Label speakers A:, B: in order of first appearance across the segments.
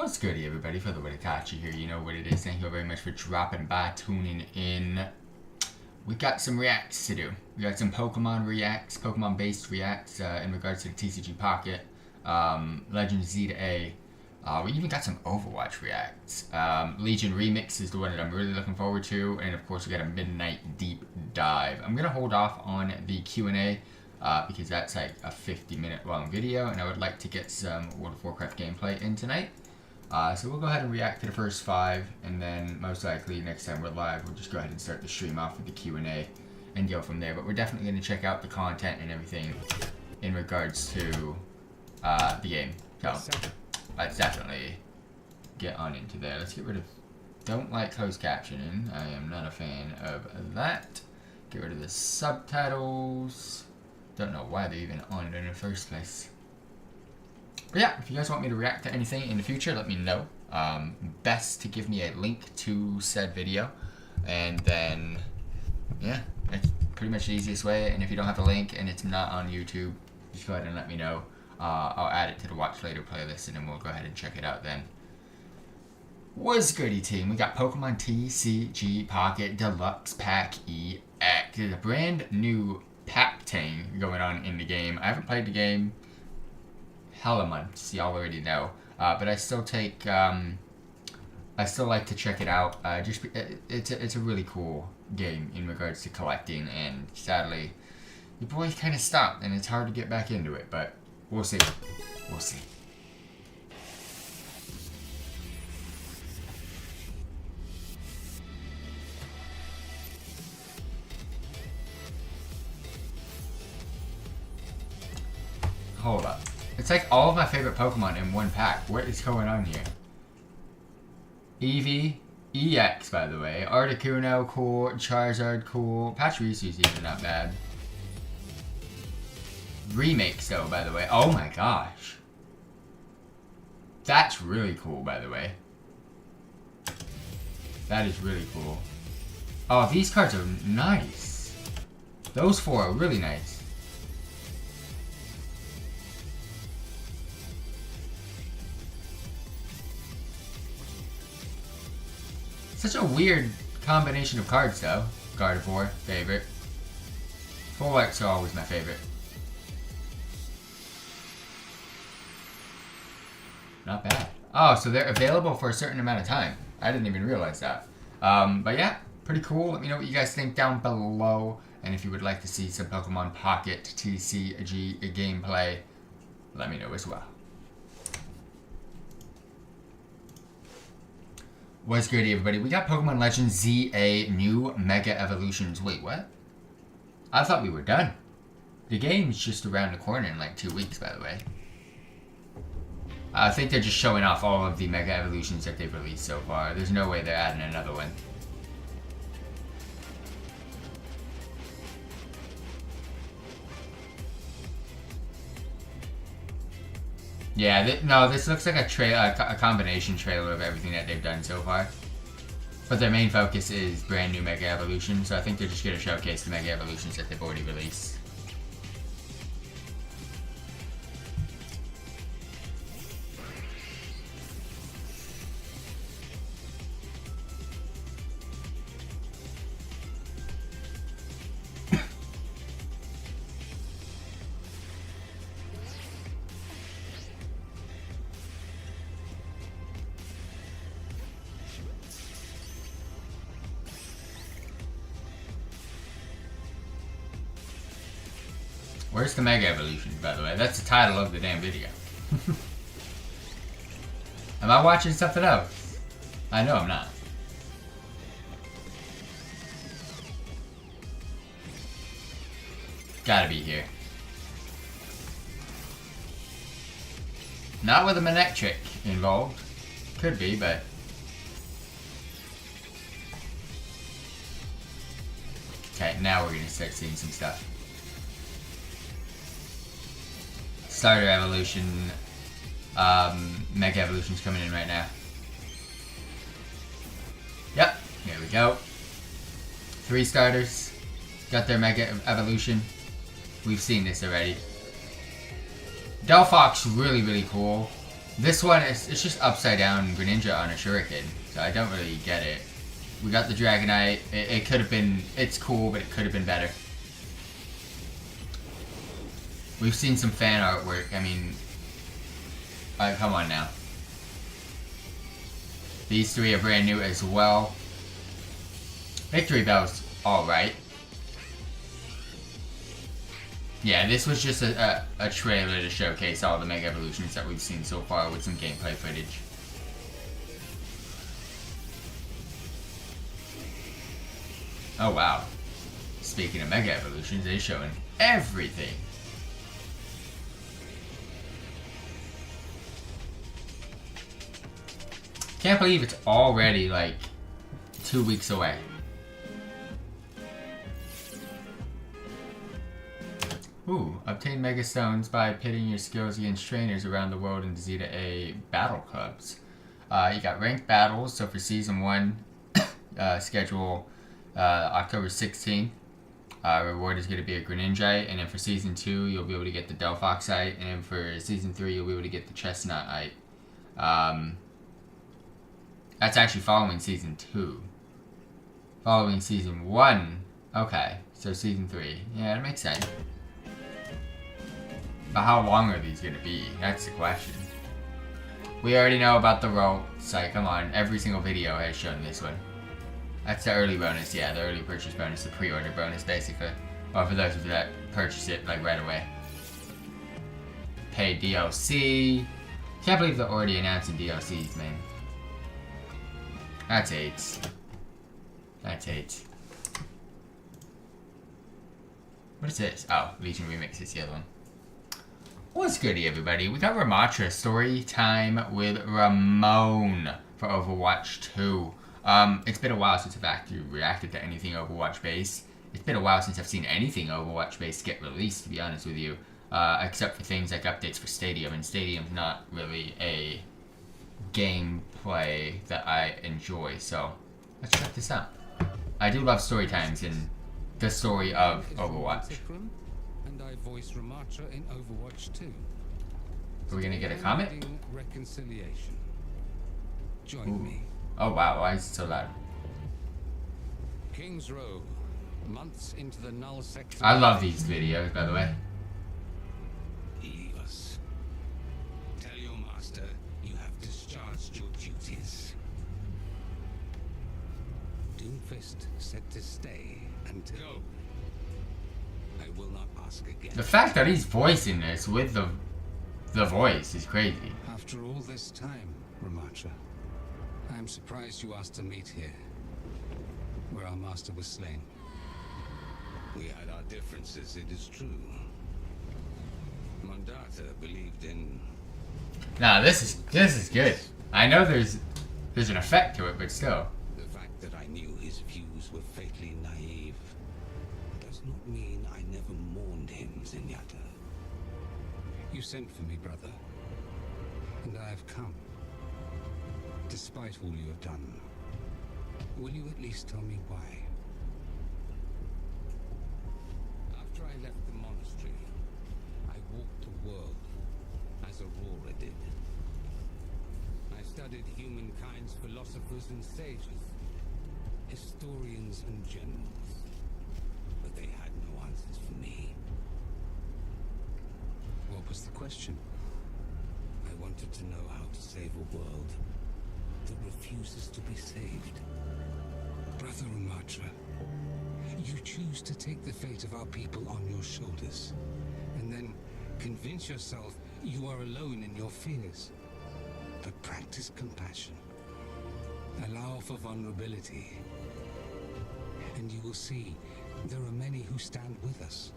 A: What's good, everybody? FTWitachi here. You know what it is. Thank you very much for dropping by, tuning in. We got some reacts to do. We got some Pokemon reacts, Pokemon-based reacts in regards to the TCG Pocket, Legend Z to A. We even got some Overwatch reacts. Legion Remix is the one that I'm really looking forward to, and of course we got a Midnight Deep Dive. I'm gonna hold off on the Q&A because that's like a 50-minute long video, and I would like to get some World of Warcraft gameplay in tonight. So we'll go ahead and react to the first 5, and then most likely next time we're live, we'll just go ahead and start the stream off with the Q&A and go from there. But we're definitely going to check out the content and everything in regards to the game. So let's definitely get on into there. Let's get rid of... Don't like closed captioning. I am not a fan of that. Get rid of the subtitles. Don't know why they're even on it in the first place. But yeah, if you guys want me to react to anything in the future, let me know. Best to give me a link to said video. And then, yeah, that's pretty much the easiest way. And if you don't have a link and it's not on YouTube, just go ahead and let me know. I'll add it to the Watch Later playlist, and then we'll go ahead and check it out then. What's goody, team? We got Pokemon TCG Pocket Deluxe Pack EX. There's a brand new pack thing going on in the game. I haven't played the game hella months, y'all already know, but I still take I still like to check it out. It's a really cool game in regards to collecting, and sadly your boy kind of stopped and it's hard to get back into it, but we'll see. Hold up. It's like all of my favorite Pokemon in one pack. What is going on here? Eevee, EX, by the way. Articuno, cool. Charizard, cool. Pachyrisu's even not bad. Remakes, though, by the way. Oh my gosh. That's really cool, by the way. That is really cool. Oh, these cards are nice. Those 4 are really nice. Such a weird combination of cards, though. Gardevoir, favorite. Full Arts are always my favorite. Not bad. Oh, so they're available for a certain amount of time. I didn't even realize that. But yeah, pretty cool. Let me know what you guys think down below. And if you would like to see some Pokemon Pocket TCG gameplay, let me know as well. What's good, everybody? We got Pokemon Legend ZA new Mega Evolutions. Wait, what? I thought we were done. The game's just around the corner in like 2 weeks, by the way. I think they're just showing off all of the Mega Evolutions that they've released so far. There's no way they're adding another one. Yeah, no, this looks like a combination trailer of everything that they've done so far. But their main focus is brand new Mega Evolution, so I think they're just going to showcase the Mega Evolutions that they've already released. Where's the Mega Evolution, by the way? That's the title of the damn video. Am I watching something else? I know I'm not. Gotta be here. Not with a Manectric involved. Could be, but... Okay, now we're gonna start seeing some stuff. Starter Evolution, Mega Evolution's coming in right now. Yep, here we go. 3 starters, got their Mega Evolution. We've seen this already. Delphoc's really, really cool. This one, it's just upside down Greninja on a Shuriken, so I don't really get it. We got the Dragonite. It could have been, it's cool, but it could have been better. We've seen some fan artwork. I mean, come on now. These three are brand new as well. Victory Bell's alright. Yeah, this was just a trailer to showcase all the Mega Evolutions that we've seen so far with some gameplay footage. Oh wow. Speaking of Mega Evolutions, they're showing everything. Can't believe it's already like 2 weeks away. Ooh, obtain Mega Stones by pitting your skills against trainers around the world in Zeta A battle clubs. You got ranked battles, so for Season 1, schedule October 16th. Reward is going to be a Greninjite, and then for Season 2, you'll be able to get the Delphoxite, and then for Season 3, you'll be able to get the Chestnutite. That's actually following Season 2. Following Season 1, okay, so Season 3. Yeah, that makes sense. But how long are these going to be? That's the question. We already know about the ropes. Like, come on. Every single video has shown this one. That's the early bonus. Yeah, the early purchase bonus. The pre-order bonus, basically. Or for those of you that purchase it, like, right away. Pay DLC. Can't believe they're already announcing DLCs, man. That's 8. That's 8. What is this? Oh, Legion Remix is the other one. What's goody, everybody? We got Ramatra story time with Ramon for Overwatch 2. It's been a while since I've actually reacted to anything Overwatch based. It's been a while since I've seen anything Overwatch based get released, to be honest with you. Except for things like updates for Stadium, and Stadium's not really a gameplay that I enjoy, so let's check this out. I do love story times in the story of Overwatch.
B: And I voice Ramatra in Overwatch 2.
A: Are we gonna get a comment?
B: Reconciliation. Join me.
A: Oh wow, why is it so loud?
B: King's Row, months into the null sector.
A: I love these videos, by the way.
B: Leave us. Tell your master you have discharged your duties. Doomfist said to stay until... Go. I will not ask again.
A: The fact that he's voicing this with the voice is crazy.
B: After all this time, Ramatra, I am surprised you asked to meet here, where our master was slain. We had our differences, it is true. Mandata believed in...
A: Nah, this is good. I know there's an effect to it, but still.
B: The fact that I knew his views were fatally naive does not mean I never mourned him, Zenyatta. You sent for me, brother, and I have come. Despite all you have done, will you at least tell me why? After I left the monastery, I walked the world as Aurora did. I studied humankind's philosophers and sages, historians and generals, but they had no answers for me. What was the question? I wanted to know how to save a world that refuses to be saved. Brother Ramatra, you choose to take the fate of our people on your shoulders, and then convince yourself you are alone in your fears. But practice compassion. Allow for vulnerability. And you will see there are many who stand with us.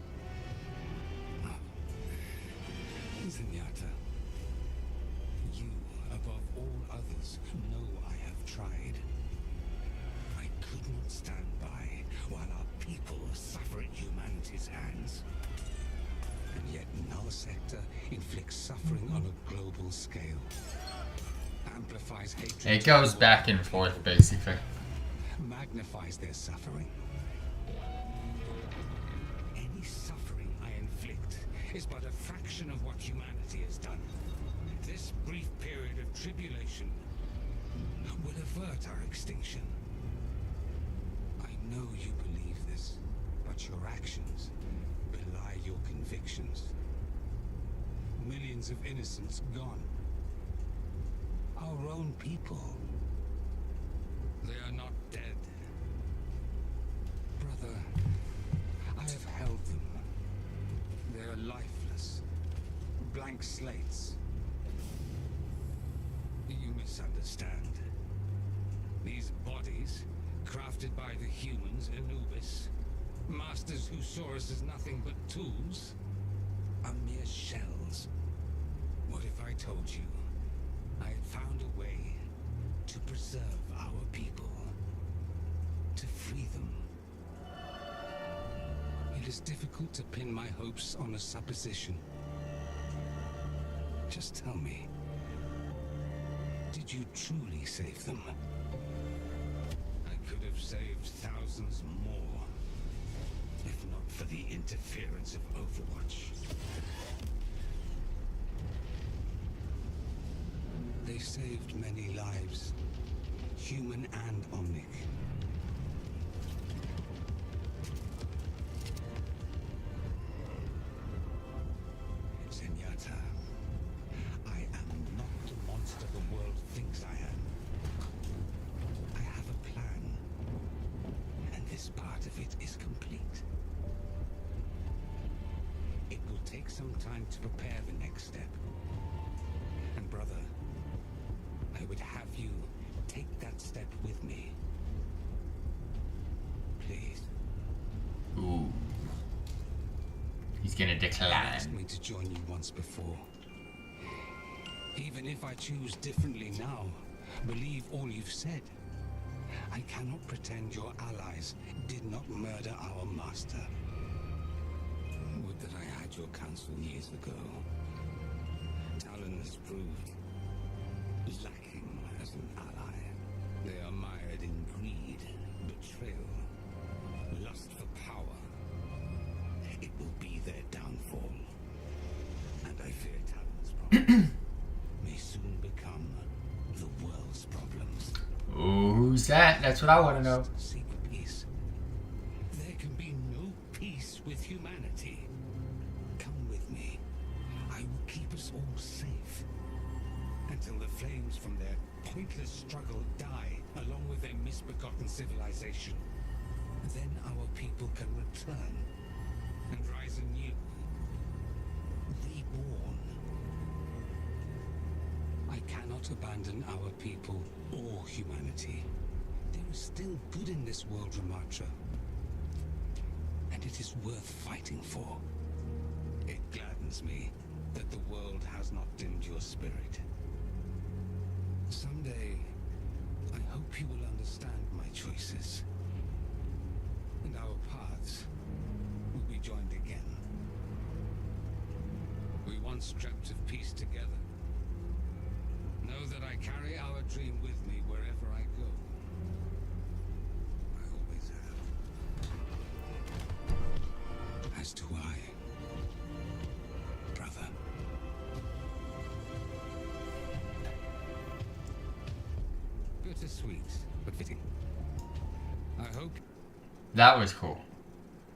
B: Zenyatta, you, above all others, know I have tried. I could not stand by while our people suffer at humanity's hands. And yet Null Sector inflicts suffering on a global scale. Amplifies hatred.
A: It goes back and forth, basically.
B: Magnifies their suffering. Any suffering I inflict is but a fraction of what humanity has done. This brief period of tribulation will avert our extinction. I know you believe this, but your actions belie your convictions. Millions of innocents gone. Our own people. They are not dead. Brother, I have held them. They are lifeless. Blank slates. You misunderstand. These bodies, crafted by the humans, Anubis, masters who saw us as nothing but tools, are mere shells. What if I told you I had found a way to preserve our people, to free them? It is difficult to pin my hopes on a supposition. Just tell me, did you truly save them? I could have saved thousands more, if not for the interference of Overwatch. They saved many lives, human and omnic. Zenyatta, I am not the monster the world thinks I am. I have a plan, and this part of it is complete. It will take some time to prepare the next step. And brother, I would have you take that step with me. Please.
A: Ooh. He's gonna
B: You
A: decline.
B: asked me to join you once before. Even if I choose differently now, believe all you've said. I cannot pretend your allies did not murder our master. Would that I had your counsel years ago. Talon has proved lacking as an ally. They are mired in greed, betrayal, lust for power. It will be their downfall. And I fear Talon's problems may soon become the world's problems.
A: Ooh, who's that? That's what I want to know.
B: Seek peace. There can be no peace with humanity. Come with me. I will keep us all safe. Until the flames from their pointless struggle die, along with their misbegotten civilization. Then our people can return and rise anew. Reborn. I cannot abandon our people or humanity. There is still good in this world, Ramatra. And it is worth fighting for. It gladdens me that the world has not dimmed your spirit. Someday, I hope you will understand my choices. And our paths will be joined again. We once dreamt of peace together. Know that I carry our dream with me wherever I go. I always have. As do I, brother. Bittersweet, but fitting. I hope.
A: That was cool.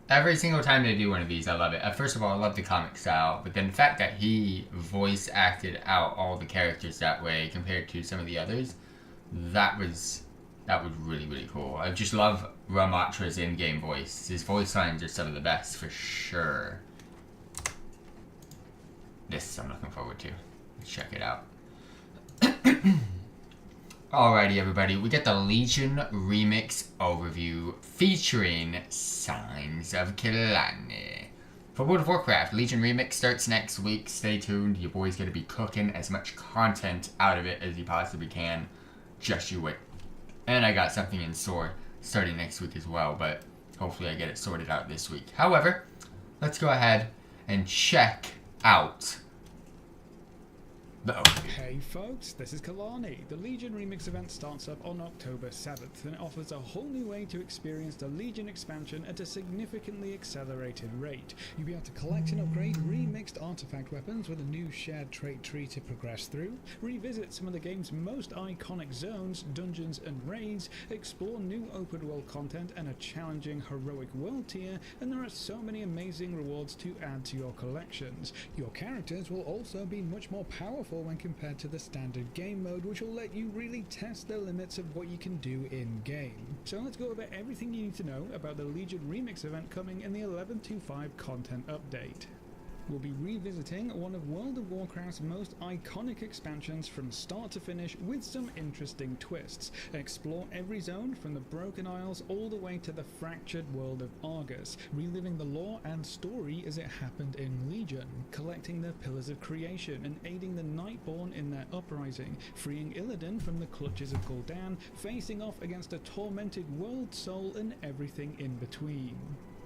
A: Every single time they do one of these, I love it. First of all, I love the comic style, but then the fact that he voice acted out all the characters that way compared to some of the others, that was really, really cool. I just love Ramatra's in-game voice. His voice lines are some of the best for sure. This I'm looking forward to. Let's check it out. Alrighty, everybody, we get the Legion Remix overview featuring Signs of Killarney. For World of Warcraft, Legion Remix starts next week. Stay tuned. Your boy's going to be cooking as much content out of it as he possibly can. Just you wait. And I got something in store starting next week as well, but hopefully I get it sorted out this week. However, let's go ahead and check out Uh-oh.
C: Hey folks, this is Kalani. The Legion Remix event starts up on October 7th and it offers a whole new way to experience the Legion expansion at a significantly accelerated rate. You'll be able to collect and upgrade remixed artifact weapons with a new shared trait tree to progress through, revisit some of the game's most iconic zones, dungeons and raids, explore new open world content and a challenging heroic world tier, and there are so many amazing rewards to add to your collections. Your characters will also be much more powerful when compared to the standard game mode, which will let you really test the limits of what you can do in game. So let's go over everything you need to know about the Legion Remix event coming in the 11.25 content update. We'll be revisiting one of World of Warcraft's most iconic expansions from start to finish with some interesting twists. Explore every zone from the Broken Isles all the way to the fractured world of Argus, reliving the lore and story as it happened in Legion, collecting the Pillars of Creation and aiding the Nightborn in their uprising, freeing Illidan from the clutches of Gul'dan, facing off against a tormented world soul and everything in between.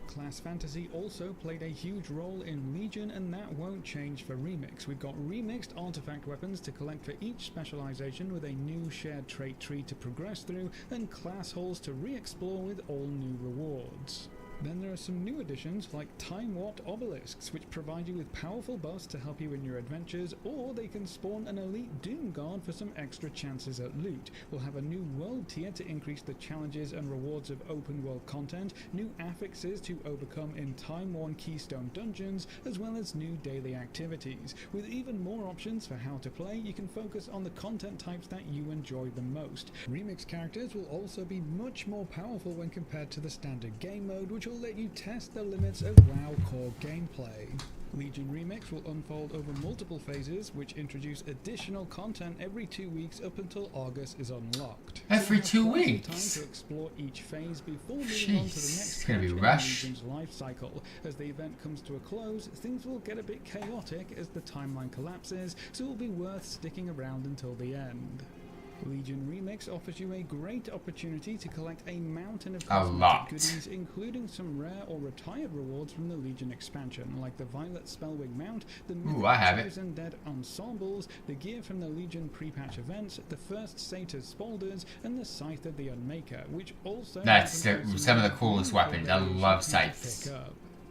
C: Class Fantasy also played a huge role in Legion, and that won't change for Remix. We've got remixed artifact weapons to collect for each specialization with a new shared trait tree to progress through, and class halls to re-explore with all new rewards. Then there are some new additions like time-warped obelisks, which provide you with powerful buffs to help you in your adventures, or they can spawn an elite Doom Guard for some extra chances at loot. We'll have a new world tier to increase the challenges and rewards of open world content, new affixes to overcome in time-worn keystone dungeons, as well as new daily activities. With even more options for how to play, you can focus on the content types that you enjoy the most. Remix characters will also be much more powerful when compared to the standard game mode, which will let you test the limits of WoW core gameplay. Legion Remix will unfold over multiple phases, which introduce additional content every 2 weeks up until Argus is unlocked.
A: Every 2
C: Time
A: weeks?
C: to explore each phase before moving on to the next
A: It's gonna be
C: stage in
A: rush.
C: Legion's life cycle. As the event comes to a close, things will get a bit chaotic as the timeline collapses, so it will be worth sticking around until the end. Legion Remix offers you a great opportunity to collect a mountain of cosmetic goodies, including some rare or retired rewards from the Legion expansion, like the Violet Spellwing mount, the Chosen Dead ensembles, the gear from the Legion pre-patch events, the first Satyr's Spaulders, and the Scythe of the Unmaker, which also...
A: That's some of the coolest weapons. I love scythes.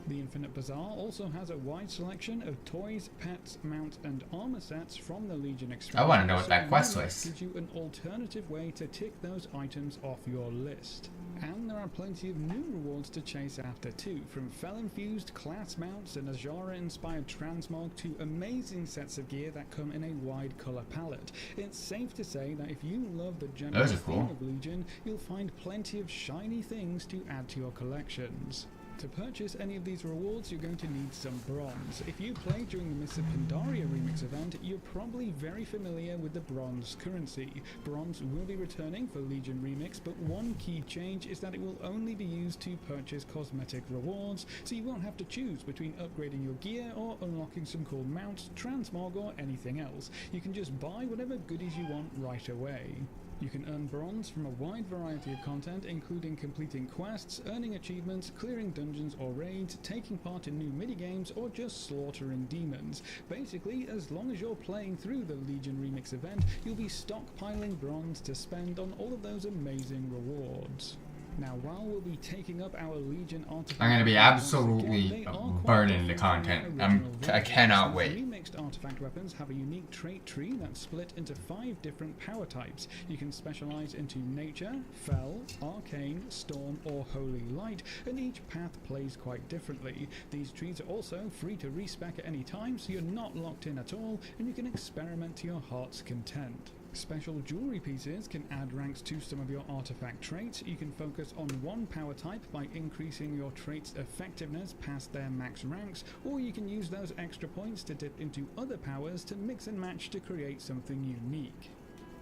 C: The Infinite Bazaar also has a wide selection of toys, pets, mounts, and armor sets from the Legion expansion.
A: I want to know what that quest was.
C: Gives you an alternative way to tick those items off your list. And there are plenty of new rewards to chase after too, from Fel-infused class mounts and Azara-inspired transmog to amazing sets of gear that come in a wide color palette. It's safe to say that if you love the general theme of Legion, you'll find plenty of shiny things to add to your collections. To purchase any of these rewards, you're going to need some bronze. If you played during the Mists of Pandaria Remix event, you're probably very familiar with the bronze currency. Bronze will be returning for Legion Remix, but one key change is that it will only be used to purchase cosmetic rewards, so you won't have to choose between upgrading your gear or unlocking some cool mounts, transmog, or anything else. You can just buy whatever goodies you want right away. You can earn bronze from a wide variety of content, including completing quests, earning achievements, clearing dungeons or raids, taking part in new minigames, or just slaughtering demons. Basically, as long as you're playing through the Legion Remix event, you'll be stockpiling bronze to spend on all of those amazing rewards. Now, while we'll be taking up our Legion artifact,
A: I'm gonna be absolutely burning the content. I cannot wait.
C: Remixed artifact weapons have a unique trait tree that's split into 5 different power types. You can specialize into nature, fel, arcane, storm, or holy light, and each path plays quite differently. These trees are also free to respec at any time, so you're not locked in at all, and you can experiment to your heart's content. Special jewelry pieces can add ranks to some of your artifact traits. You can focus on one power type by increasing your trait's effectiveness past their max ranks, or you can use those extra points to dip into other powers to mix and match to create something unique.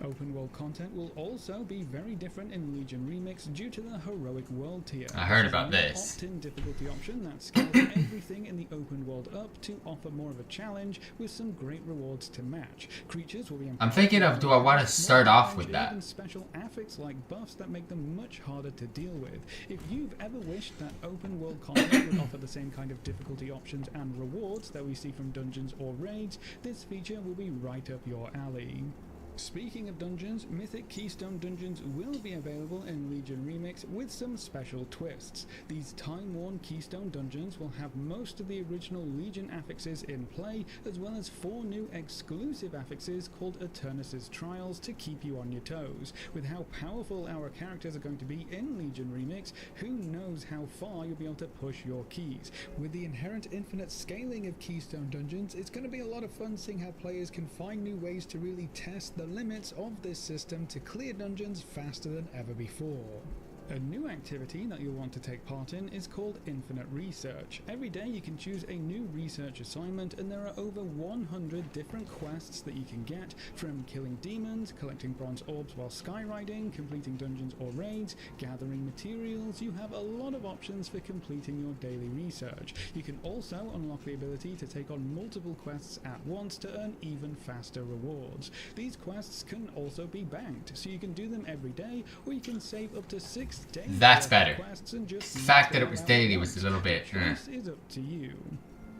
C: Open world content will also be very different in Legion Remix due to the heroic world tier.
A: I heard about this.
C: Opt-in difficulty option that scales everything in the open world up to offer more of a challenge with some great rewards to match. Creatures will be
A: I'm thinking of, do I want to start off with that?
C: Even special affixes like buffs that make them much harder to deal with. If you've ever wished that open world content would offer the same kind of difficulty options and rewards that we see from dungeons or raids, this feature will be right up your alley. Speaking of dungeons, Mythic Keystone dungeons will be available in Legion Remix with some special twists. These time-worn Keystone dungeons will have most of the original Legion affixes in play, as well as 4 new exclusive affixes called Eternus' Trials to keep you on your toes. With how powerful our characters are going to be in Legion Remix, who knows how far you'll be able to push your keys. With the inherent infinite scaling of Keystone dungeons, it's going to be a lot of fun seeing how players can find new ways to really test the limits of this system to clear dungeons faster than ever before. A new activity that you'll want to take part in is called Infinite Research. Every day you can choose a new research assignment, and there are over 100 different quests that you can get, from killing demons, collecting bronze orbs while skyriding, completing dungeons or raids, gathering materials. You have a lot of options for completing your daily research. You can also unlock the ability to take on multiple quests at once to earn even faster rewards. These quests can also be banked, so you can do them every day, or you can save up to 6 days.
A: That's better.
C: The
A: fact that it was daily was a little bit.
C: This is up to you.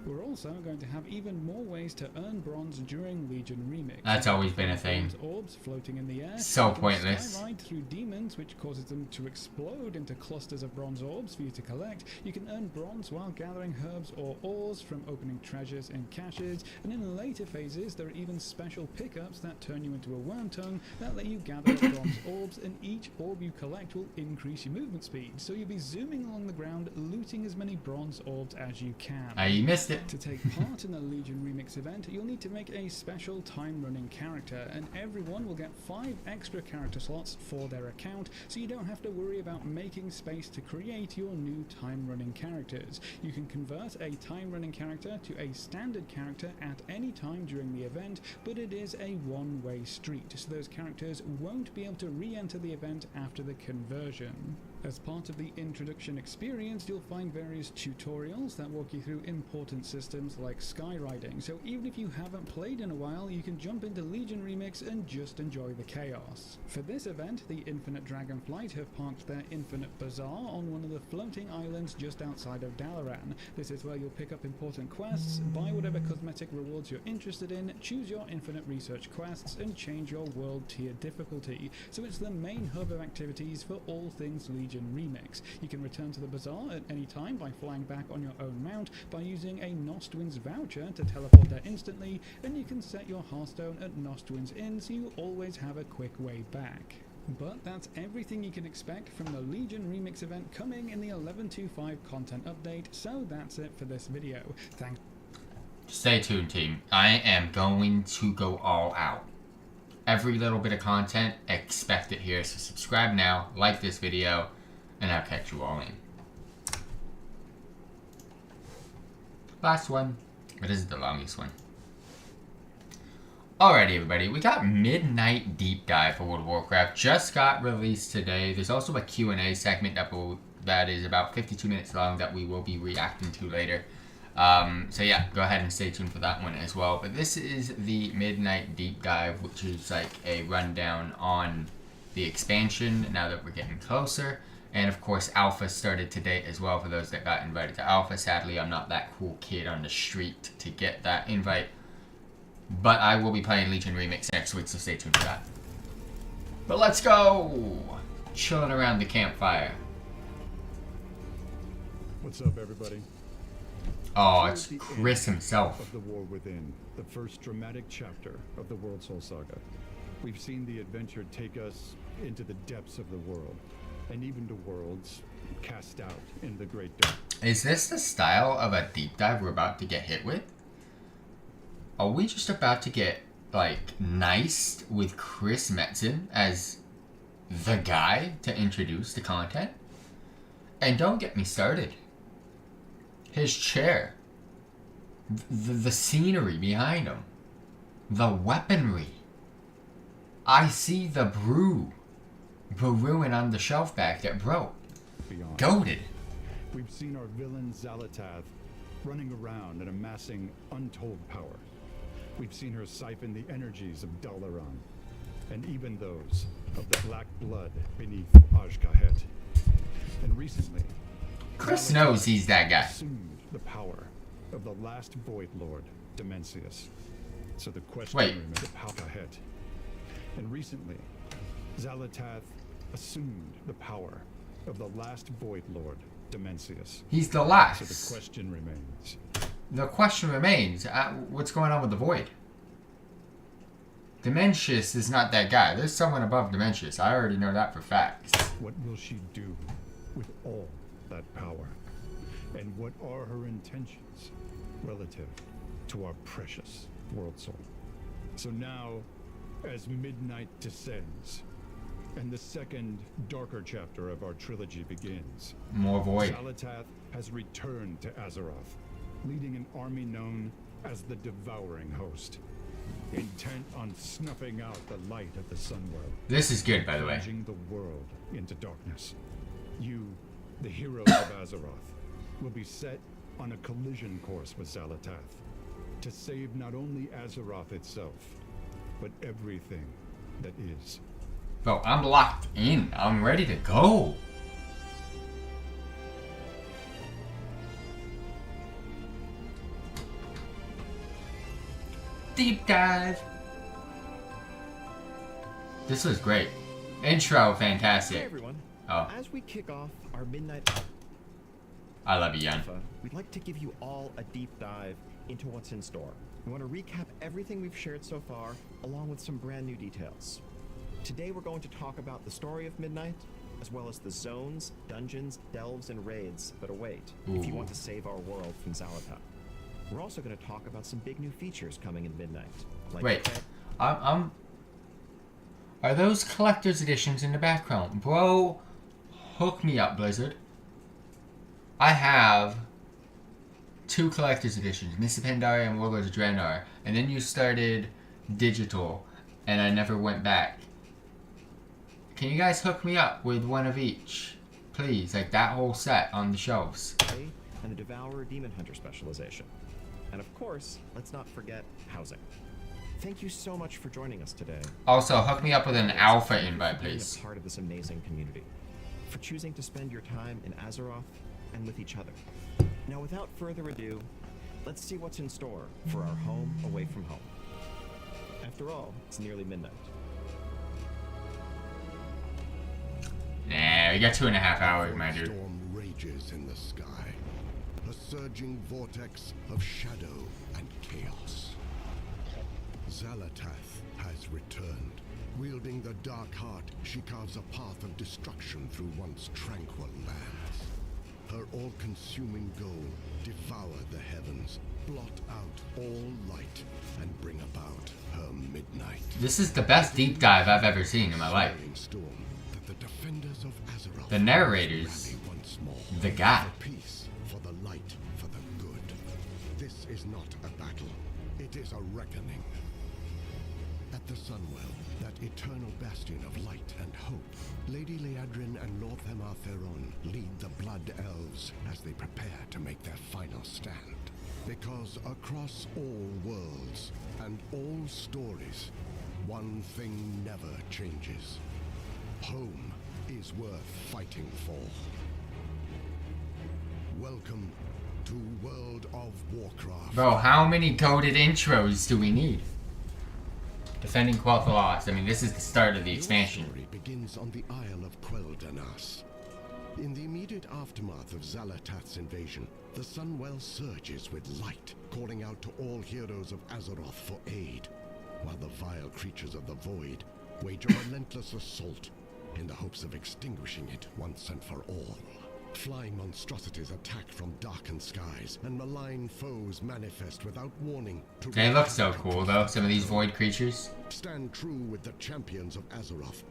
C: We're also going to have even more ways to earn bronze during Legion Remix.
A: That's always been a thing.
C: Orbs floating in the air.
A: So pointless.
C: Skyride through demons, which causes them to explode into clusters of bronze orbs for you to collect. You can earn bronze while gathering herbs or ores from opening treasures and caches. And in later phases, there are even special pickups that turn you into a worm tongue that let you gather bronze orbs, and each orb you collect will increase your movement speed. So you'll be zooming along the ground, looting as many bronze orbs as you can.
A: You missed it.
C: To take part in the Legion Remix event, you'll need to make a special time-running character, and everyone will get 5 extra character slots for their account, so you don't have to worry about making space to create your new time-running characters. You can convert a time-running character to a standard character at any time during the event, but it is a one-way street, so those characters won't be able to re-enter the event after the conversion. As part of the introduction experience, you'll find various tutorials that walk you through important systems like skyriding, so even if you haven't played in a while, you can jump into Legion Remix and just enjoy the chaos. For this event, the Infinite Dragonflight have parked their Infinite Bazaar on one of the floating islands just outside of Dalaran. This is where you'll pick up important quests, buy whatever cosmetic rewards you're interested in, choose your Infinite Research quests, and change your world tier difficulty. So it's the main hub of activities for all things Legion Remix. You can return to the bazaar at any time by flying back on your own mount, by using a Nostwin's voucher to teleport there instantly, and you can set your Hearthstone at Nostwin's Inn so you always have a quick way back. But that's everything you can expect from the Legion Remix event coming in the 11.25 content update, so that's it for this video. Thanks.
A: Stay tuned, team. I am going to go all out. Every little bit of content, expect it here, so subscribe now, like this video, and I'll catch you all in. Last one, but this is the longest one. Alrighty, everybody, we got Midnight Deep Dive for World of Warcraft. Just got released today. There's also a Q&A segment that is about 52 minutes long that we will be reacting to later. So yeah, go ahead and stay tuned for that one as well. But this is the Midnight Deep Dive, which is like a rundown on the expansion now that we're getting closer. And of course, Alpha started today as well for those that got invited to Alpha. Sadly, I'm not that cool kid on the street to get that invite. But I will be playing Legion Remix next week, so stay tuned for that. But let's go! Chilling around the campfire.
D: What's up, everybody?
A: Oh, it's Chris himself.
D: Of the War Within, the first dramatic chapter of the World Soul Saga. We've seen the adventure take us into the depths of the world, and even to worlds cast out in the Great Dark.
A: Is this the style of a deep dive we're about to get hit with? Are we just about to get, like, niced with Chris Metzen as the guy to introduce the content? And don't get me started. His chair. The scenery behind him. The weaponry. I see the brewing on the shelf back there. Bro,
D: Beyond.
A: goated.
D: We've seen our villain Zalatath running around and amassing untold power. We've seen her siphon the energies of Dalaran, and even those of the black blood beneath Ajkahet. And recently,
A: Chris
D: Zalatath
A: knows he's that guy.
D: assumed the power of the last Void Lord, Dimensius. So the question
A: Wait.
D: remains of Ajkahet. And recently, Zalatath assumed the power of the last Void Lord, Dimensius.
A: He's the
D: So
A: last.
D: the question remains.
A: The question remains, what's going on with the Void? Dimensius is not that guy. There's someone above Dimensius. I already know that for facts.
D: What will she do with all that power? And what are her intentions relative to our precious world soul? So now, as midnight descends, and the second, darker chapter of our trilogy begins,
A: More Void.
D: Zalatath has returned to Azeroth, leading an army known as the Devouring Host, intent on snuffing out the light of the Sunworld,
A: This is good, by the way.
D: plunging the world into darkness. You, the heroes of Azeroth, will be set on a collision course with Zalatath to save not only Azeroth itself, but everything that is.
A: Bro, I'm locked in. I'm ready to go. Deep dive. This was great. Intro,
E: Hey
A: fantastic.
E: everyone.
A: Oh,
E: As we kick off our midnight
A: I love you, Yan.
E: alpha, we'd like to give you all a deep dive into what's in store. We want to recap everything we've shared so far, along with some brand new details. Today we're going to talk about the story of Midnight, as well as the zones, dungeons, delves, and raids that await if you
A: Ooh.
E: want to save our world from Zalatath. We're also going to talk about some big new features coming in Midnight. Like
A: Wait,
E: pet-
A: I'm. Are those collector's editions in the background? Bro, hook me up, Blizzard. I have 2 collector's editions, Mists of Pandaria and Warlords of Draenor, and then you started digital, and I never went back. Can you guys hook me up with one of each? Please, like that whole set on the shelves.
E: and the Devourer Demon Hunter specialization. And of course, let's not forget housing. Thank you so much for joining us today.
A: Also, hook me up with an alpha
E: Thank you
A: invite,
E: for being
A: please.
E: a part of this amazing community, for choosing to spend your time in Azeroth and with each other. Now, without further ado, let's see what's in store for our home away from home. After all, it's nearly midnight.
A: Nah, we got 2.5 hours, my dude.
F: Storm rages in the sky, a surging vortex of shadow and chaos. Zalatath has returned. Wielding the dark heart, she carves a path of destruction through once tranquil lands. Her all-consuming goal, devour the heavens, blot out all light, and bring about her midnight.
A: This is the best deep dive I've ever seen in my life.
F: Swirling storm that the defenders of Azeroth
A: The narrator's
F: rally once more.
A: the guy.
F: For peace, for the light, for the good. This is not a battle. It is a reckoning. At the Sunwell, that eternal bastion of light and hope, Lady Liadrin and Lord Themar Theron lead the Blood Elves as they prepare to make their final stand. Because across all worlds and all stories, one thing never changes. Home is worth fighting for. Welcome to World of Warcraft.
A: Bro, how many coded intros do we need? Defending Quel'Thalas. I mean, this is the start of the expansion.
F: Your story begins on the Isle of Quel'Danas. In the immediate aftermath of Zalatath's invasion, the Sunwell surges with light, calling out to all heroes of Azeroth for aid, while the vile creatures of the Void wage a relentless assault in the hopes of extinguishing it once and for all. Flying monstrosities attack from darkened skies, and malign foes manifest without warning to
A: They look so
F: wreak
A: cool,
F: havoc.
A: though, some of these void creatures.
F: Stand true with the champions of Azeroth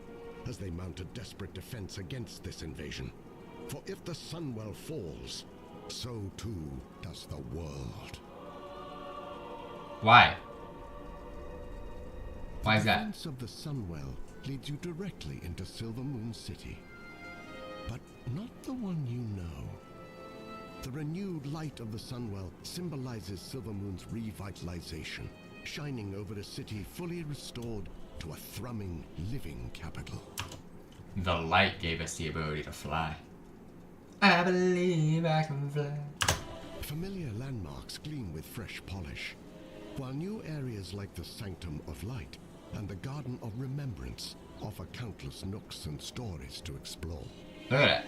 F: as they mount a desperate defense against this invasion. For if the Sunwell falls, so too does the world.
A: Why? Why is
F: The
A: that?
F: defense of the Sunwell leads you directly into Silvermoon City. But not the one you know. The renewed light of the Sunwell symbolizes Silvermoon's revitalization, shining over a city fully restored to a thrumming, living capital.
A: The light gave us the ability to fly. I believe I can fly.
F: Familiar landmarks gleam with fresh polish, while new areas like the Sanctum of Light and the Garden of Remembrance offer countless nooks and stories to explore.
A: Look at that.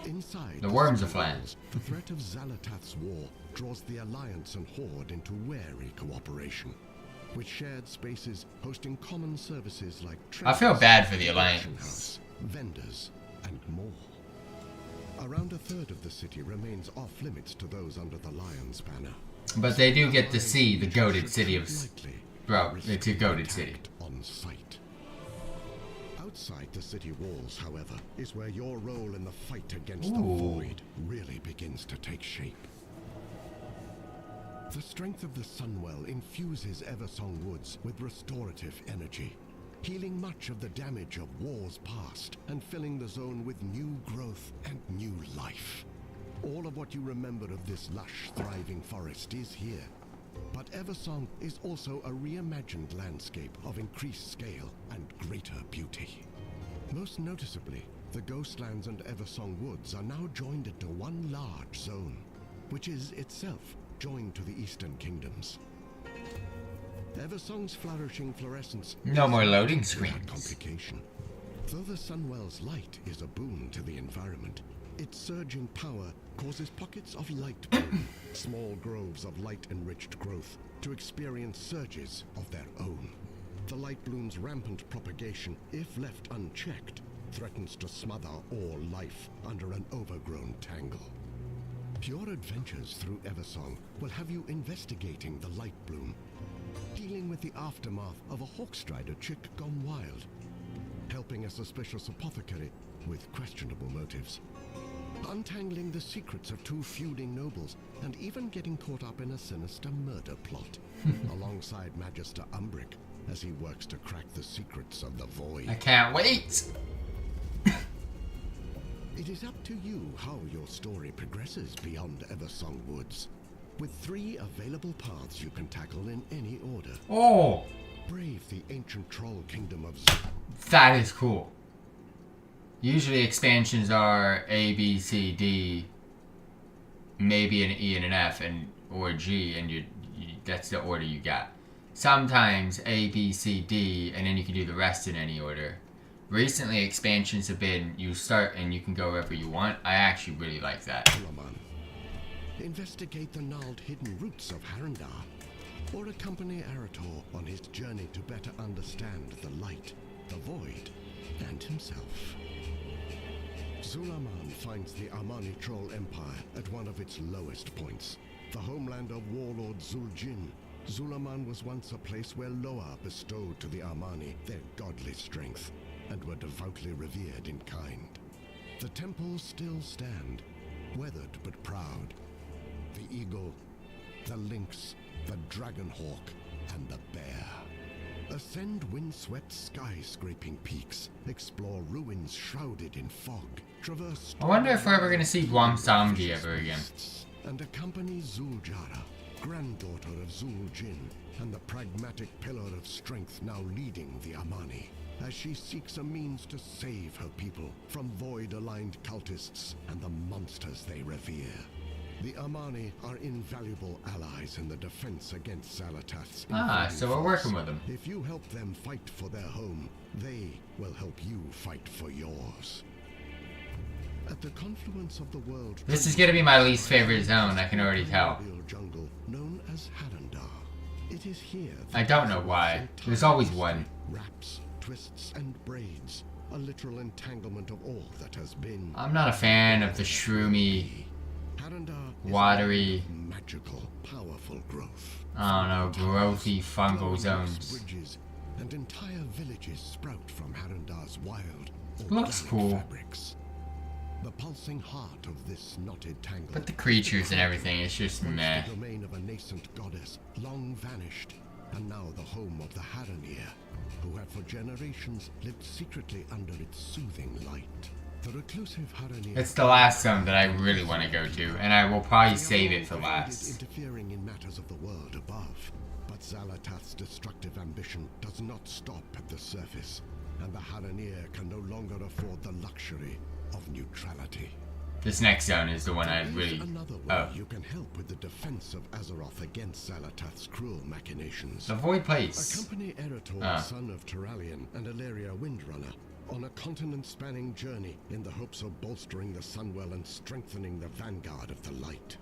F: Inside
A: The worms are
F: city
A: flying.
F: walls, the threat of Xalatath's war draws the Alliance and Horde into wary cooperation, with shared spaces hosting common services like
A: I feel
F: traders,
A: bad for the
F: auction
A: Alliance.
F: house, vendors, and more. Around a third of the city remains off limits to those under the Lion's banner.
A: But they do get to see the goated city of...
F: Lightly,
A: Bro,
F: risk
A: it's a goated
F: attacked
A: city.
F: on sight. Outside the city walls, however, is where your role in the fight against the
A: Ooh.
F: Void really begins to take shape. The strength of the Sunwell infuses Eversong Woods with restorative energy, healing much of the damage of wars past and filling the zone with new growth and new life. All of what you remember of this lush, thriving forest is here. But Eversong is also a reimagined landscape of increased scale and greater beauty. Most noticeably, the Ghostlands and Eversong Woods are now joined into one large zone, which is itself joined to the Eastern Kingdoms. Eversong's flourishing fluorescence
A: No
F: is
A: more
F: not
A: loading
F: without
A: screens.
F: complication. Though the Sunwell's light is a boon to the environment, its surging power causes pockets of light bloom, small groves of light-enriched growth, to experience surges of their own. The light bloom's rampant propagation, if left unchecked, threatens to smother all life under an overgrown tangle. Your adventures through Eversong will have you investigating the light bloom, dealing with the aftermath of a Hawkstrider chick gone wild, helping a suspicious apothecary with questionable motives, untangling the secrets of two feuding nobles, and even getting caught up in a sinister murder plot, alongside Magister Umbric as he works to crack the secrets of the Void.
A: I can't wait!
F: It is up to you how your story progresses beyond Eversong Woods, with 3 available paths you can tackle in any order.
A: Oh!
F: Brave the ancient troll kingdom of
A: That is cool. Usually expansions are A, B, C, D, maybe an E and an F, and or G, and you that's the order you got. Sometimes A, B, C, D, and then you can do the rest in any order. Recently, expansions have been you start and you can go wherever you want. I actually really like that.
F: Zulaman. Investigate the gnarled hidden roots of Harandar, or accompany Arator on his journey to better understand the light, the void, and himself. Zulaman finds the Armani Troll Empire at one of its lowest points, the homeland of warlord Zuljin. Zulaman was once a place where Loa bestowed to the Armani their godly strength, and were devoutly revered in kind. The temples still stand, weathered but proud. The eagle, the lynx, the dragonhawk, and the bear. Ascend wind-swept sky-scraping peaks, explore ruins shrouded in fog, traverse...
A: I wonder if we're ever going to see Guamsamji ever again.
F: And accompany Zuljara, granddaughter of Zuljin, and the pragmatic pillar of strength now leading the Armani, as she seeks a means to save her people from void-aligned cultists and the monsters they revere. The Armani are invaluable allies in the defense against Xalatath's invading
A: So we're working
F: force.
A: with them.
F: If you help them fight for their home, they will help you fight for yours. At the confluence of the world...
A: This is going to be my least favorite zone, I can already tell.
F: ...jungle known as Harandar. It is here...
A: I don't know why. There's always one.
F: Wraps, twists, and braids. A literal entanglement of all that has been...
A: I'm not a fan of the shroomy,
F: Harandar is
A: watery,
F: a magical, powerful growth.
A: I don't know, growthy fungal zones.
F: Bridges and entire villages sprout from Harandar's wild,
A: Looks
F: organic
A: cool.
F: fabrics. The pulsing heart of this knotted tangle.
A: But the creatures and everything, it's just
F: Once
A: meh.
F: the domain of a nascent goddess, long vanished, and now the home of the Haranir, who had for generations lived secretly under its soothing light. The reclusive Haranir...
A: It's the last zone that I really want to go to, and I will probably save it for last.
F: Interfering in matters of the world above, but Xalatath's destructive ambition does not stop at the surface, and the Haranir can no longer afford the luxury of neutrality.
A: This next zone is the one I
F: There is
A: really...
F: another way you can help with the defense of Azeroth against Xalatath's cruel machinations.
A: The Void Place.
F: Accompany Eretor, son of Turalian and Illyria Windrunner, on a continent-spanning journey in the hopes of bolstering the Sunwell and strengthening the vanguard of the light.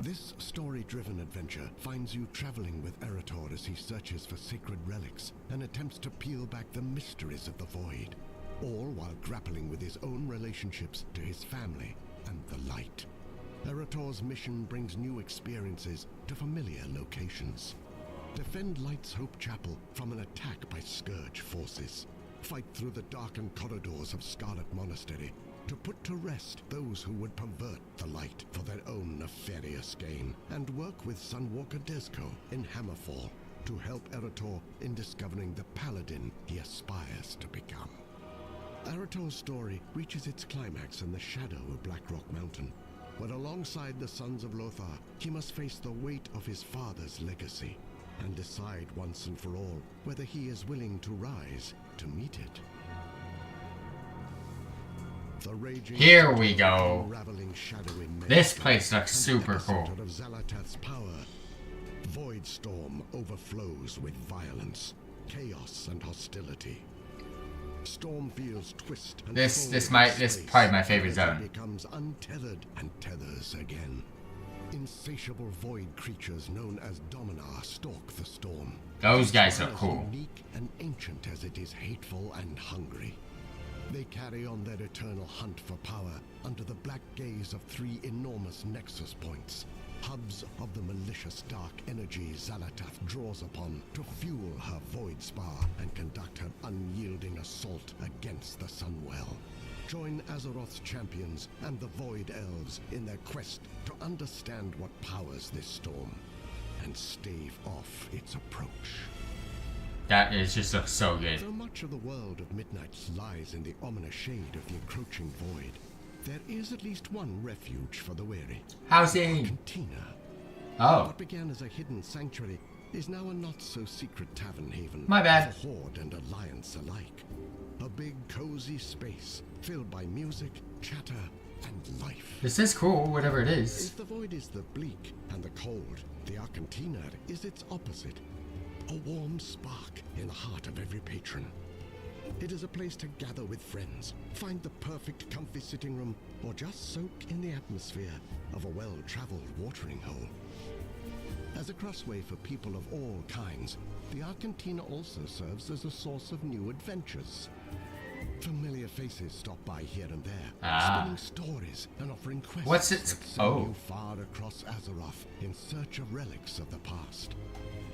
F: This story-driven adventure finds you traveling with Eretor as he searches for sacred relics and attempts to peel back the mysteries of the Void, all while grappling with his own relationships to his family and the light. Eretor's mission brings new experiences to familiar locations. Defend Light's Hope Chapel from an attack by Scourge forces. Fight through the darkened corridors of Scarlet Monastery to put to rest those who would pervert the light for their own nefarious gain, and work with Sunwalker Desco in Hammerfall to help Eretor in discovering the paladin he aspires to become. Eretor's story reaches its climax in the shadow of Blackrock Mountain, where alongside the Sons of Lothar, he must face the weight of his father's legacy and decide once and for all whether he is willing to rise to meet it. The raging
A: Here we go.
F: unraveling shadowy
A: This
F: maelstrom
A: place looks
F: and
A: super cool.
F: epicenter of Xalatath's power. Voidstorm overflows with violence, chaos, and hostility. Stormfields twist and
A: This
F: fold
A: is
F: in space
A: probably my favorite
F: as
A: zone.
F: it becomes untethered and tethers again. Insatiable void creatures known as Dominar stalk the storm.
A: Those guys
F: Each
A: are
F: one
A: cool.
F: as unique and ancient as it is hateful and hungry. They carry on their eternal hunt for power under the black gaze of three enormous nexus points, hubs of the malicious dark energy Xalatath draws upon to fuel her void spar and conduct her unyielding assault against the Sunwell. Join Azeroth's champions and the Void Elves in their quest to understand what powers this storm and stave off its approach.
A: That is just looks so good.
F: Though much of the world of Midnight lies in the ominous shade of the encroaching void, there is at least one refuge for the weary.
A: Housing.
F: Cantina.
A: Oh,
F: What began as a hidden sanctuary is now a not-so-secret tavern haven
A: My bad.
F: for Horde and Alliance alike. A big, cozy space filled by music, chatter, and life.
A: this is cool, whatever it
F: If
A: is.
F: the void is the bleak and the cold, the Arcantina is its opposite. A warm spark in the heart of every patron. It is a place to gather with friends, find the perfect comfy sitting room, or just soak in the atmosphere of a well-traveled watering hole. As a crossway for people of all kinds, the Arcantina also serves as a source of new adventures. Familiar faces stop by here and there, spinning stories and offering quests
A: What's it-
F: that send
A: oh.
F: you far across Azeroth in search of relics of the past.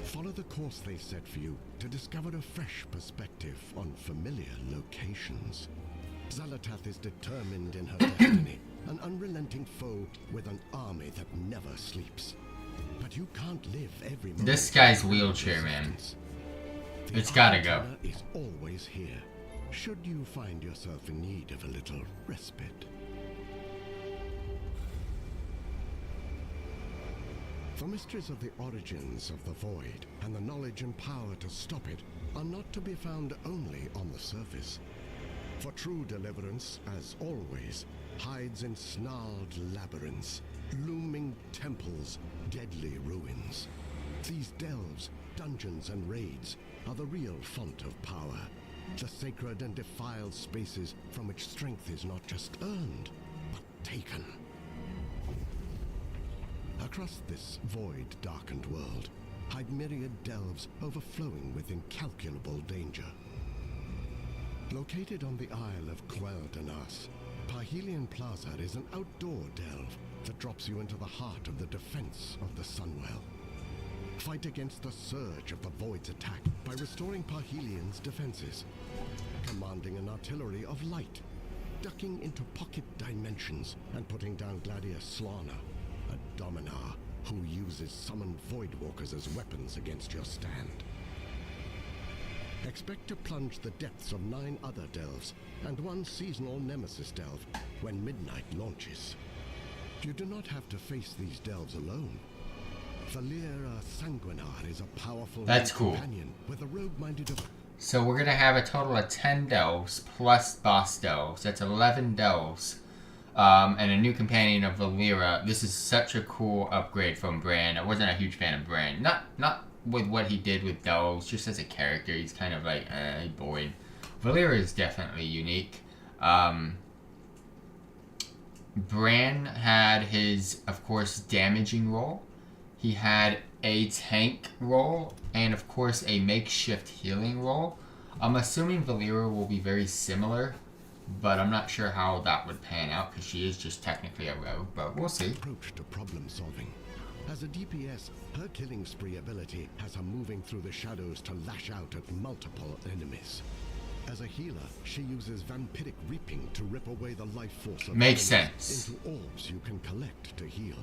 F: Follow the course they set for you to discover a fresh perspective on familiar locations. Xalatath is determined in her destiny, an unrelenting foe with an army that never sleeps. But you can't live every moment.
A: This guy's wheelchair, man.
F: The
A: It's gotta go.
F: Arcantina is always here, should you find yourself in need of a little respite. The mysteries of the origins of the Void and the knowledge and power to stop it are not to be found only on the surface. For true deliverance, as always, hides in snarled labyrinths, looming temples, deadly ruins. These delves, dungeons, and raids are the real font of power, the sacred and defiled spaces from which strength is not just earned, but taken. Across this void-darkened world hide myriad delves overflowing with incalculable danger. Located on the Isle of Quel'Danas, Parhelion Plaza is an outdoor delve that drops you into the heart of the defense of the Sunwell. Fight against the surge of the Void's attack by restoring Parhelion's defenses, commanding an artillery of light, ducking into pocket dimensions and putting down Gladius Slana, a Dominar who uses summoned Voidwalkers as weapons against your stand. Expect to plunge the depths of 9 other delves and 1 seasonal nemesis delve when midnight launches. You do not have to face these delves alone. Valera Sanguinar is a powerful companion with a rogue-minded.
A: So we're gonna have a total of 10 delves plus boss delves. That's 11 delves. And a new companion of Valera. This is such a cool upgrade from Bran. I wasn't a huge fan of Bran. Not with what he did with delves, just as a character. He's kind of like, boring. Valera is definitely unique. Bran had his, of course, damaging role. He had a tank role, and of course a makeshift healing role. I'm assuming Valera will be very similar, but I'm not sure how that would pan out because she is just technically a rogue, but we'll see.
F: Approach to problem solving. As a DPS, her killing spree ability has her moving through the shadows to lash out at multiple enemies. As a healer, she uses vampiric reaping to rip away the life force of
A: Makes
F: enemies
A: sense.
F: into orbs you can collect to heal.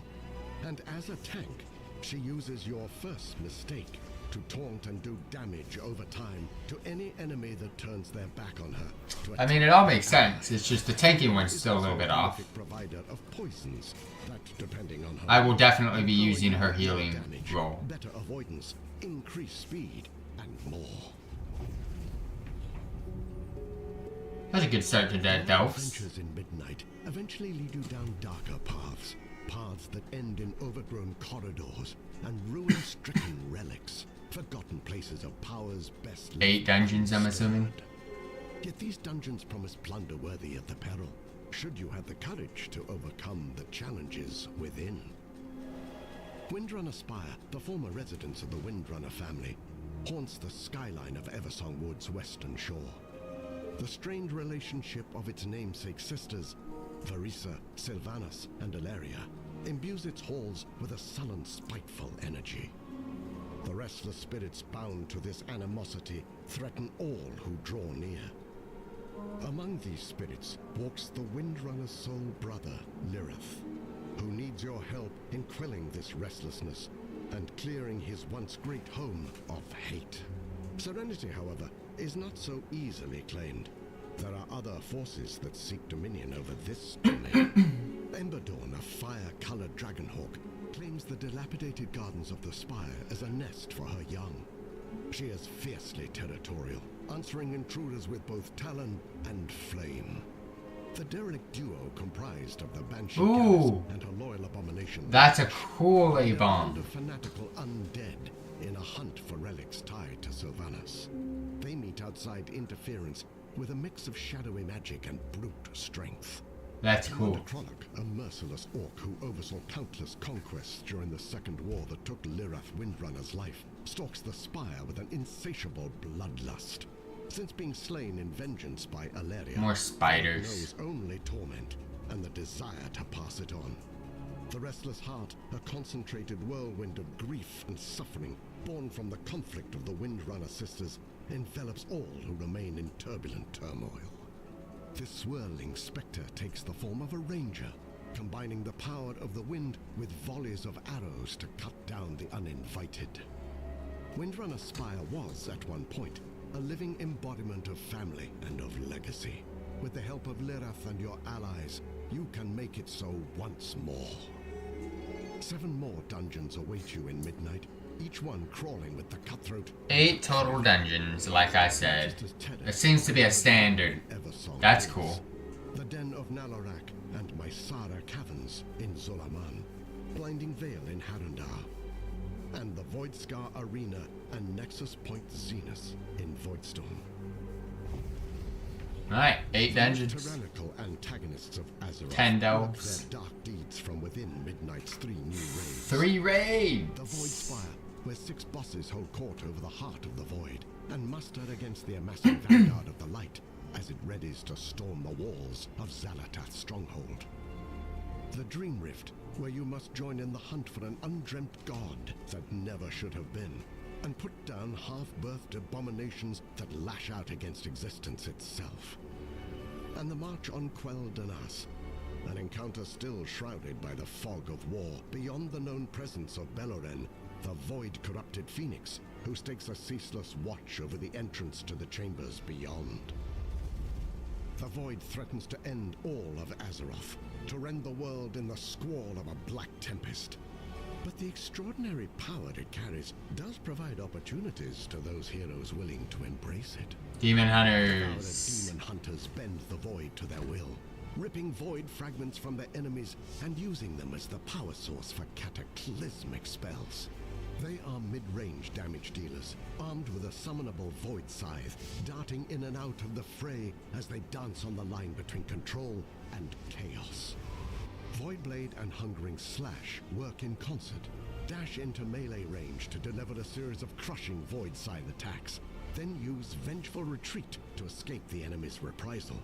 F: And as a tank, she uses your first mistake to taunt and do damage over time to any enemy that turns their back on her.
A: I mean, it all makes sense. It's just the tanking one's still a little bit off.
F: Provider of poisons that, depending on her,
A: I will definitely be using her healing role.
F: Better avoidance, increased speed, and more.
A: That's a good start to Dead Delves.
F: Adventures in Midnight eventually lead you down darker paths. Paths that end in overgrown corridors and ruin-stricken relics. Forgotten places of power's best.
A: 8 dungeons, I'm assuming.
F: Yet these dungeons promise plunder worthy of the peril, should you have the courage to overcome the challenges within. Windrunner Spire, the former residence of the Windrunner family, haunts the skyline of Eversong Wood's western shore. The strained relationship of its namesake sisters, Varisa, Sylvanas, and Ilaria, imbues its halls with a sullen, spiteful energy. The restless spirits bound to this animosity threaten all who draw near. Among these spirits walks the Windrunner's sole brother, Lirith, who needs your help in quelling this restlessness and clearing his once great home of hate. Serenity, however, is not so easily claimed. There are other forces that seek dominion over this domain. Emberdawn, a fire-colored dragonhawk, claims the dilapidated gardens of the Spire as a nest for her young. She is fiercely territorial, answering intruders with both talon and flame. The derelict duo comprised of the Banshee Canis and her loyal abomination.
A: That's a cool A-bomb.
F: Of fanatical undead in a hunt for relics tied to Sylvanas. They meet outside interference with a mix of shadowy magic and brute strength.
A: That's cool.
F: Trolloc, a merciless orc who oversaw countless conquests during the Second War that took Lirith Windrunner's life, stalks the Spire with an insatiable bloodlust. Since being slain in vengeance by Ilaria,
A: More spiders.
F: knows only torment and the desire to pass it on. The restless heart, a concentrated whirlwind of grief and suffering, born from the conflict of the Windrunner sisters, envelops all who remain in turbulent turmoil. This swirling spectre takes the form of a ranger, combining the power of the wind with volleys of arrows to cut down the uninvited. Windrunner Spire was, at one point, a living embodiment of family and of legacy. With the help of Lirith and your allies, you can make it so once more. 7 more dungeons await you in Midnight, each one crawling with the cutthroat.
A: 8 total dungeons, like I said. It seems to be a standard. That's cool.
F: The Den of Nalorak and Mysara Caverns in Zolaman, Blinding Veil in Harundar, and the Voidscar Arena and Nexus Point Zenith in Voidstone.
A: Alright, 8 dungeons.
F: Tyrannical antagonists of Azeroth
A: 10
F: work
A: delves.
F: their dark deeds from within Midnight's 3 new raids.
A: 3 raids!
F: The Void Spire, where 6 bosses hold court over the heart of the Void, and muster against the amassing vanguard of the Light as it readies to storm the walls of Xalatath's stronghold. The Dream Rift, where you must join in the hunt for an undreamt god that never should have been, and put down half-birthed abominations that lash out against existence itself. And the march on Quell Danas, an encounter still shrouded by the fog of war beyond the known presence of Beloren, the void-corrupted phoenix, who stakes a ceaseless watch over the entrance to the chambers beyond. The void threatens to end all of Azeroth, to rend the world in the squall of a black tempest. But the extraordinary power it carries does provide opportunities to those heroes willing to embrace it.
A: Demon
F: Devoured
A: hunters.
F: demon hunters bend the void to their will, ripping void fragments from their enemies and using them as the power source for cataclysmic spells. They are mid-range damage dealers, armed with a summonable void scythe, darting in and out of the fray as they dance on the line between control and chaos. Voidblade and Hungering Slash work in concert, dash into melee range to deliver a series of crushing void scythe attacks, then use Vengeful Retreat to escape the enemy's reprisal.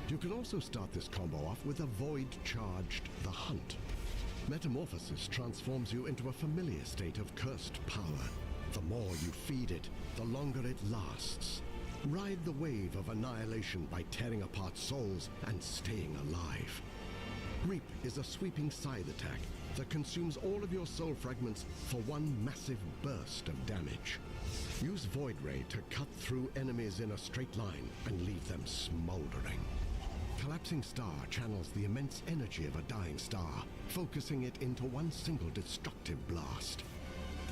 F: You can also start this combo off with a void-charged The Hunt. Metamorphosis transforms you into a familiar state of cursed power. The more you feed it, the longer it lasts. Ride the wave of annihilation by tearing apart souls and staying alive. Reap is a sweeping scythe attack that consumes all of your soul fragments for one massive burst of damage. Use Void Ray to cut through enemies in a straight line and leave them smoldering. Collapsing Star channels the immense energy of a dying star, focusing it into one single destructive blast.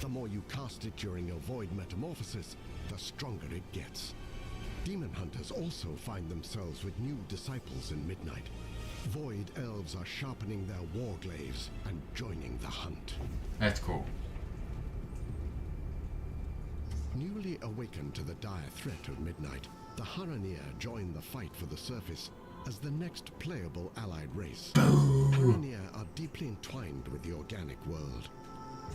F: The more you cast it during your Void Metamorphosis, the stronger it gets. Demon Hunters also find themselves with new disciples in Midnight. Void Elves are sharpening their warglaives and joining the hunt.
A: That's cool.
F: Newly awakened to the dire threat of Midnight, the Haranir join the fight for the surface as the next playable allied race. Haranir are deeply entwined with the organic world.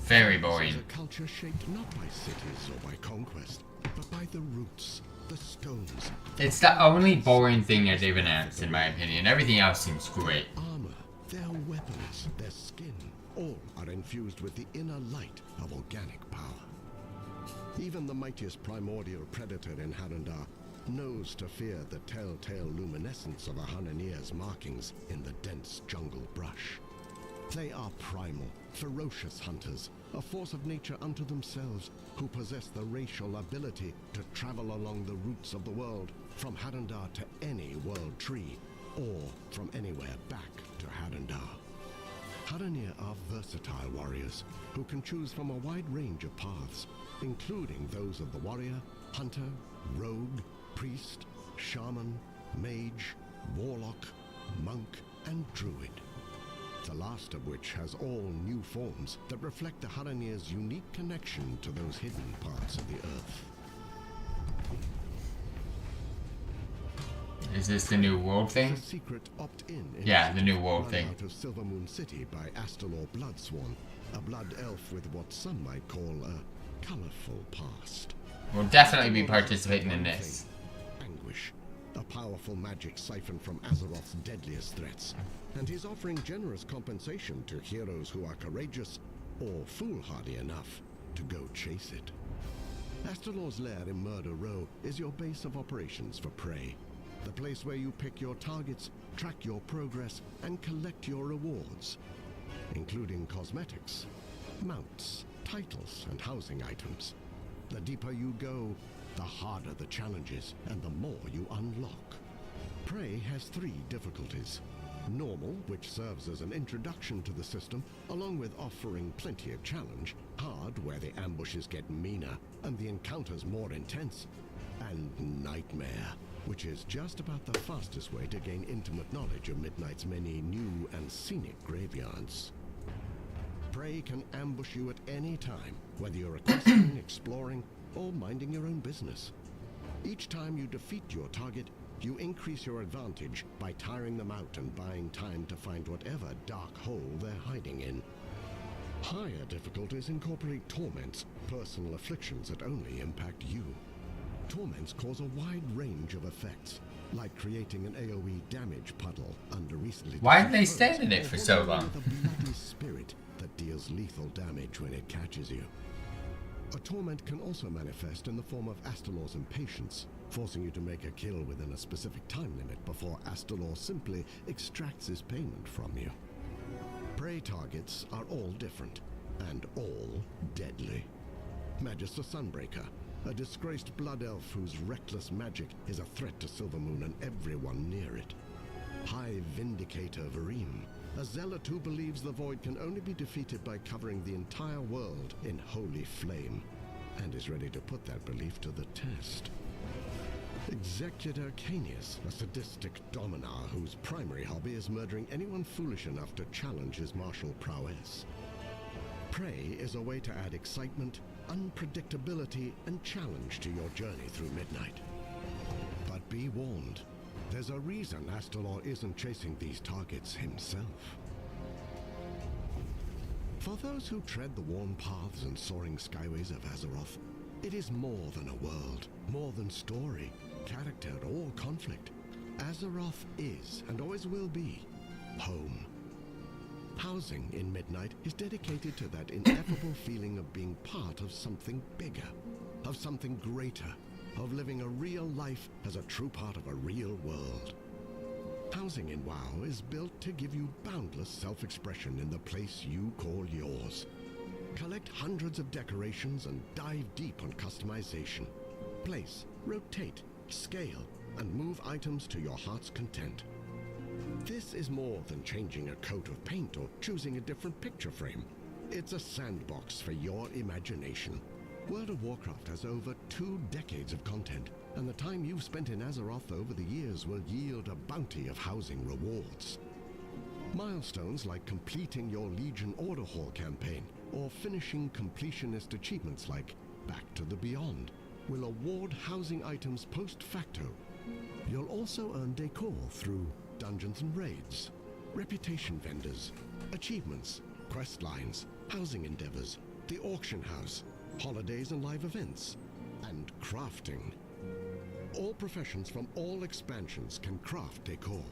A: Very
F: This
A: boring.
F: is a culture shaped not by cities or by conquest, but by the roots, the stones,
A: It's the only boring thing that they've announced, in my opinion. Everything else seems great.
F: armor, their weapons, their skin, all are infused with the inner light of organic power. Even the mightiest primordial predator in Harandar knows to fear the telltale luminescence of a Haranir's markings in the dense jungle brush. They are primal, ferocious hunters, a force of nature unto themselves, who possess the racial ability to travel along the roots of the world, from Harandar to any world tree, or from anywhere back to Harandar. Haranir are versatile warriors who can choose from a wide range of paths, including those of the warrior, hunter, rogue, priest, shaman, mage, warlock, monk, and druid. The last of which has all new forms that reflect the Haranir's unique connection to those hidden parts of the earth.
A: Is this the new world thing?
F: The secret opt-in
A: Yeah, the new world
F: run
A: thing.
F: out of Silvermoon City by Astalor Bloodsworn, a blood elf with what some might call a colorful past.
A: We'll definitely be
F: Astalor
A: participating in
F: one
A: this.
F: thing: anguish, a powerful magic siphoned from Azeroth's deadliest threats, and he's offering generous compensation to heroes who are courageous or foolhardy enough to go chase it. Astalor's lair in Murder Row is your base of operations for prey. The place where you pick your targets, track your progress, and collect your rewards, including cosmetics, mounts, titles, and housing items. The deeper you go, the harder the challenges, and the more you unlock. Prey has 3 difficulties. Normal, which serves as an introduction to the system, along with offering plenty of challenge. Hard, where the ambushes get meaner and the encounters more intense. And Nightmare, which is just about the fastest way to gain intimate knowledge of Midnight's many new and scenic graveyards. Prey can ambush you at any time, whether you're questing, exploring, or minding your own business. Each time you defeat your target, you increase your advantage by tiring them out and buying time to find whatever dark hole they're hiding in. Higher difficulties incorporate torments, personal afflictions that only impact you. Torments cause a wide range of effects, like creating an AoE damage puddle under recently...
A: Why did they
F: defeated
A: stay
F: foes,
A: in it
F: or
A: for so
F: vulnerable
A: long?
F: with a bloody spirit that deals lethal damage when it catches you. A torment can also manifest in the form of Astalor's impatience, forcing you to make a kill within a specific time limit before Astalor simply extracts his payment from you. Prey targets are all different. and all deadly. Magister Sunbreaker, a disgraced blood elf whose reckless magic is a threat to Silvermoon and everyone near it. High Vindicator Vareem, a zealot who believes the void can only be defeated by covering the entire world in holy flame, and is ready to put that belief to the test. Executor Canius, a sadistic dominar whose primary hobby is murdering anyone foolish enough to challenge his martial prowess. Prey is a way to add excitement, unpredictability, and challenge to your journey through midnight. But be warned, there's a reason Astalor isn't chasing these targets himself. For those who tread the worn paths and soaring skyways of Azeroth, it is more than a world, more than story, character, or conflict. Azeroth is, and always will be, home. Housing in Midnight is dedicated to that ineffable feeling of being part of something bigger, of something greater, of living a real life as a true part of a real world. Housing in WoW is built to give you boundless self-expression in the place you call yours. Collect hundreds of decorations and dive deep on customization. Place, rotate, scale, and move items to your heart's content. This is more than changing a coat of paint or choosing a different picture frame. It's a sandbox for your imagination. World of Warcraft has over 2 decades of content, and the time you've spent in Azeroth over the years will yield a bounty of housing rewards. Milestones like completing your Legion Order Hall campaign or finishing completionist achievements like Back to the Beyond will award housing items post facto. You'll also earn decor through dungeons and raids, reputation vendors, achievements, quest lines, housing endeavors, the auction house, holidays and live events, and crafting. All professions from all expansions can craft decor.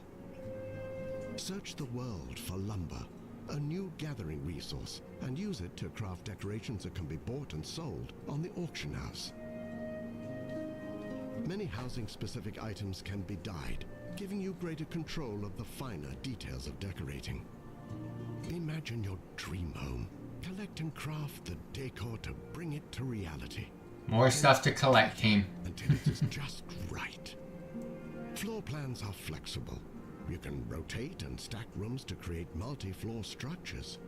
F: Search the world for lumber, a new gathering resource, and use it to craft decorations that can be bought and sold on the auction house. Many housing-specific items can be dyed, giving you greater control of the finer details of decorating. Imagine your dream home. Collect and craft the decor to bring it to reality.
A: More stuff to collect, team.
F: Until it is just right. Floor plans are flexible. You can rotate and stack rooms to create multi-floor structures.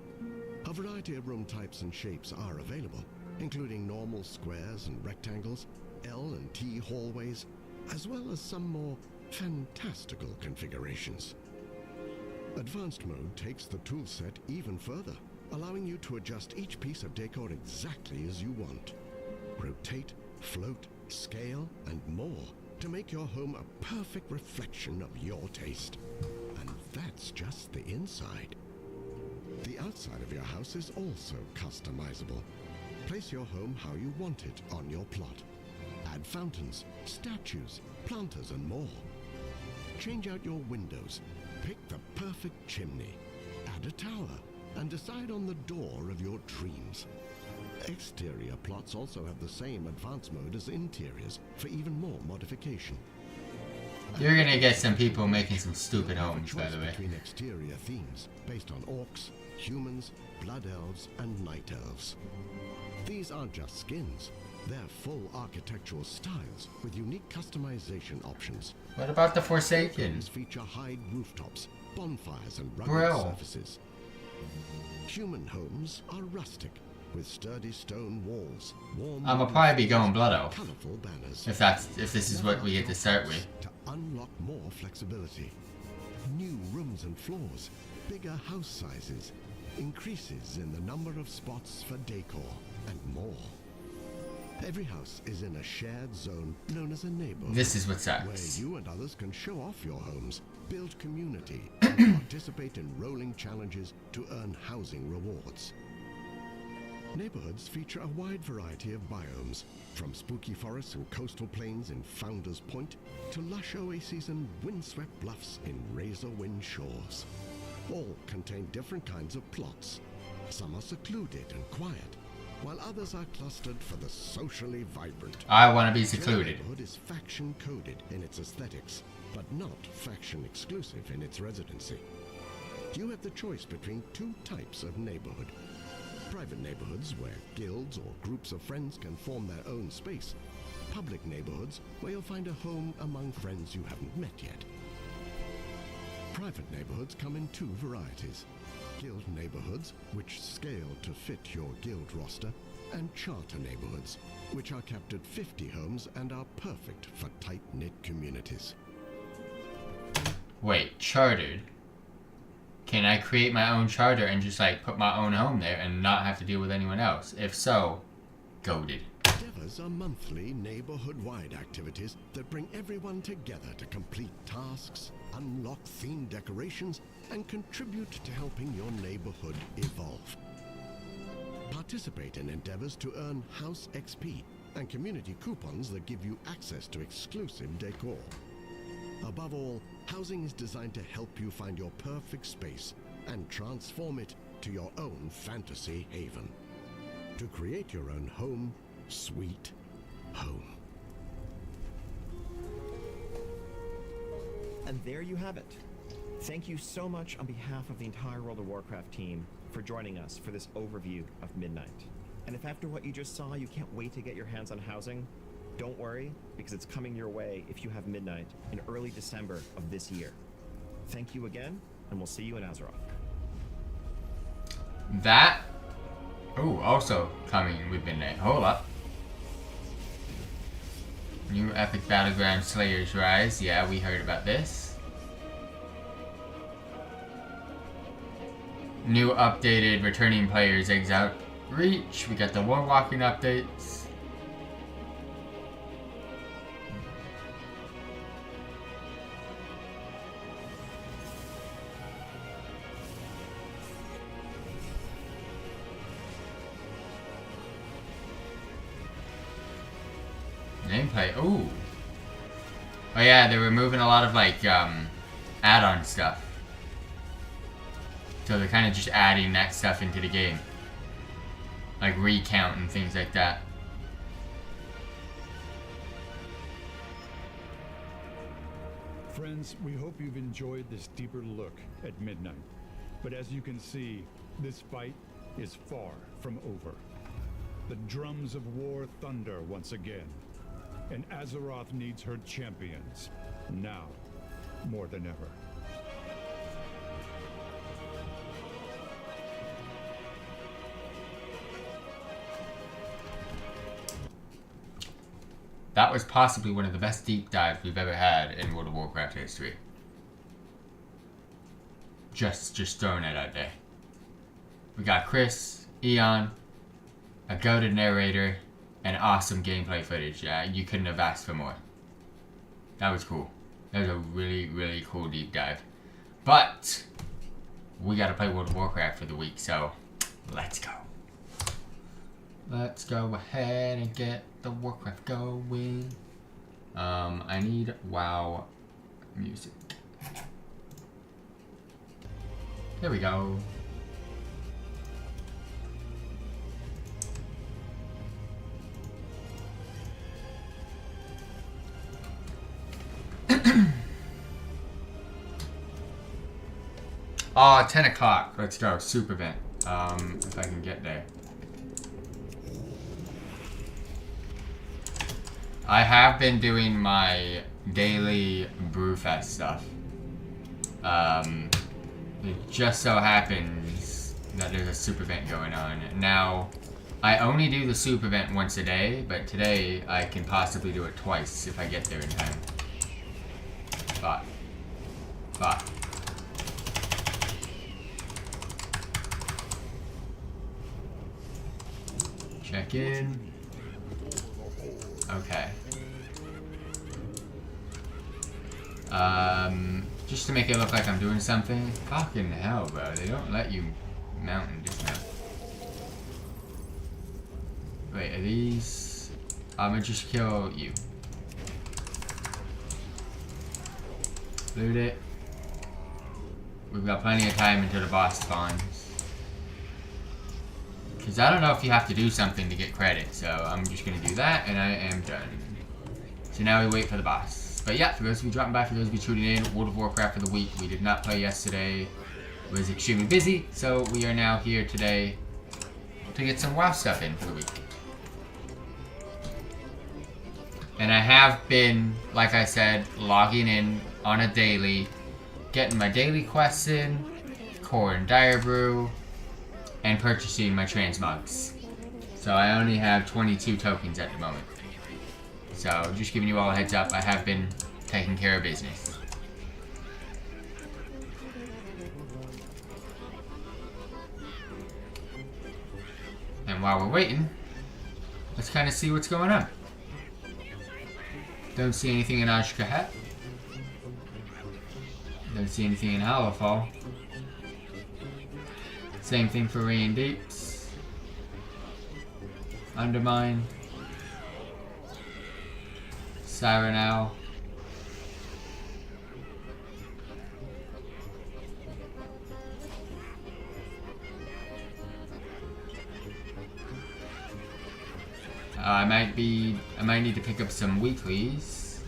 F: A variety of room types and shapes are available, including normal squares and rectangles, L and T hallways, as well as some more fantastical configurations. Advanced mode takes the toolset even further, allowing you to adjust each piece of decor exactly as you want. Rotate, float, scale, and more to make your home a perfect reflection of your taste. And that's just the inside. The outside of your house is also customizable. Place your home how you want it on your plot. Add fountains, statues, planters, and more. Change out your windows. Pick the perfect chimney. Add a tower, and decide on the door of your dreams. Exterior plots also have the same advanced mode as interiors for even more modification.
A: You're gonna get some people making some stupid homes, by the way.
F: Between exterior themes based on orcs, humans, blood elves, and night elves. These aren't just skins. They're full architectural styles with unique customization options.
A: What about the Forsaken?
F: Homes feature high rooftops, bonfires, and rugged
A: Bro.
F: surfaces. Human homes are rustic, with sturdy stone walls, warm
A: I'ma probably be going Blood Elf,
F: colorful banners.
A: if this is what we get to start with.
F: To unlock more flexibility. New rooms and floors, bigger house sizes, increases in the number of spots for decor, and more. Every house is in a shared zone known as a neighborhood.
A: This is what
F: Where
A: sucks.
F: you and others can show off your homes, build community, and participate in rolling challenges to earn housing rewards. Neighborhoods feature a wide variety of biomes, from spooky forests and coastal plains in Founders Point to lush oases and windswept bluffs in razor-wind shores. All contain different kinds of plots. Some are secluded and quiet, while others are clustered for the socially vibrant.
A: I want to be
F: Your
A: secluded.
F: neighborhood is faction-coded in its aesthetics, but not faction-exclusive in its residency. You have the choice between 2 types of neighborhood. Private neighborhoods where guilds or groups of friends can form their own space. Public neighborhoods where you'll find a home among friends you haven't met yet. Private neighborhoods come in two varieties. Guild neighborhoods, which scale to fit your guild roster, and charter neighborhoods, which are capped at 50 homes and are perfect for tight-knit communities.
A: Wait, chartered? Can I create my own charter and just like put my own home there and not have to deal with anyone else? If so, goated.
F: Endeavors are monthly neighborhood-wide activities that bring everyone together to complete tasks, unlock themed decorations, and contribute to helping your neighborhood evolve. Participate in endeavors to earn house XP and community coupons that give you access to exclusive decor. Above all, housing is designed to help you find your perfect space and transform it to your own fantasy haven. To create your own home, sweet home.
E: And there you have it. Thank you so much on behalf of the entire World of Warcraft team for joining us for this overview of Midnight. And if after what you just saw you can't wait to get your hands on housing, don't worry, because it's coming your way if you have Midnight in early December of this year. Thank you again, and we'll see you in Azeroth.
A: That... Oh, also coming with Midnight. Hold up. New Epic Battleground Slayers Rise. Yeah, we heard about this. New updated returning players Exile Reach. We got the War Walking updates. Nameplate. Ooh. Oh yeah, they're removing a lot of like add-on stuff. So they're kind of just adding that stuff into the game. Like recount and things like that.
D: Friends, we hope you've enjoyed this deeper look at Midnight. But as you can see, this fight is far from over. The drums of war thunder once again. And Azeroth needs her champions, now more than ever.
A: That was possibly one of the best deep dives we've ever had in World of Warcraft history. Just throwing it out there. We got Chris, Eon, a goated narrator, and awesome gameplay footage. Yeah, you couldn't have asked for more. That was cool. That was a really, really cool deep dive. But we gotta play World of Warcraft for the week, so let's go. Let's go ahead and get the Warcraft going. I need WoW music. There we go. Oh, 10 o'clock. Let's go. Super event. If I can get there. I have been doing my daily Brewfest stuff. It just so happens that there's a super event going on. Now, I only do the super event once a day, but today I can possibly do it twice if I get there in time. But. Check in. Okay. Just to make it look like I'm doing something. Fucking hell, bro. They don't let you mount and dismount. Wait, are these... I'm gonna just kill you. Loot it. We've got plenty of time until the boss spawns. Because I don't know if you have to do something to get credit, so I'm just going to do that, and I am done. So now we wait for the boss. But yeah, for those of you dropping by, for those of you tuning in, World of Warcraft for the week. We did not play yesterday. It was extremely busy, so we are now here today to get some WoW stuff in for the week. And I have been, like I said, logging in on a daily, getting my daily quests in, Core and Dire Brew, and purchasing my transmogs. So I only have 22 tokens at the moment. So just giving you all a heads up, I have been taking care of business. And while we're waiting, let's kind of see what's going on. Don't see anything in Ashkahat. Don't see anything in Hollowfall. Same thing for Rain Deeps. Undermine. Siren Owl. I might need to pick up some weeklies.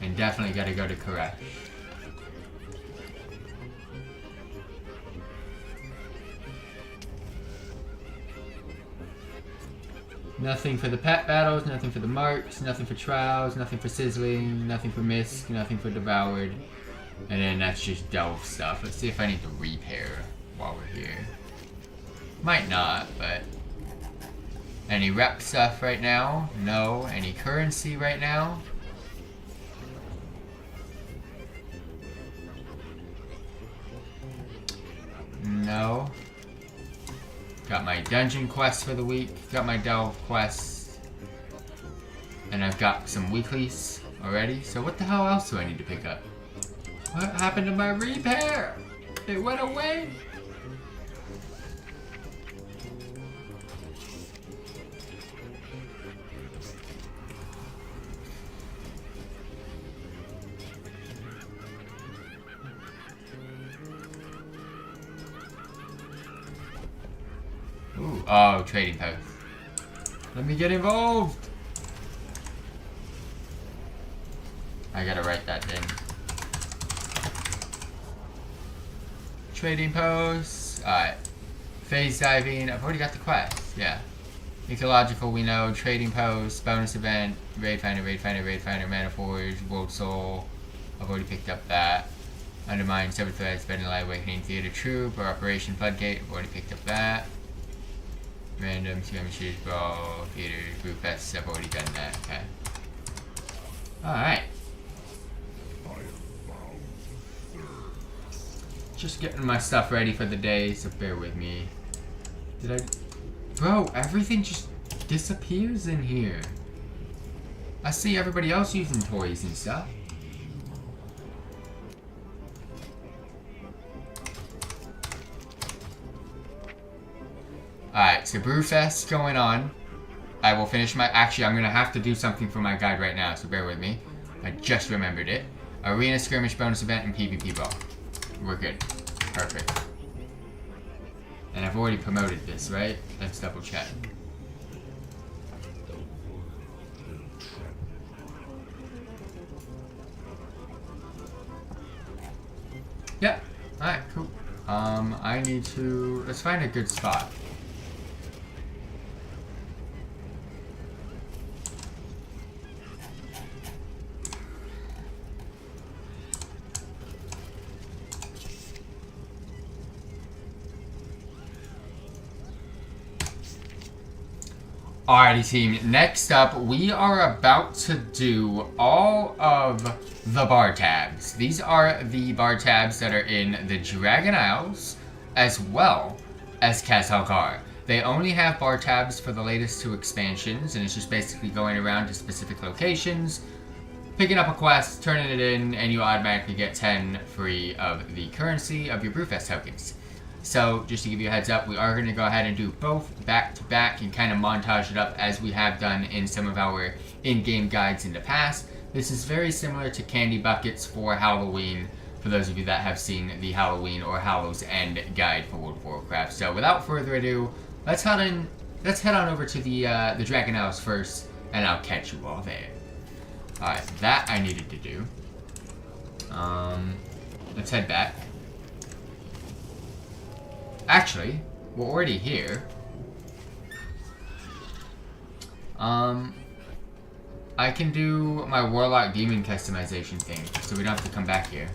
A: And definitely gotta go to Koresh. Nothing for the pet battles, nothing for the marks, nothing for trials, nothing for sizzling, nothing for misc, nothing for devoured. And then that's just delve stuff. Let's see if I need to repair while we're here. Might not, but... Any rep stuff right now? No. Any currency right now? No. Got my dungeon quest for the week. Got my delve quest. And I've got some weeklies already. So what the hell else do I need to pick up? What happened to my repair? It went away? Ooh, oh, trading post. Let me get involved. I gotta write that thing. Trading posts. Alright. Phase diving. I've already got the quest. Yeah. Ecological, we know. Trading posts. Bonus event. Raid finder, raid finder, raid finder. Mana Forge. World Soul. I've already picked up that. Undermine, Severed Threads, Bending Light, Awakening, Theater Troop, or Operation Floodgate. I've already picked up that. Random, skirmishes, brawl, theater, group S. I've already done that. Okay. Alright. Just getting my stuff ready for the day, so bear with me. Did I... Bro, everything just disappears in here. I see everybody else using toys and stuff. Alright, so Brewfest going on. I will finish my... Actually, I'm going to have to do something for my guide right now, so bear with me. I just remembered it. Arena Skirmish bonus event and PvP ball. We're good. Perfect. And I've already promoted this, right? Let's double check. Yep. Alright, cool. I need to... Let's find a good spot. Alrighty team, next up we are about to do all of the bar tabs. These are the bar tabs that are in the Dragon Isles as well as Kazhalgar. They only have bar tabs for the latest 2 expansions, and it's just basically going around to specific locations, picking up a quest, turning it in, and you automatically get 10 free of the currency of your Brewfest tokens. So, just to give you a heads up, we are going to go ahead and do both back-to-back and kind of montage it up as we have done in some of our in-game guides in the past. This is very similar to Candy Buckets for Halloween, for those of you that have seen the Halloween or Hallow's End guide for World of Warcraft. So, without further ado, let's head on over to the Dragon Isles first, and I'll catch you all there. Alright, that I needed to do. Let's head back. Actually, we're already here. I can do my Warlock Demon customization thing, so we don't have to come back here.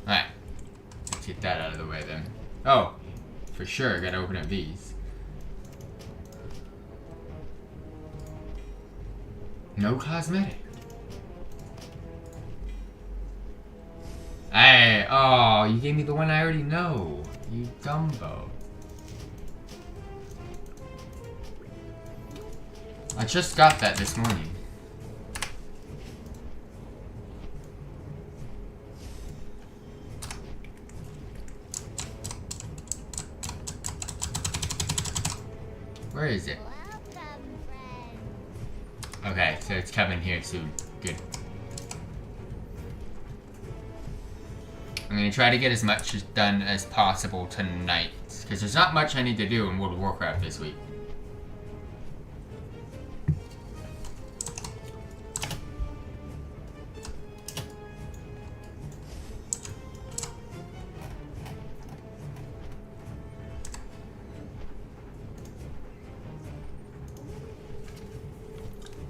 A: Alright. Let's get that out of the way then. Oh, for sure, I gotta open up these. No cosmetic. Hey, oh, you gave me the one I already know. You dumbo. I just got that this morning. Where is it? Okay, so it's coming here soon. Good. I'm gonna try to get as much done as possible tonight, because there's not much I need to do in World of Warcraft this week.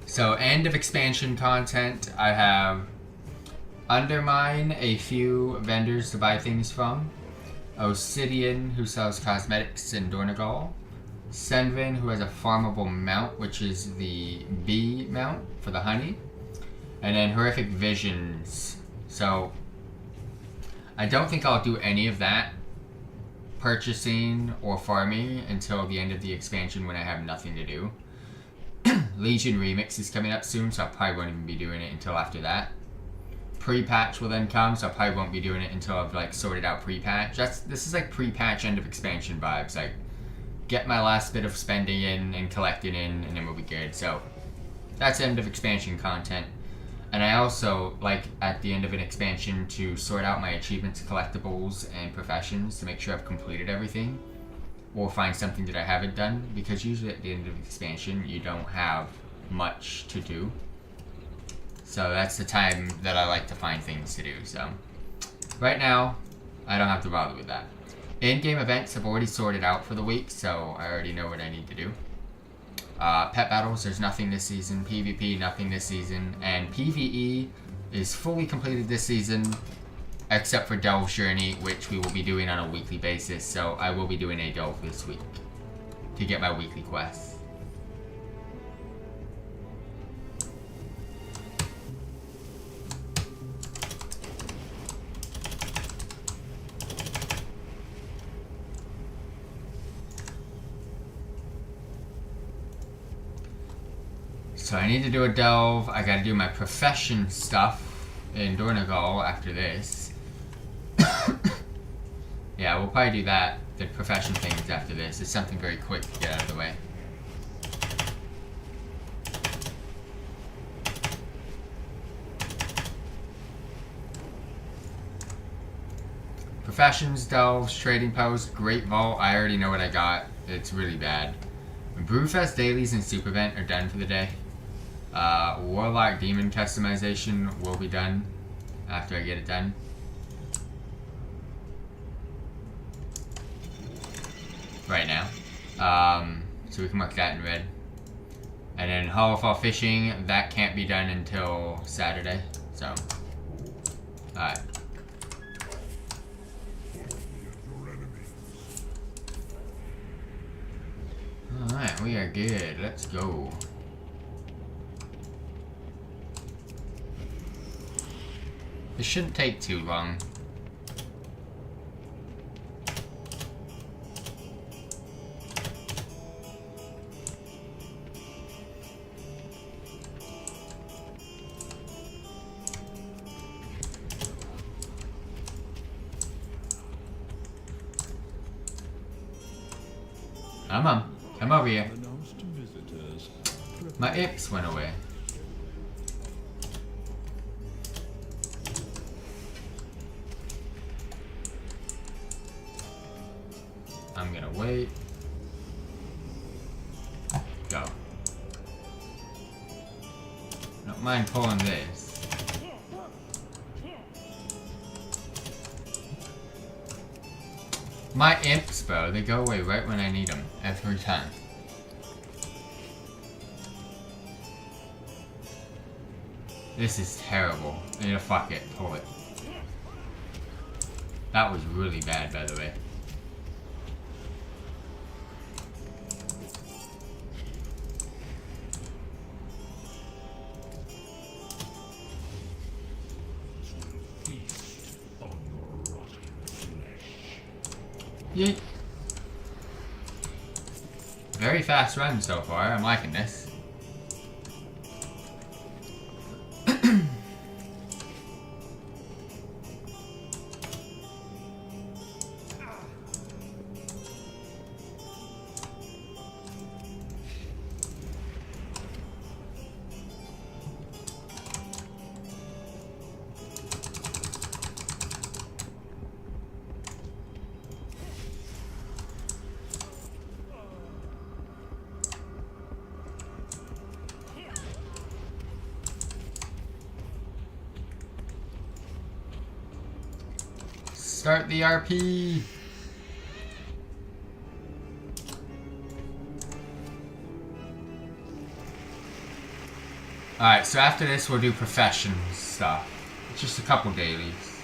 A: So, end of expansion content, I have Undermine, a few vendors to buy things from. Obsidian, who sells cosmetics in Dornegal. Senvin, who has a farmable mount, which is the bee mount for the honey. And then Horrific Visions. So, I don't think I'll do any of that purchasing or farming until the end of the expansion when I have nothing to do. Legion Remix is coming up soon, so I probably won't even be doing it until after that. Pre-patch will then come, so I probably won't be doing it until I've like sorted out pre-patch. This is like pre-patch end of expansion vibes. Like, get my last bit of spending in and collecting in, and then we'll be good. So that's end of expansion content. And I also like at the end of an expansion to sort out my achievements, collectibles, and professions to make sure I've completed everything. Or find something that I haven't done, because usually at the end of the expansion you don't have much to do. So that's the time that I like to find things to do. So right now I don't have to bother with that. In-game events I've already sorted out for the week, so I already know what I need to do. Pet battles, there's nothing this season. PvP, nothing this season. And PvE is fully completed this season, except for Delve's Journey, which we will be doing on a weekly basis. So I will be doing a Delve this week to get my weekly quests. So I need to do a Delve. I gotta do my profession stuff in Dornegal after this. Yeah, we'll probably do that, the profession things after this. It's something very quick to get out of the way. Professions, Delves, Trading Post, Great Vault, I already know what I got. It's really bad. Brewfest dailies and Super Event are done for the day. Warlock Demon customization will be done after I get it done. Right now. So we can mark that in red. And then Hall of Fall Fishing, that can't be done until Saturday. So, alright. Alright, we are good. Let's go. This shouldn't take too long. Come on, come over here. My Ips went away. I'm gonna wait. Go. Don't mind pulling this. My imps, bro, they go away right when I need them. Every time. This is terrible. I need to fuck it. Pull it. That was really bad, by the way. Yeet. Very fast run so far. I'm liking this. Start the RP. Alright, so after this we'll do profession stuff. It's just a couple dailies.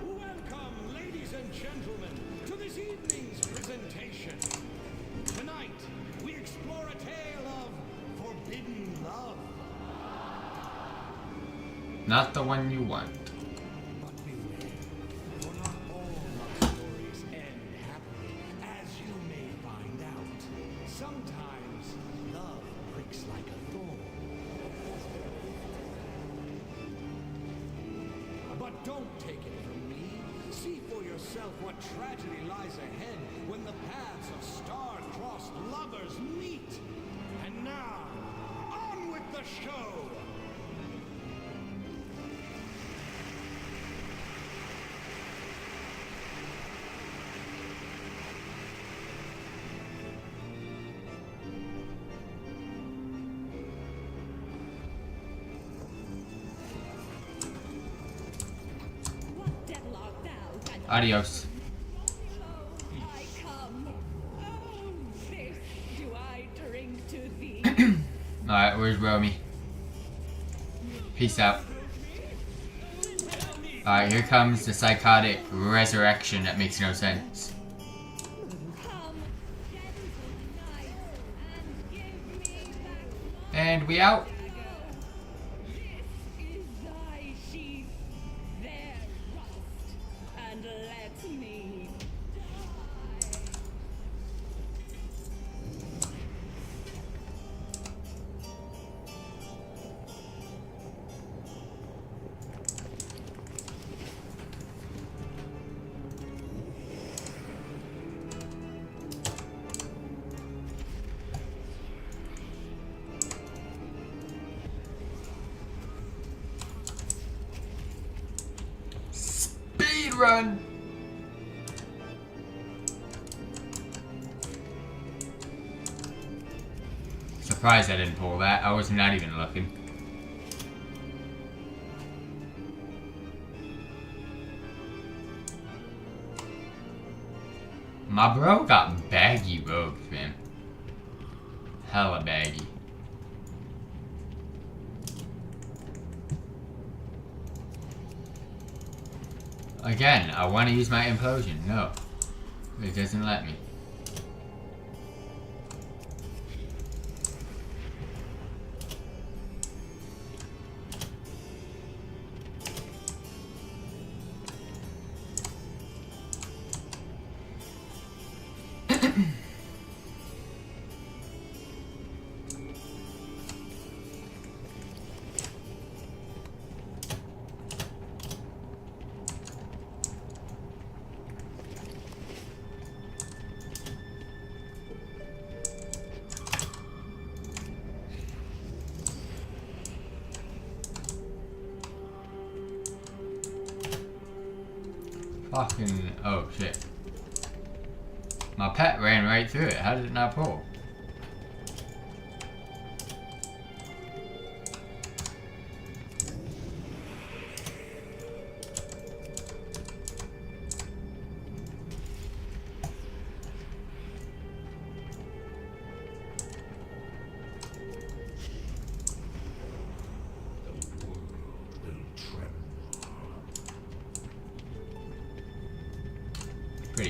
B: Welcome, ladies and gentlemen, to this evening's presentation. Tonight, we explore a tale of forbidden love.
A: Not the one you want.
B: But beware, for not all love stories end happily, as you may find out. Sometimes love pricks like a thorn. But don't take it from me. See for yourself what tragedy lies ahead when the paths of star-crossed lovers meet. And now, on with the show!
A: Adios.
G: I come. Oh, this do I drink to thee.
A: Alright, where's Romy? Peace out. Alright, here comes the psychotic resurrection that makes no sense.
G: Come, gentle knight, and give me back
A: And we out.
G: my dagger. This is thy sheath. There rust, and let me die.
A: Speed run. Surprised I didn't pull that. I was not even looking. My bro got baggy robes, man. Hella baggy. Again, I want to use my implosion. No. It doesn't let me. Fucking, oh shit. My pet ran right through it. How did it not pull?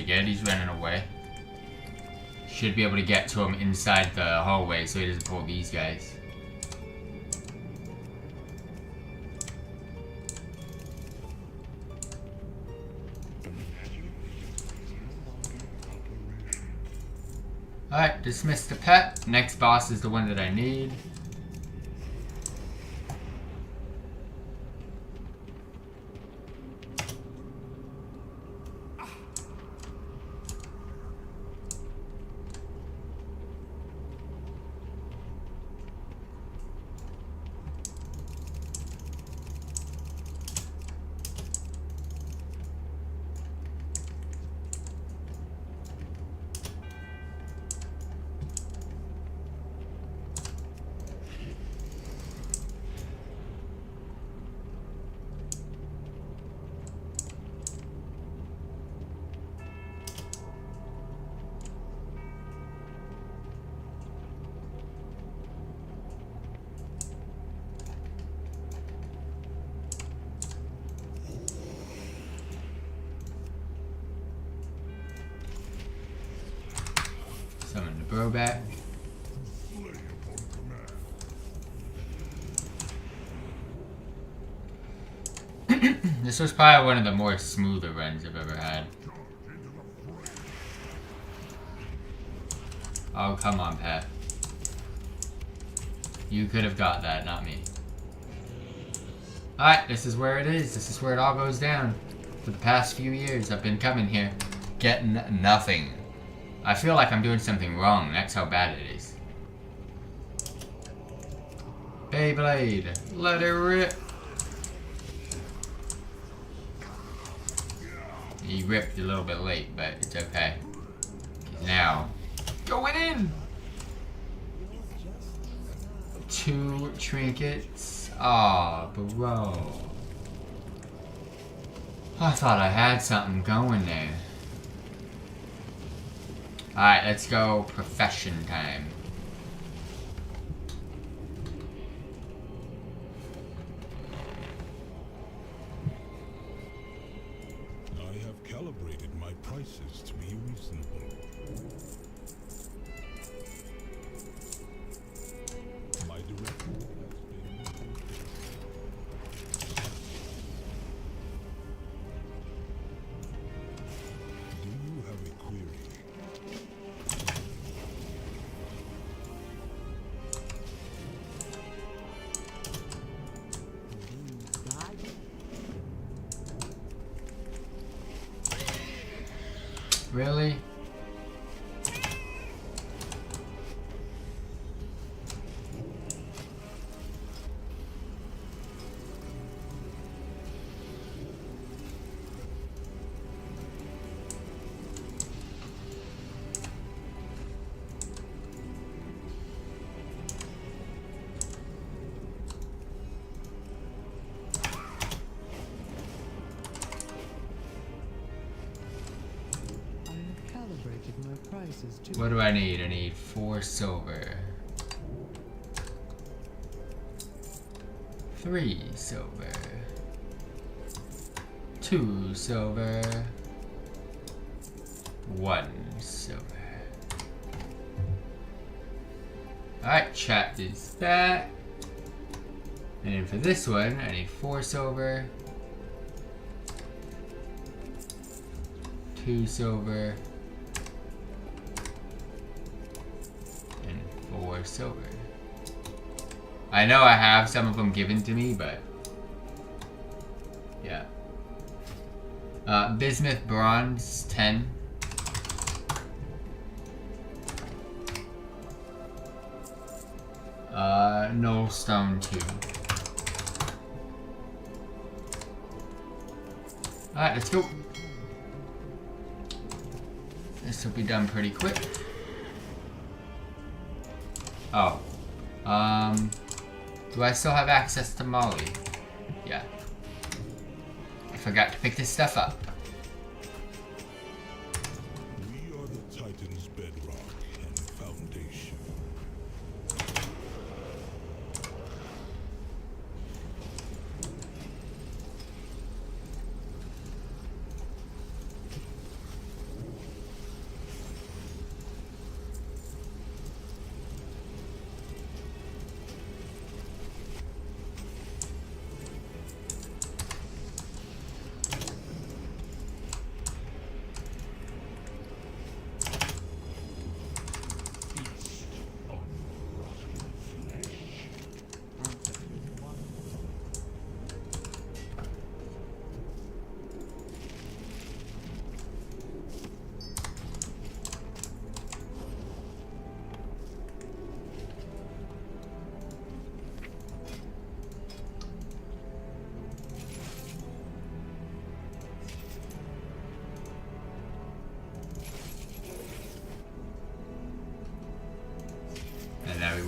A: good. He's running away. Should be able to get to him inside the hallway so he doesn't pull these guys. Alright, dismiss the pet. Next boss is the one that I need. Summon the bro back. This was probably one of the more smoother runs I've ever had. Oh, come on, Pat. You could have got that, not me. Alright, this is where it is. This is where it all goes down. For the past few years, I've been coming here, getting nothing. I feel like I'm doing something wrong. That's how bad it is. Beyblade, let it rip. He ripped a little bit late, but it's okay. Now, going in! 2 trinkets. Aw, bro. I thought I had something going there. Alright, let's go profession time.
B: I have calibrated my prices to be reasonable. My directive has been... Do you have a query?
A: Really? What do I need? I need 4 silver. 3 silver. 2 silver. 1 silver. Alright, chat is back. And then for this one, I need 4 silver. 2 silver. 4 silver. I know I have some of them given to me, but yeah. Bismuth bronze 10. No stone 2. Alright, let's go. This will be done pretty quick. Oh. Do I still have access to Molly? Yeah. I forgot to pick this stuff up.
B: We are the Titan's bedrock and foundation.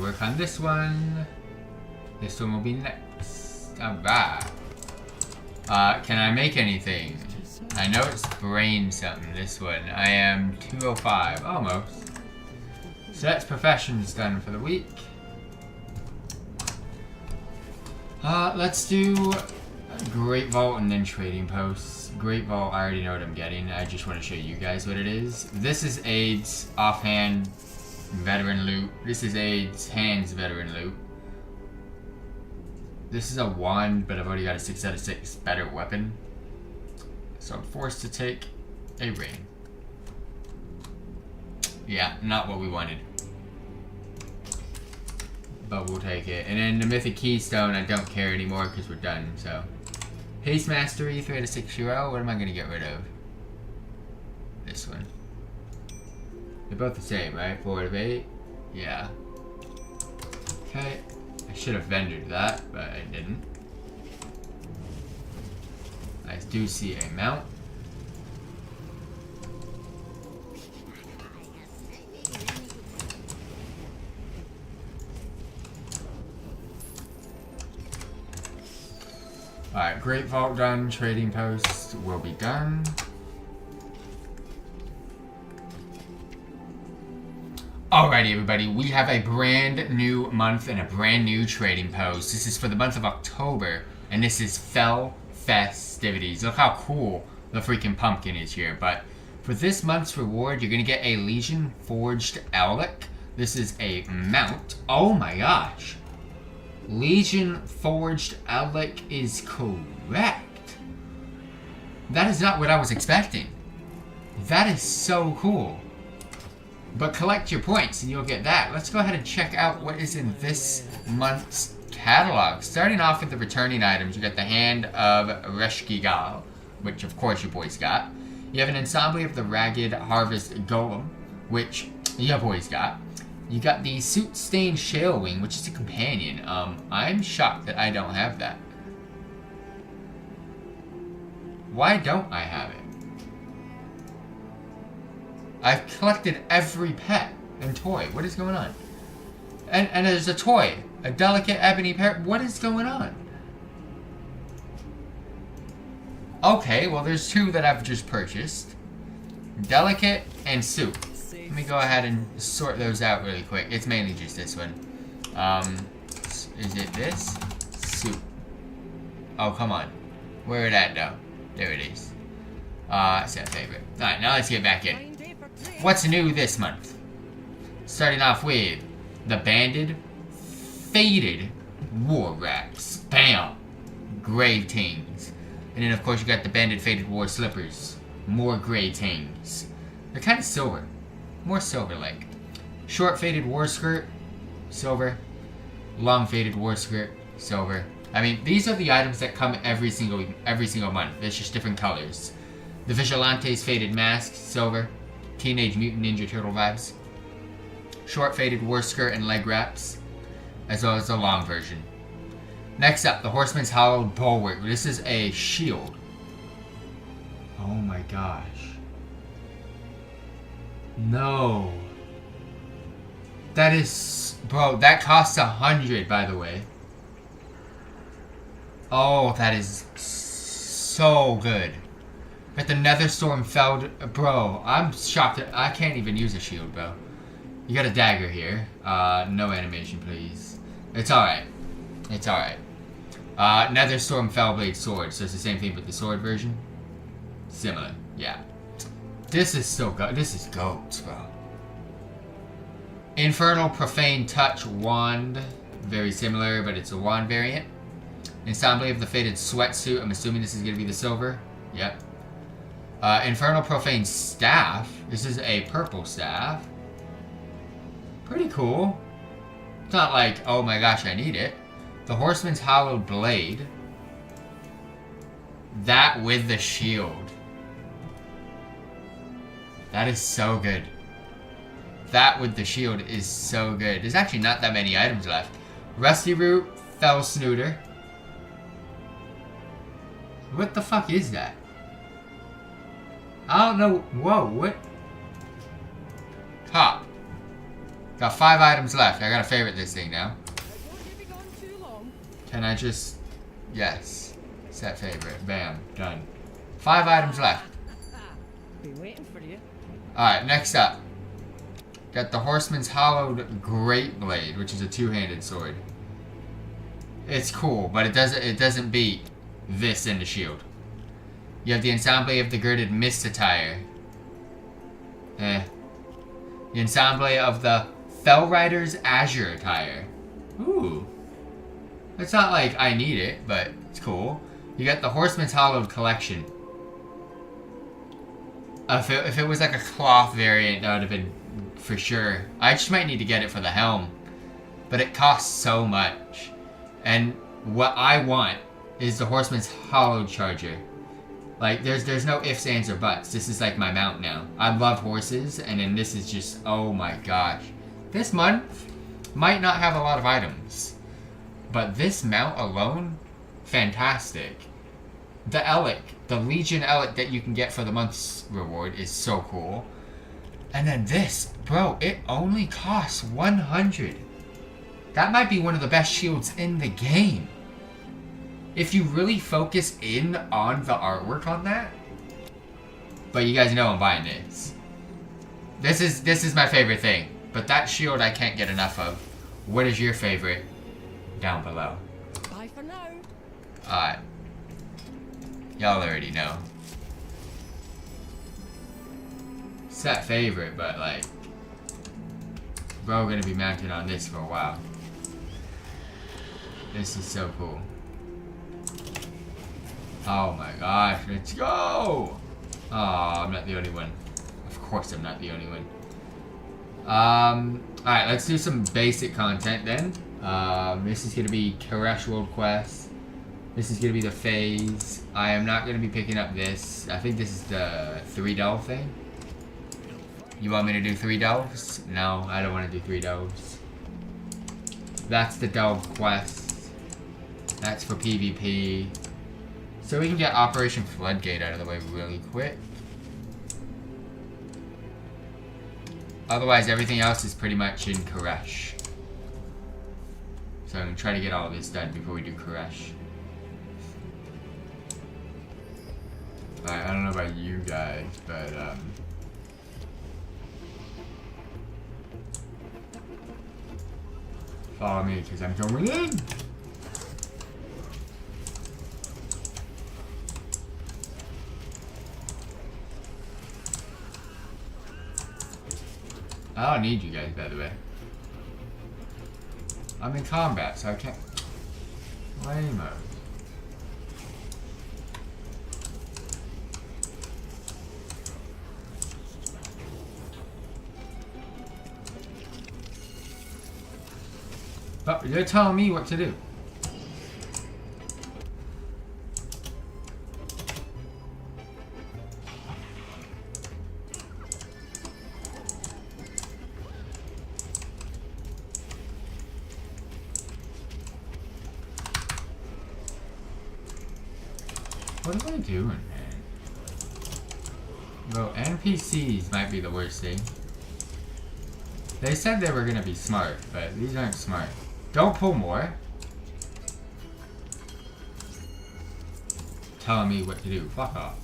A: work on this one. This one will be next. Alright. Can I make anything? I know it's brain something, this one. I am 205, almost. So that's professions done for the week. Let's do Great Vault and then Trading Posts. Great Vault, I already know what I'm getting. I just want to show you guys what it is. This is AIDS offhand veteran loot. This is AIDS hands veteran loot. This is a 1, but I've already got a 6 out of 6 better weapon. So I'm forced to take a ring. Yeah, not what we wanted. But we'll take it. And then the Mythic Keystone, I don't care anymore because we're done, so. Haste Mastery, 3 out of 6 UL. What am I going to get rid of? This one. They're both the same, right? 4 out of 8? Yeah. Okay. I should have vendored that, but I didn't. I do see a mount. Alright, Great Vault done. Trading Post will be done. Alrighty, everybody, we have a brand new month and a brand new trading post. This is for the month of October, and this is Fell Festivities. Look how cool the freaking pumpkin is here. But for this month's reward, you're going to get a Legion Forged Owlick. This is a mount. Oh my gosh. Legion Forged Owlick is correct. That is not what I was expecting. That is so cool. But collect your points and you'll get that. Let's go ahead and check out what is in this month's catalog. Starting off with the returning items, you got the Hand of Reshkigal, which of course your boys got. You have an Ensemble of the Ragged Harvest Golem, which your boys got. You got the Soot Stained Shale Wing, which is a companion. I'm shocked that I don't have that. Why don't I have it? I've collected every pet and toy. What is going on? And there's a toy. A delicate ebony parrot. What is going on? Okay, well there's 2 that I've just purchased. Delicate and Soup. Let me go ahead and sort those out really quick. It's mainly just this one. Is it this? Soup. Oh, come on. Where did that go? There it is. It's that favorite. Alright, now let's get back in. What's new this month? Starting off with the Banded Faded War Wraps. Bam! Grave Tings. And then of course you got the Banded Faded War Slippers. More Grey Tings. They're kind of silver. More silver-like. Short Faded War Skirt. Silver. Long Faded War Skirt. Silver. I mean, these are the items that come every single month. It's just different colors. The Vigilante's Faded Mask. Silver. Teenage Mutant Ninja Turtle vibes. Short Faded War Skirt and Leg Wraps. As well as the long version. Next up, the Horseman's Hollowed Bulwark. This is a shield. Oh my gosh. No. That is... Bro, that costs 100, by the way. Oh, that is so good. But the Netherstorm Felled... Bro, I'm shocked that I can't even use a shield, bro. You got a dagger here. No animation, please. It's alright. It's alright. Netherstorm Fellblade Sword. So it's the same thing with the sword version. Similar. Yeah. This is so good. This is goats, bro. Infernal Profane Touch Wand. Very similar, but it's a wand variant. Ensemble of the Faded Sweatsuit. I'm assuming this is going to be the silver. Yep. Infernal Profane Staff. This is a purple staff. Pretty cool. It's not like, oh my gosh, I need it. The Horseman's Hollowed Blade. That with the shield. That is so good. That with the shield is so good. There's actually not that many items left. Rusty Root, Fell Snooter. What the fuck is that? I don't know. Whoa, what? Top. Got 5 items left. I gotta favorite this thing now.
G: Won't be gone too long.
A: Can I just... Yes. Set favorite. Bam. Done. 5 items left.
G: Be waiting for you.
A: Alright, next up. Got the Horseman's Hollowed Great Blade, which is a 2-handed sword. It's cool, but it doesn't beat this in the shield. You have the Ensemble of the Girded Mist attire. The Ensemble of the Fell Rider's Azure attire. Ooh. It's not like I need it, but it's cool. You got the Horseman's Hollowed collection. If it was like a cloth variant, that would have been for sure. I just might need to get it for the helm. But it costs so much. And what I want is the Horseman's Hollowed Charger. Like, there's no ifs, ands, or buts. This is like my mount now. I love horses, and then this is just, oh my gosh. This month might not have a lot of items. But this mount alone, fantastic. The Elic, the Legion Elic that you can get for the month's reward is so cool. And then this, bro, it only costs 100. That might be one of the best shields in the game. If you really focus in on the artwork on that. But you guys know I'm buying this. This is my favorite thing. But that shield I can't get enough of. What is your favorite? Down below.
G: Bye for now.
A: Alright. Y'all already know. Set favorite, but like... Bro, gonna be mounted on this for a while. This is so cool. Oh my gosh, let's go! Oh, I'm not the only one. Of course I'm not the only one. Alright, let's do some basic content then. This is gonna be Koresh World Quest. This is gonna be the phase. I am not gonna be picking up this. I think this is the 3 delve thing. You want me to do 3 delves? No, I don't want to do 3 delves. That's the delve quest. That's for PvP. So we can get Operation Floodgate out of the way really quick. Otherwise, everything else is pretty much in Koresh. So I'm going to try to get all of this done before we do Koresh. Alright, I don't know about you guys, but follow me, because I'm going in! I don't need you guys, by the way. I'm in combat, so I can't... Lame-o. But you're telling me what to do. What am I doing, man? Bro, NPCs might be the worst thing. They said they were gonna be smart, but these aren't smart. Don't pull more. Telling me what to do. Fuck off.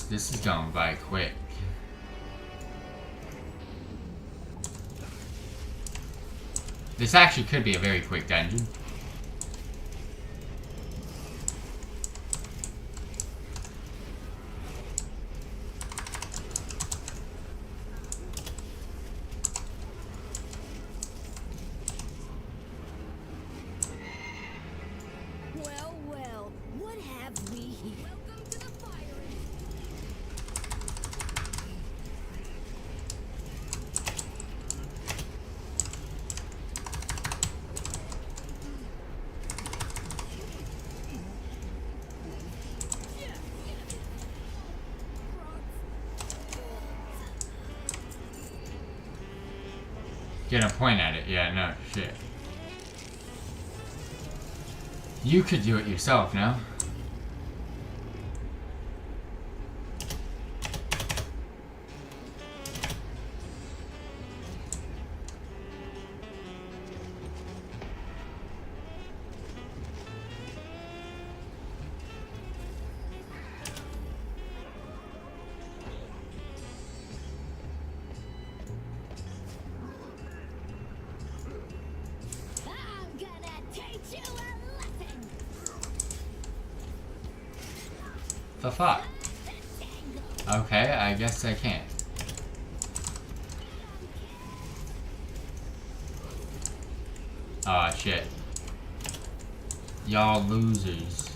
A: This is going by quick. This actually could be a very quick dungeon.
G: Well, well, what have we here? Welcome to the fire.
A: Gonna point at it. Yeah, no, shit. You could do it yourself, no?
G: I'm gonna teach you a lesson.
A: The fuck? Okay, I guess I can't. Aw, shit. Y'all losers.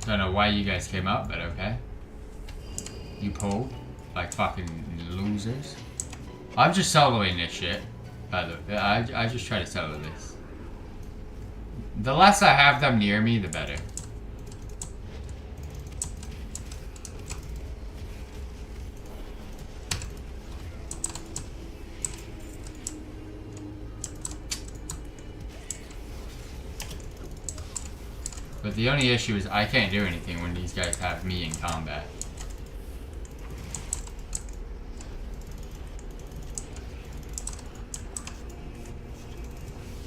A: Don't know why you guys came up, but okay. You pulled like fucking losers. I'm just soloing this shit. By the way, I just try to solo this. The less I have them near me, the better. But the only issue is I can't do anything when these guys have me in combat.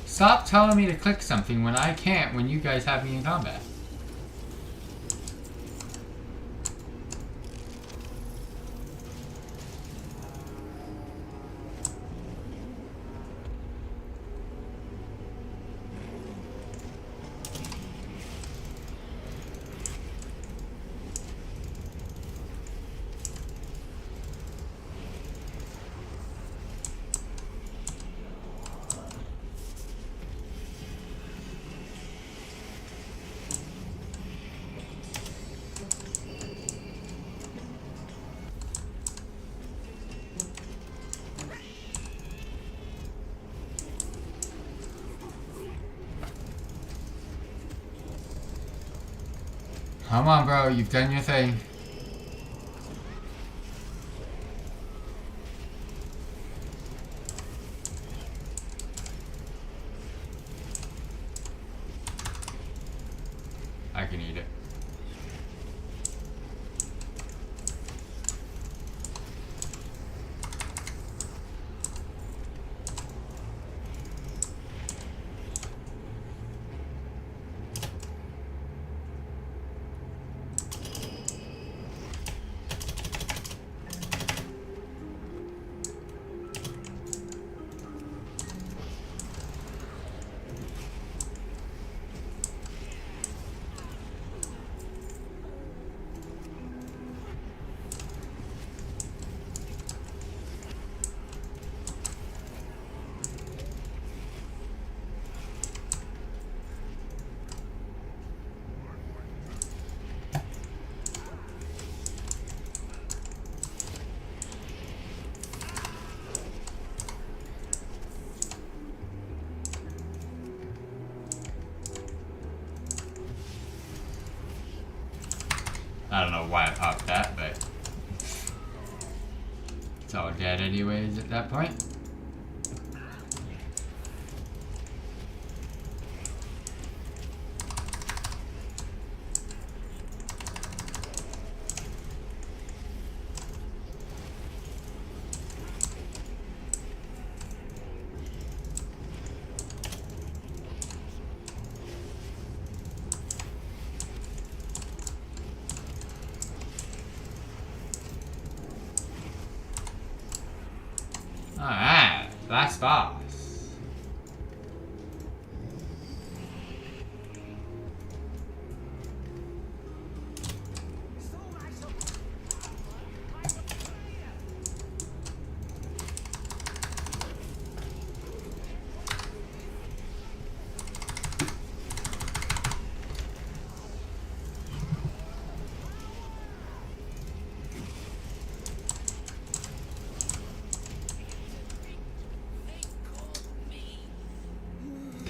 A: Stop telling me to click something when I can't when you guys have me in combat. Come on, bro. You've done your thing. I can eat it. I don't know why I popped that, but it's all dead anyways at that point.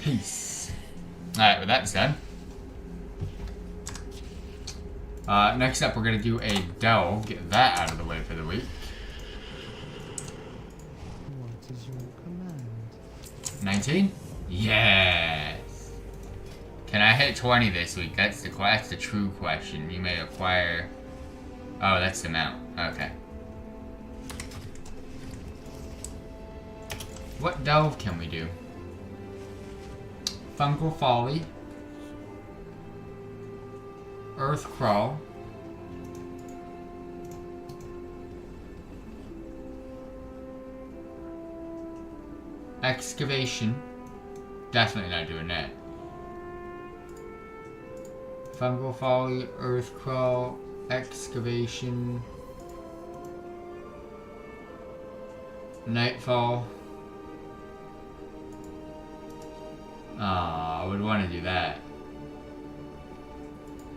A: Peace. Alright, well that's done. Next up we're gonna do a delve, get that out of the way for the week.
H: What is your command?
A: 19? Yes! Can I hit 20 this week? That's the true question. You may acquire... Oh, that's the amount. Okay. What delve can we do? Fungal Folly. Earth Crawl. Excavation. Definitely not doing that. Fungal Folly, Earth Crawl, Excavation, Nightfall. I would want to do that.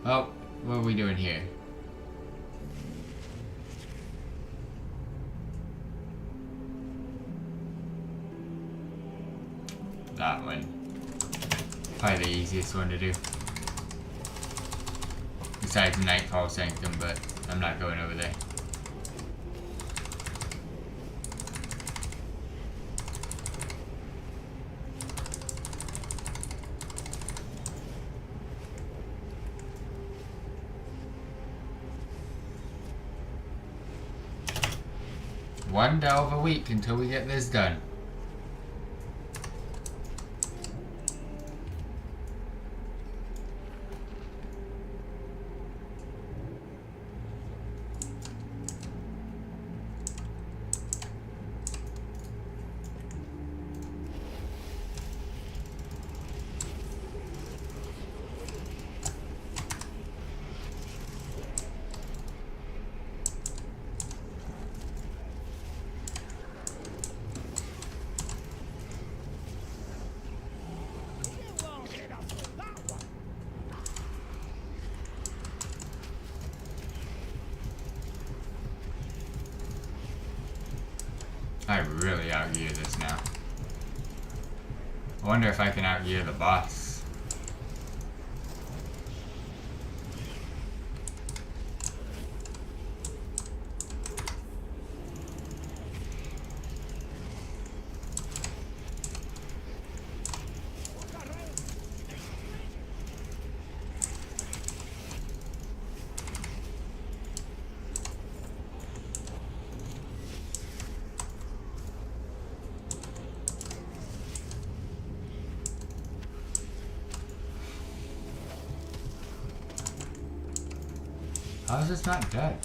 A: Oh, what are we doing here? That one. Probably the easiest one to do. Besides Nightfall Sanctum, but I'm not going over there. One delve a week until we get this done. I really outgear this now. I wonder if I can outgear the boss. How is this not dead?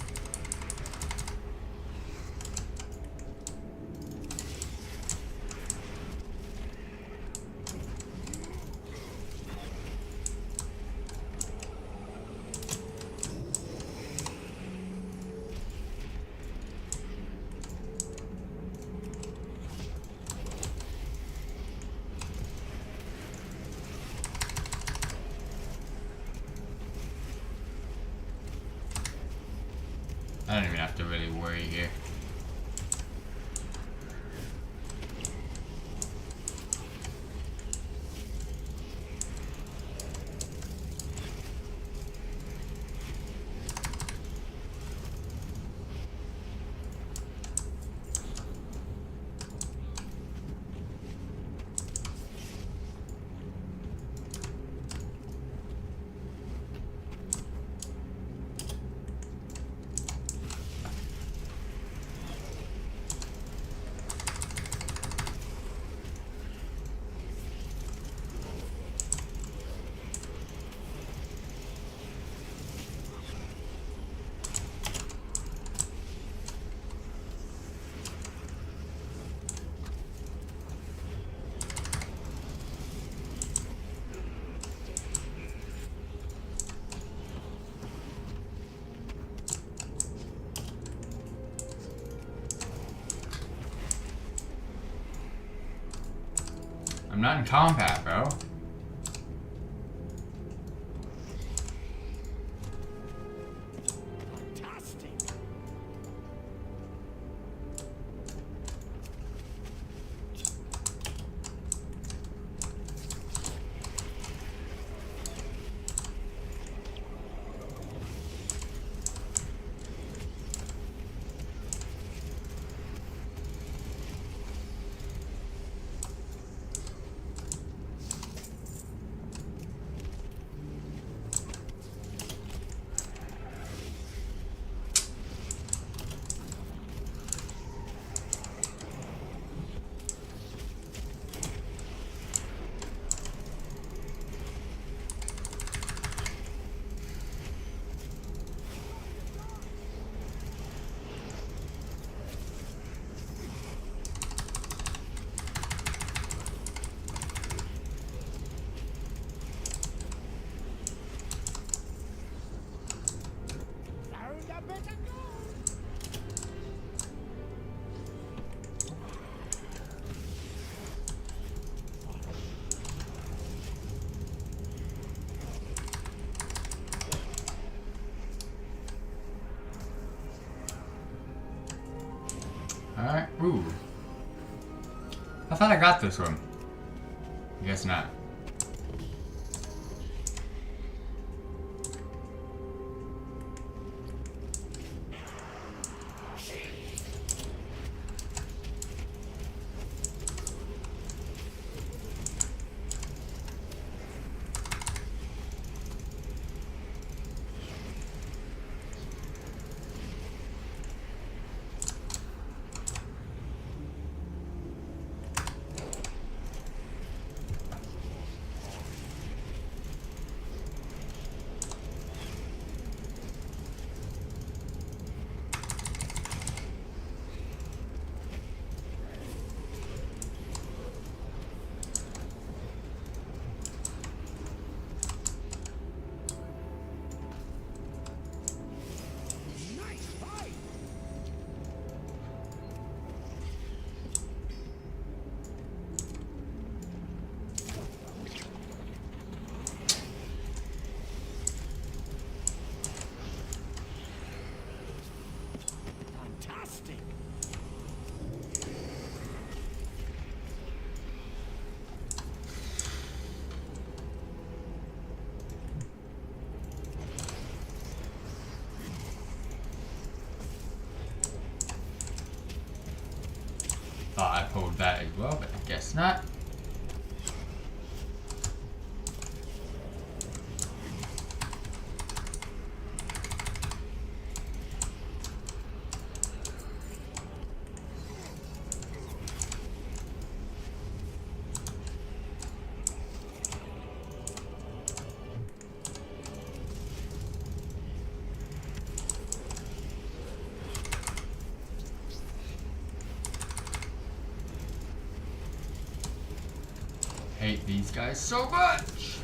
A: I don't even have to really worry here. I'm not in combat, bro. Ooh. I thought I got this one. I guess not. Thought I pulled that as well, but I guess not. Hate these guys so much.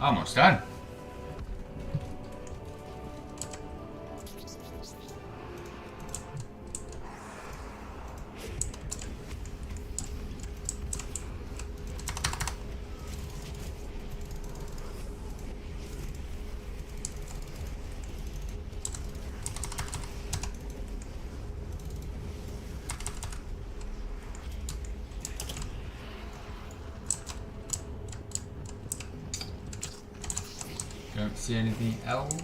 A: Almost done. Don't see anything else.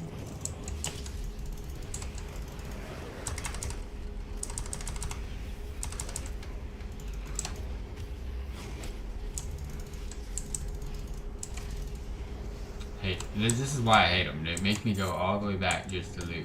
A: Hey, this is why I hate them. They make me go all the way back just to loot.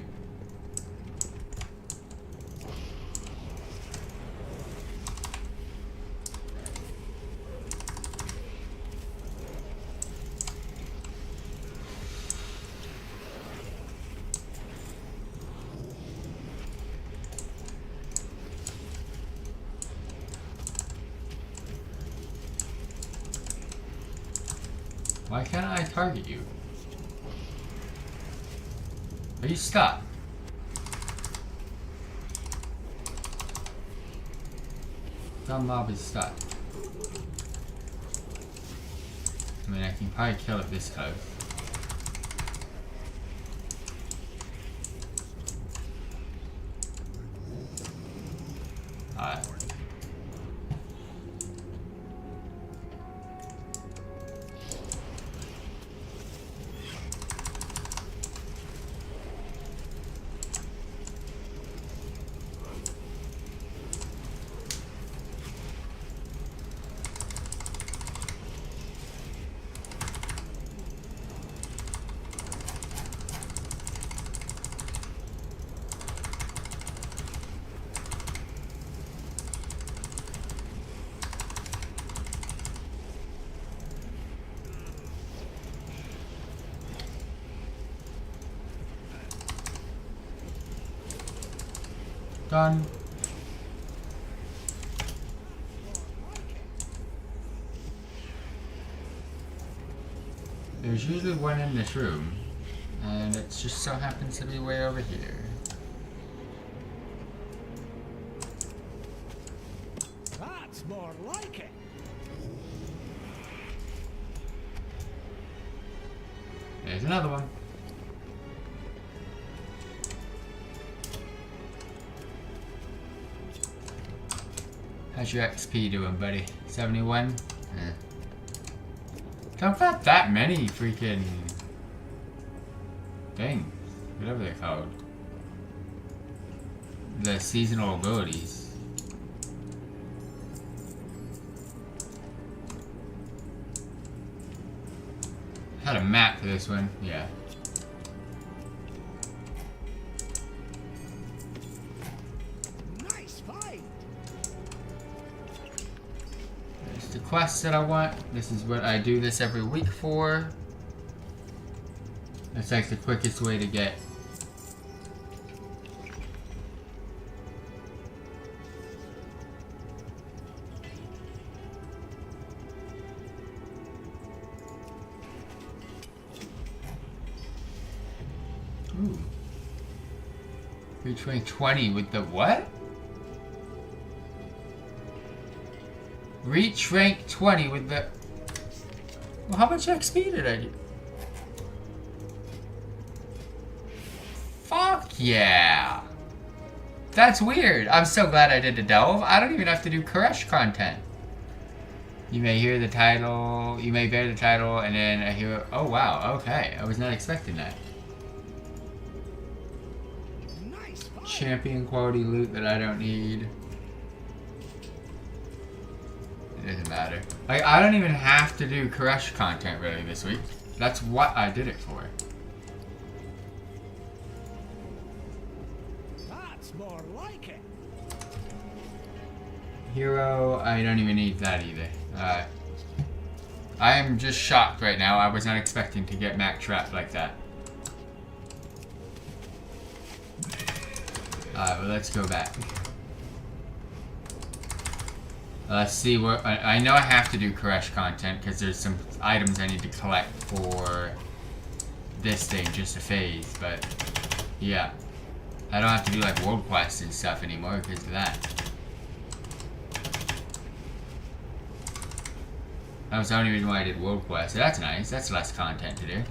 A: Why can't I target you? Are you stuck? Dumb mob is stuck. I mean, I can probably kill it this close. Alright. Done. There's usually one in this room, and it just so happens to be way over here.
C: That's more like it.
A: There's another one. How's your XP doing, buddy? 71? Don't got that many freaking things. Whatever they're called. The seasonal abilities. Had a map for this one, yeah.
C: Nice fight.
A: There's the quest that I want. This is what I do this every week for. That's like the quickest way to get. Ooh. Reach rank 20 with the what? Reach rank 20 with the... Well, how much XP did I get? Fuck yeah! That's weird. I'm so glad I did the delve. I don't even have to do Koresh content. You may hear the title, you may bear the title, and then I hear... Oh wow, okay. I was not expecting that. Champion quality loot that I don't need. It doesn't matter. Like, I don't even have to do Koresh content really this week. That's what I did it for.
C: That's more like it.
A: Hero, I don't even need that either. I am just shocked right now. I was not expecting to get Mac trapped like that. Alright, well, let's go back. Let's see what... I know I have to do Koresh content because there's some items I need to collect for this thing, just a phase, but yeah. I don't have to do like world quests and stuff anymore because of that. That was the only reason why I did world quests. So that's nice. That's less content to do.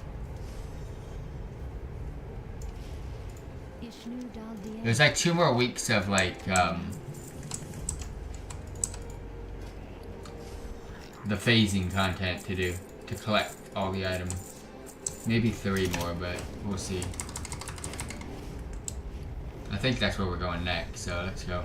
A: There's like 2 more weeks of like, the phasing content to do, to collect all the items. Maybe 3 more, but we'll see. I think that's where we're going next, so let's go.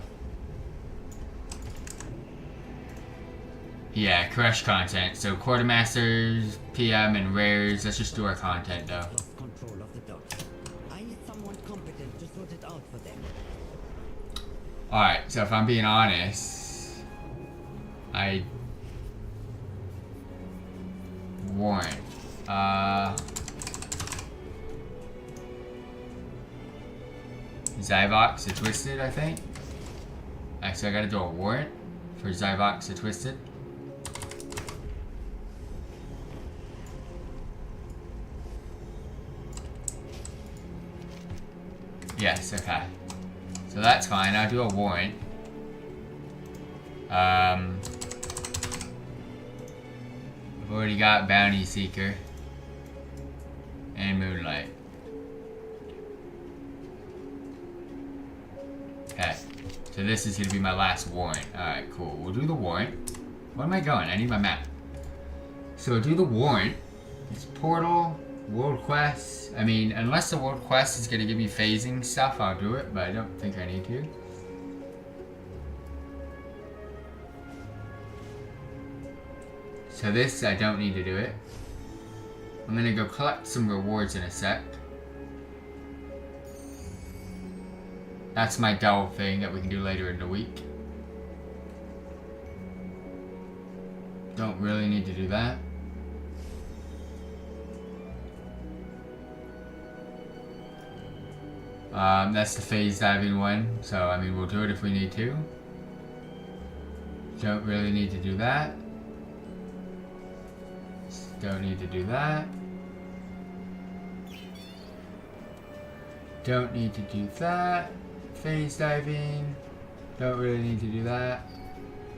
A: Yeah, Koresh content. So Quartermasters, PM, and Rares. Let's just do our content though.
I: Control of the docks. I need someone competent to sort it out for them.
A: Alright, so if I'm being honest, warrant. Zyvox the Twisted, I think. Actually, I gotta do a warrant for Zyvox the Twisted. Yes, okay. So that's fine, I'll do a warrant. I've already got Bounty Seeker and Moonlight. Okay, so this is gonna be my last warrant. Alright, cool. We'll do the warrant. Where am I going? I need my map. So we'll do the warrant. It's Portal, World Quest. I mean, unless the World Quest is gonna give me phasing stuff, I'll do it, but I don't think I need to. So this, I don't need to do it. I'm gonna go collect some rewards in a sec. That's my delve thing that we can do later in the week. Don't really need to do that. That's the phase diving one, so I mean we'll do it if we need to. Don't really need to do that. Don't need to do that. Don't need to do that. Phase diving. Don't really need to do that.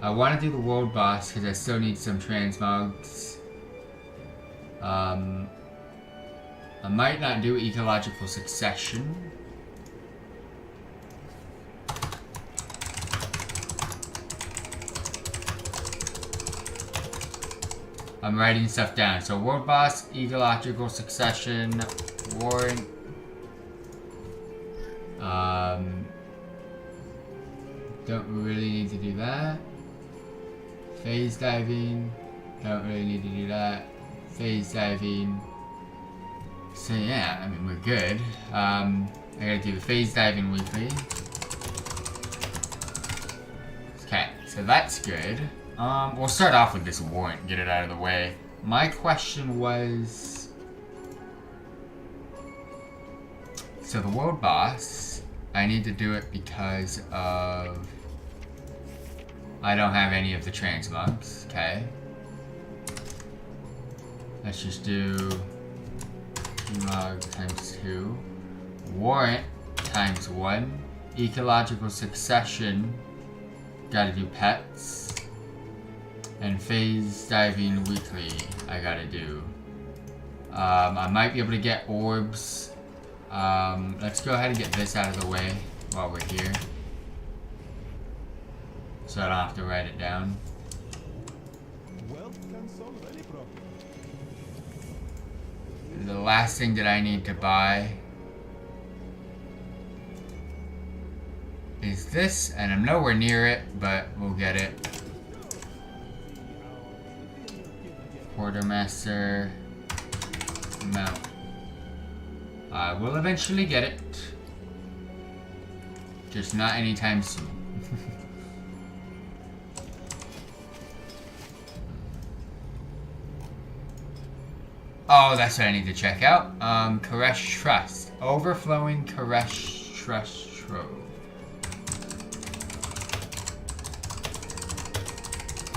A: I want to do the world boss because I still need some transmogs. I might not do ecological succession. I'm writing stuff down. So world boss, ecological succession, warrant. Don't really need to do that. Phase diving. Don't really need to do that. Phase diving. So yeah, I mean we're good. I gotta do the phase diving weekly. Okay, so that's good. We'll start off with this warrant, get it out of the way. My question was... So the world boss, I need to do it because of... I don't have any of the transmogs, okay. Let's just do... Mog times 2. Warrant times 1. Ecological succession. Gotta do pets. And phase diving weekly, I gotta do. I might be able to get orbs. Let's go ahead and get this out of the way while we're here. So I don't have to write it down. The last thing that I need to buy is this, and I'm nowhere near it, but we'll get it. Quartermaster mount. I will eventually get it. Just not anytime soon. Oh, that's what I need to check out. Koresh Trust. Overflowing Koresh Trust Trove.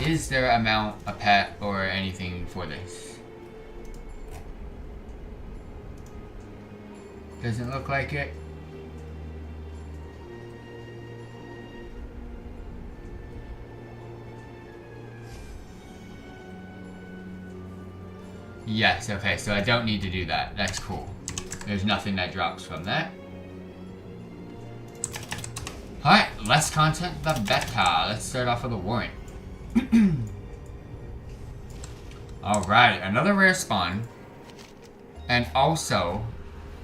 A: Is there a mount, a pet, or anything for this? Doesn't look like it. Yes, okay, so I don't need to do that. That's cool. There's nothing that drops from that. Alright, less content, the better. Let's start off with a warrant. Alright, another rare spawn. And also,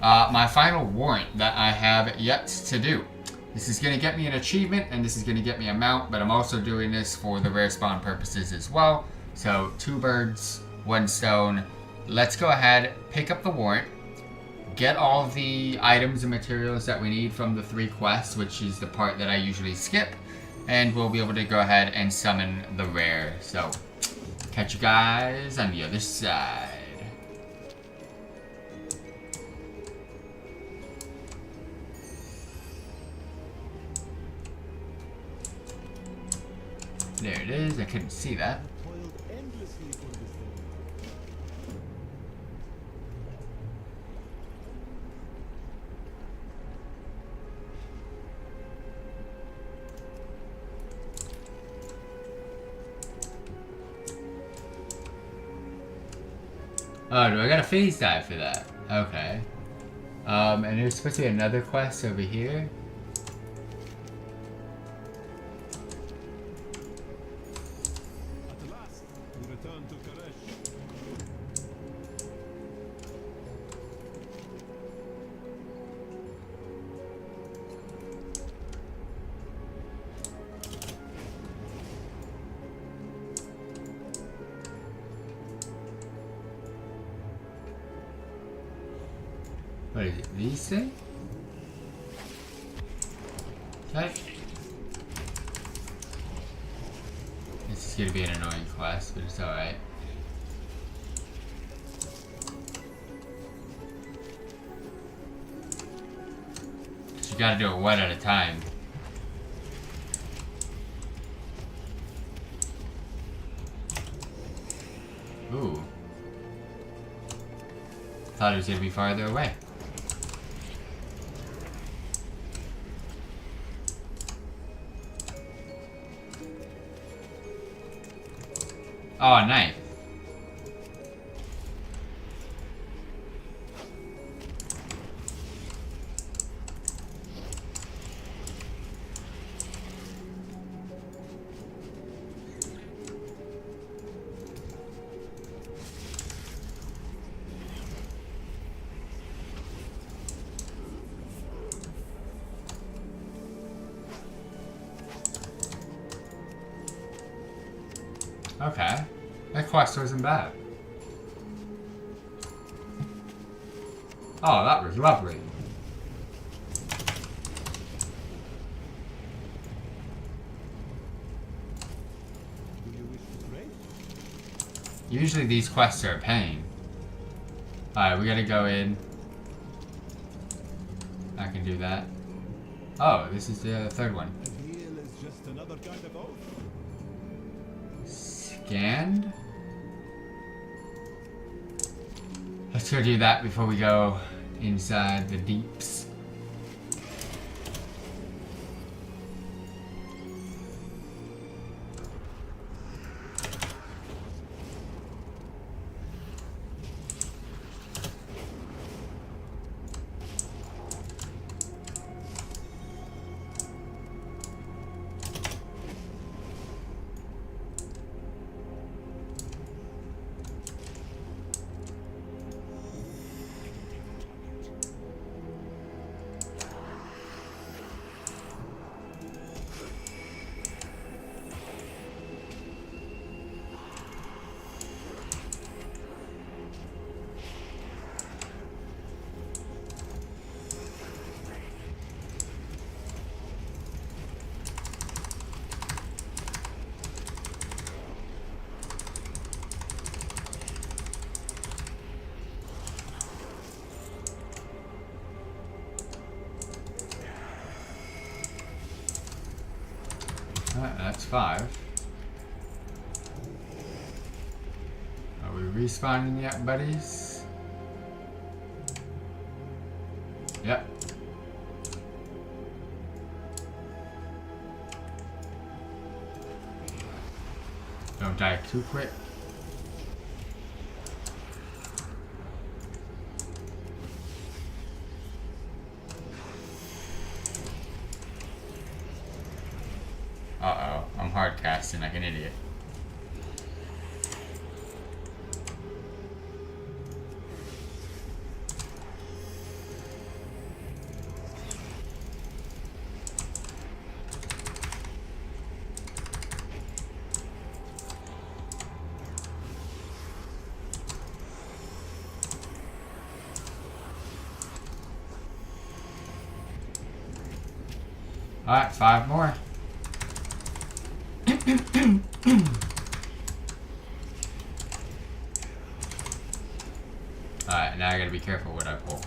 A: my final warrant that I have yet to do. This is going to get me an achievement, and this is going to get me a mount, but I'm also doing this for the rare spawn purposes as well. So, 2 birds, 1 stone. Let's go ahead, pick up the warrant, get all of the items and materials that we need from the 3 quests, which is the part that I usually skip, and we'll be able to go ahead and summon the rare. So, catch you guys on the other side. There it is, I couldn't see that. Oh, do I got a phase dive for that? Okay. And there's supposed to be another quest over here.
B: At last, we return to Koresh.
A: What is it? These things? Okay. This is gonna be an annoying quest, but it's alright. You gotta do it one at a time. Ooh. Thought it was gonna be farther away. Oh, nice. Okay. That quest wasn't bad. Oh, that was lovely. Usually these quests are a pain. Alright, we gotta go in. I can do that. Oh, this is the third one. Scanned? Let's go do that before we go inside the deeps. Alright, that's 5. Are we respawning yet, buddies? Yep. Don't die too quick. Uh-oh, I'm hard casting like an idiot. Alright, 5 more. Alright, now I gotta be careful what I pull.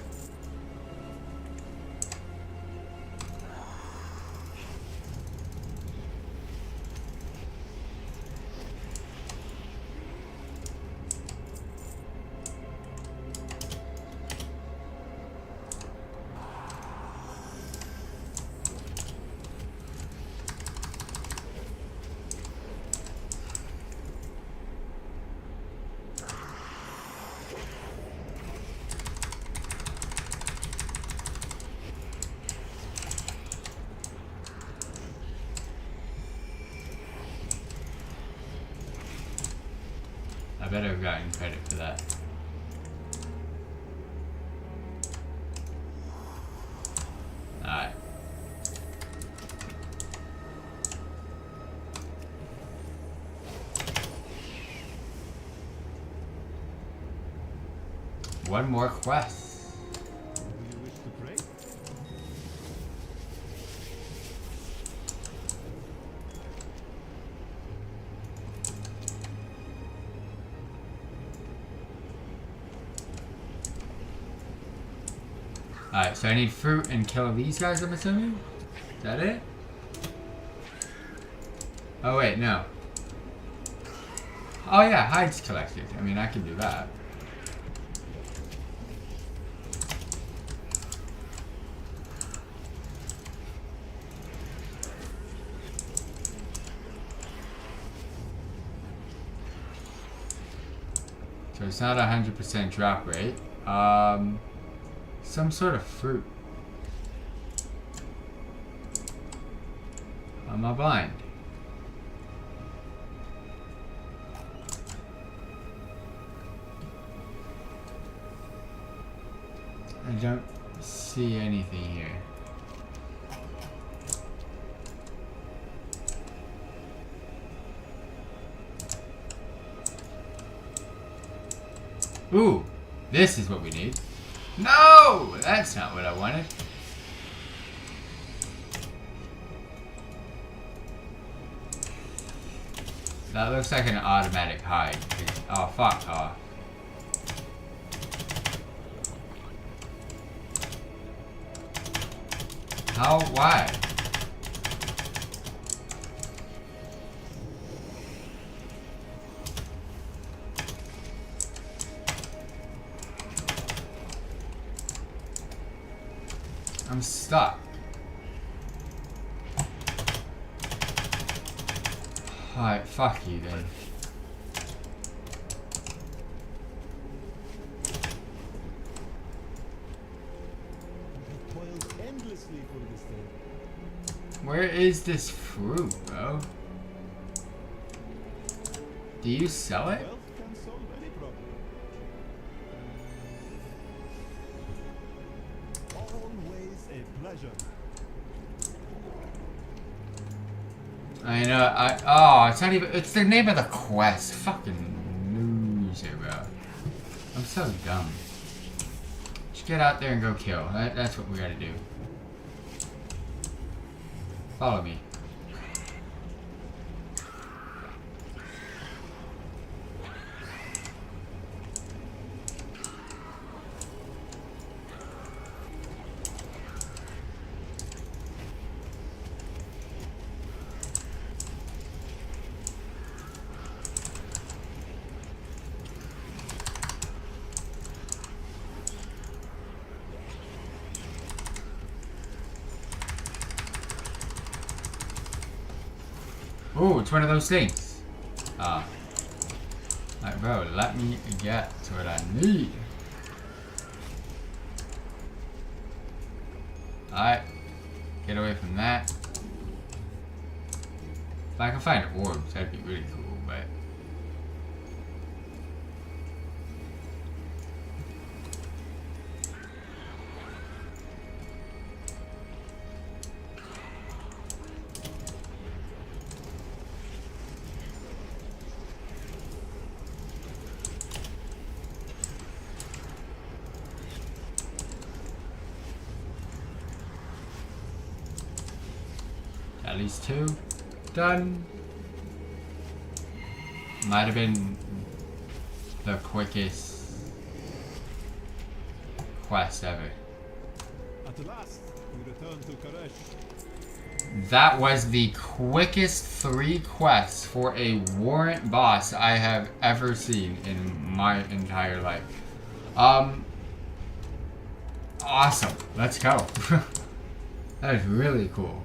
A: I better have gotten credit for that. Alright. One more quest. Alright, so I need fruit and kill these guys, I'm assuming? Is that it? Oh wait, no. Oh yeah, hides collected. I mean, I can do that. So it's not 100% drop rate. Some sort of fruit. Am I blind? I don't see anything here. Ooh, this is what we need. No! That's not what I wanted. That looks like an automatic hide. Oh, fuck off. How? Why? I'm stuck. Alright, fuck you then. Where is this fruit, bro? Do you sell it? I know, oh, it's not even, it's the name of the quest. Fucking loser, bro. I'm so dumb. Just get out there and go kill. That's what we gotta do. Follow me. Oh, it's one of those things. Like, bro, let me get to what I need. Alright. Get away from that. If I can find orbs, that'd be really cool, but... At least 2. Done. Might have been the quickest quest ever.
D: At last, we return to Karesh.
A: That was the quickest 3 quests for a warrant boss I have ever seen in my entire life. Awesome. Let's go. That is really cool.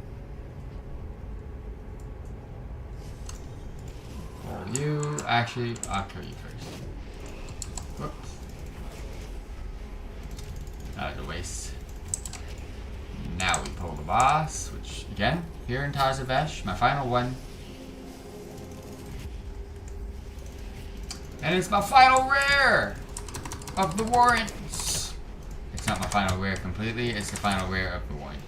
A: You actually, I'll kill you first. Whoops. That was a waste. Now we pull the boss, which again, here in Tazavesh, my final one. And it's my final rare of the warrants. It's not my final rare completely, it's the final rare of the warrants.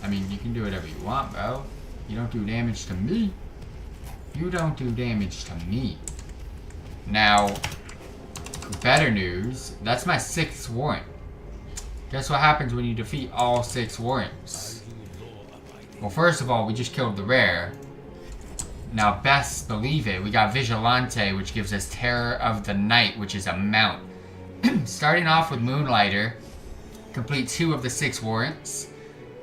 A: I mean, you can do whatever you want, bro. You don't do damage to me. You don't do damage to me. Now, better news, that's my 6th warrant. Guess what happens when you defeat all 6 warrants? Well, first of all, we just killed the rare. Now, best believe it, we got Vigilante, which gives us Terror of the Night, which is a mount. Starting off with Moonlighter, complete 2 of the 6 warrants.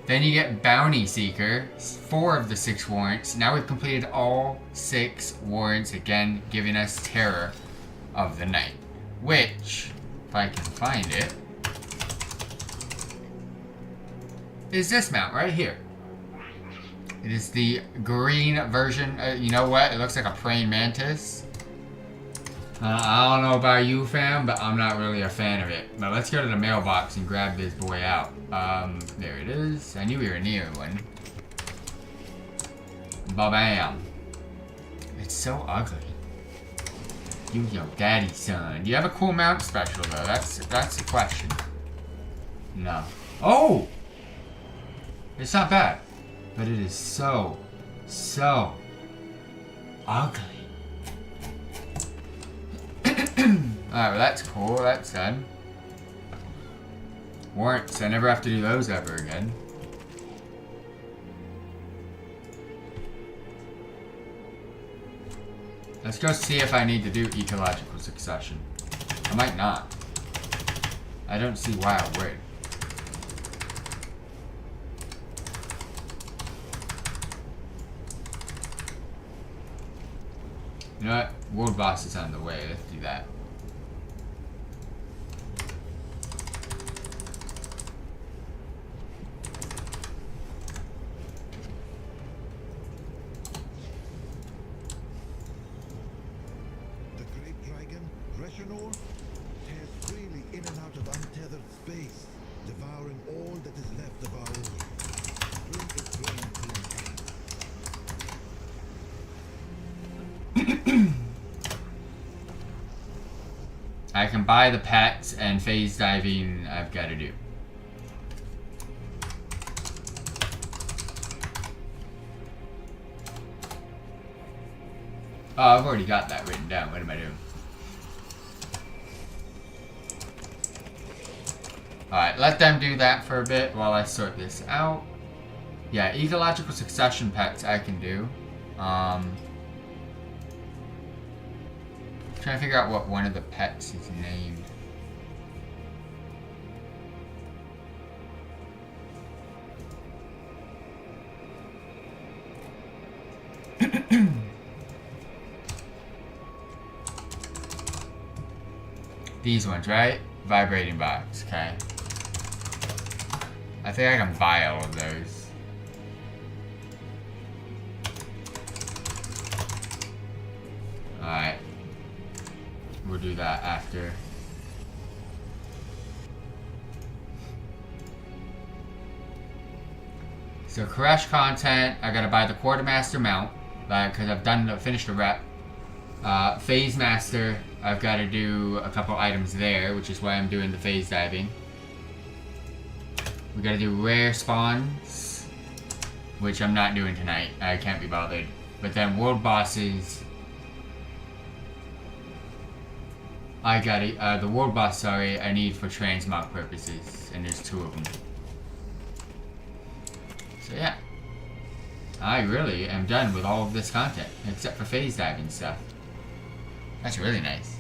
A: Then you get Bounty Seeker, 4 of the 6 warrants. Now we've completed all 6 warrants, again, giving us Terror of the Night. Which, if I can find it, is this mount right here. It is the green version. You know what? It looks like a praying mantis. I don't know about you, fam, but I'm not really a fan of it. But let's go to the mailbox and grab this boy out. There it is. I knew we were near one. Ba-bam. It's so ugly. You your daddy's son. Do you have a cool mount special, though? That's the question. No. Oh! It's not bad. But it is so ugly. Alright, well that's cool. That's done. Warrants. I never have to do those ever again. Let's go see if I need to do ecological succession. I might not. I don't see why I would. You know what? World boss is on the way. Let's do that.
F: The great dragon, Reshinor, tears freely in and out of untethered space, devouring all that is left of our own. Bring its flame to an
A: I can buy the pets and phase diving I've got to do. Oh, I've already got that written down. What am I doing? Alright, let them do that for a bit while I sort this out. Yeah, ecological succession pets I can do. Trying to figure out what one of the pets is named. These ones, right? Vibrating box, okay. I think I can buy all of those. Alright. We'll do that after. So crash content, I gotta buy the quartermaster mount, because I've finished the rep. Phase master, I've got to do a couple items there, which is why I'm doing the phase diving. We gotta do rare spawns, which I'm not doing tonight. I can't be bothered. But then world bosses. I got it. The world boss, sorry, I need for transmog purposes, and there's 2 of them. So yeah, I really am done with all of this content, except for phase diving stuff. That's really nice.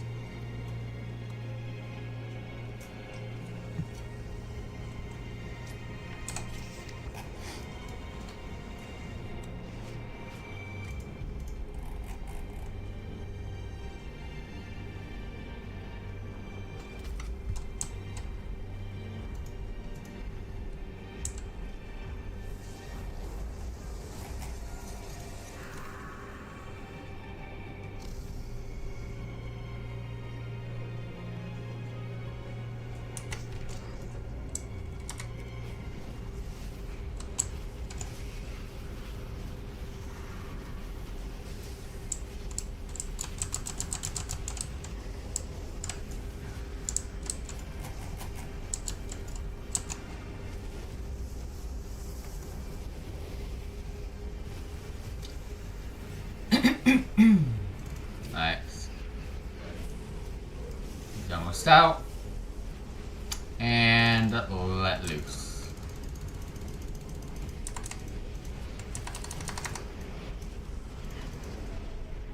A: Alright. He's almost out. And let loose.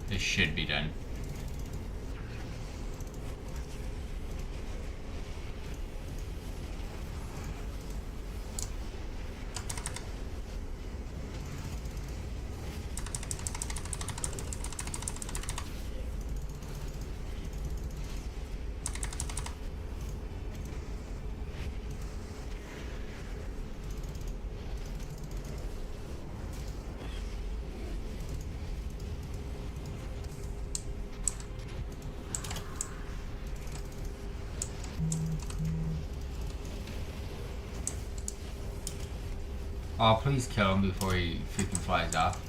A: This should be done. Oh, please kill him before he freaking flies off.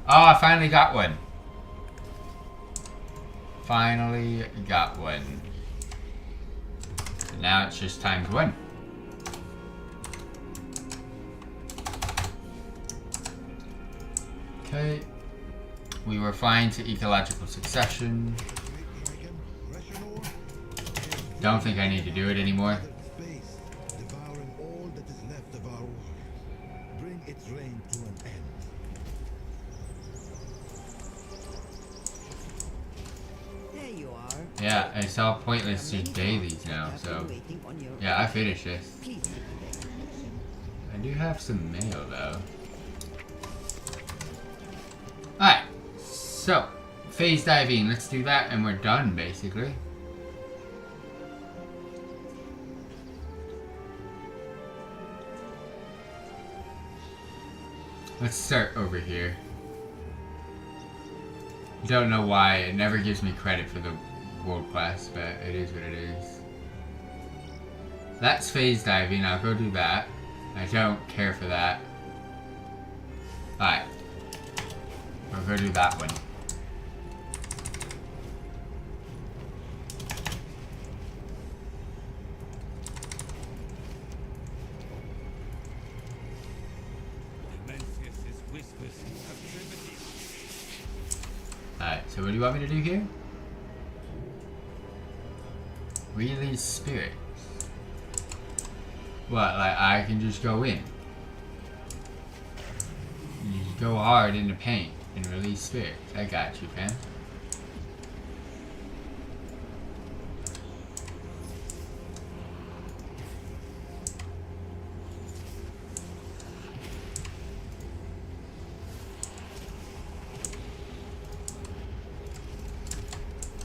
A: Oh, I finally got one. Finally got one. And now it's just time to win. Okay. We were flying to ecological succession. Don't think I need to do it anymore.
F: Devouring all that is left of our world. Bring its reign to an end.
I: There you are.
A: Yeah, it's all pointless to dailies now, so yeah, I finished this. I do have some mail though. Alright, so phase diving, let's do that and we're done basically. Let's start over here. Don't know why, it never gives me credit for the world class, but it is what it is. That's phase diving, I'll go do that. I don't care for that. Alright. We'll go do that one. Alright, so what do you want me to do here? Release spirits. What, like I can just go in? You just go hard into paint and release spirits. I got you, fam.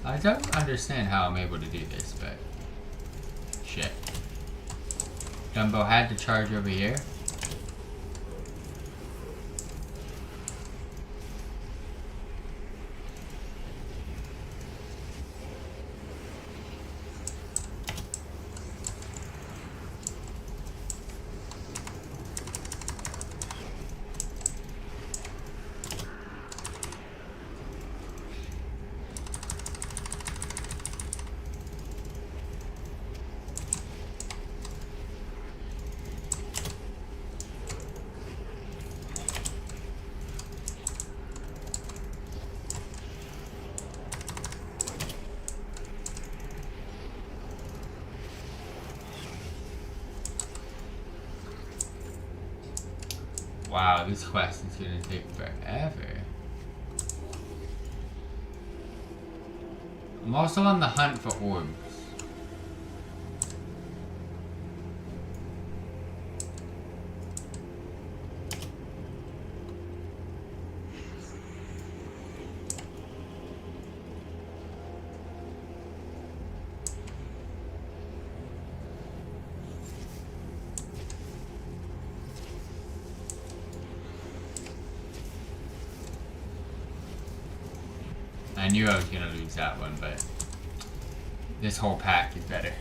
A: I don't understand how I'm able to do this, but shit. Dumbo had to charge over here. Wow, this quest is gonna take forever. I'm also on the hunt for orbs. I knew I was gonna lose that one, but this whole pack is better.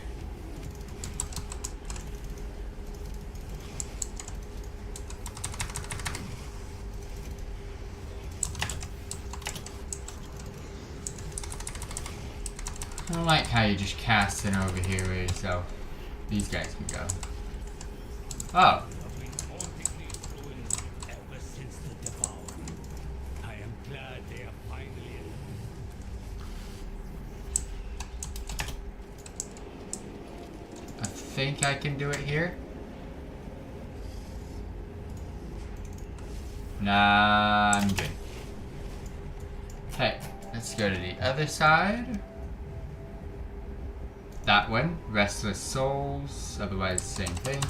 A: I don't like how you just cast it over here with yourself. These guys can go. Oh.
B: Ever since the devouring, I am glad they
A: think I can do it here. Nah, I'm good. Okay, let's go to the other side. That one, Restless Souls, otherwise same thing.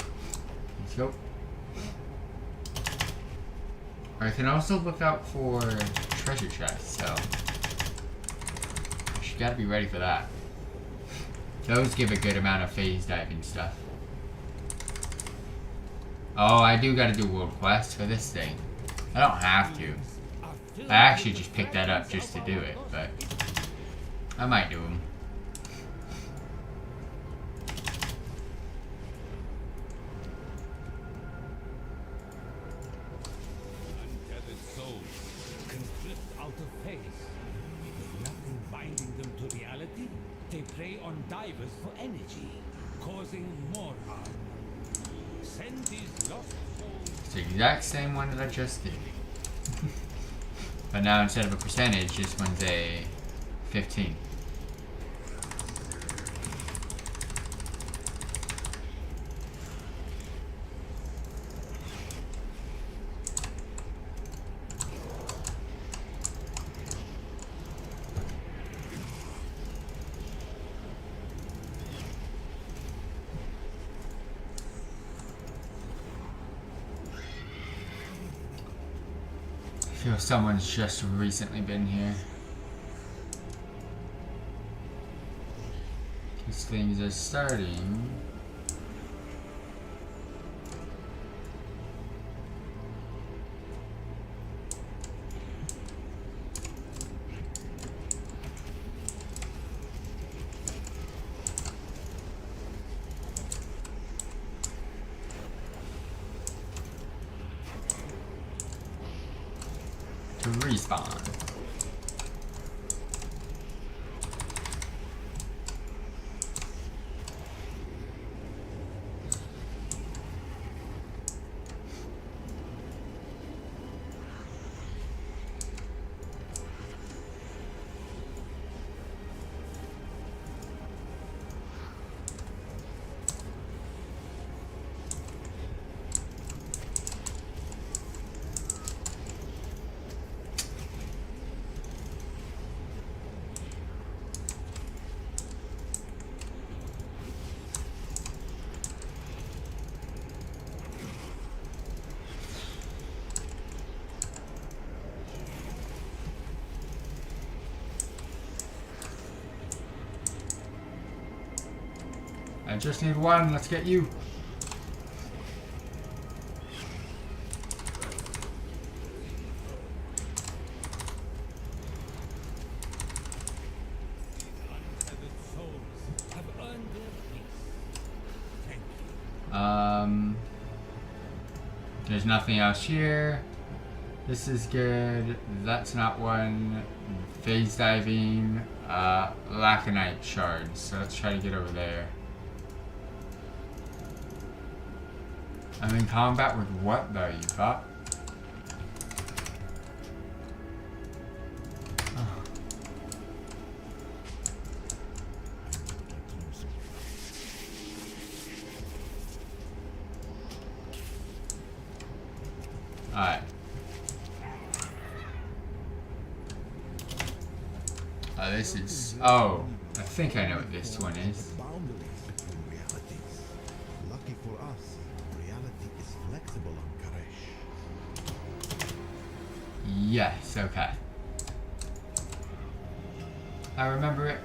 A: Let's go. I can also look out for treasure chests, so you gotta be ready for that. Those give a good amount of phase diving stuff. Oh, I do gotta do world quests for this thing. I don't have to. I actually just picked that up just to do it, but I might do them.
B: Untethered souls can drift out of phase. With nothing binding them to reality, they prey on divers for energy, causing more harm. Send these lost souls.
A: It's the exact same one that I just did. But now instead of a percentage, this one's a 15. I feel someone's just recently been here. These things are starting. To respawn. I just need one. Let's get you.
B: Untethered souls have earned their peace. Thank you.
A: There's nothing else here. This is good. That's not one. Phase diving. Lacanite shards. So let's try to get over there. I'm in combat with what though, you thought? Alright. This is... Oh, I think I know what this one is.
F: Boundaries between realities. Lucky for us, reality is flexible on Karesh.
A: Yes, okay. I remember it.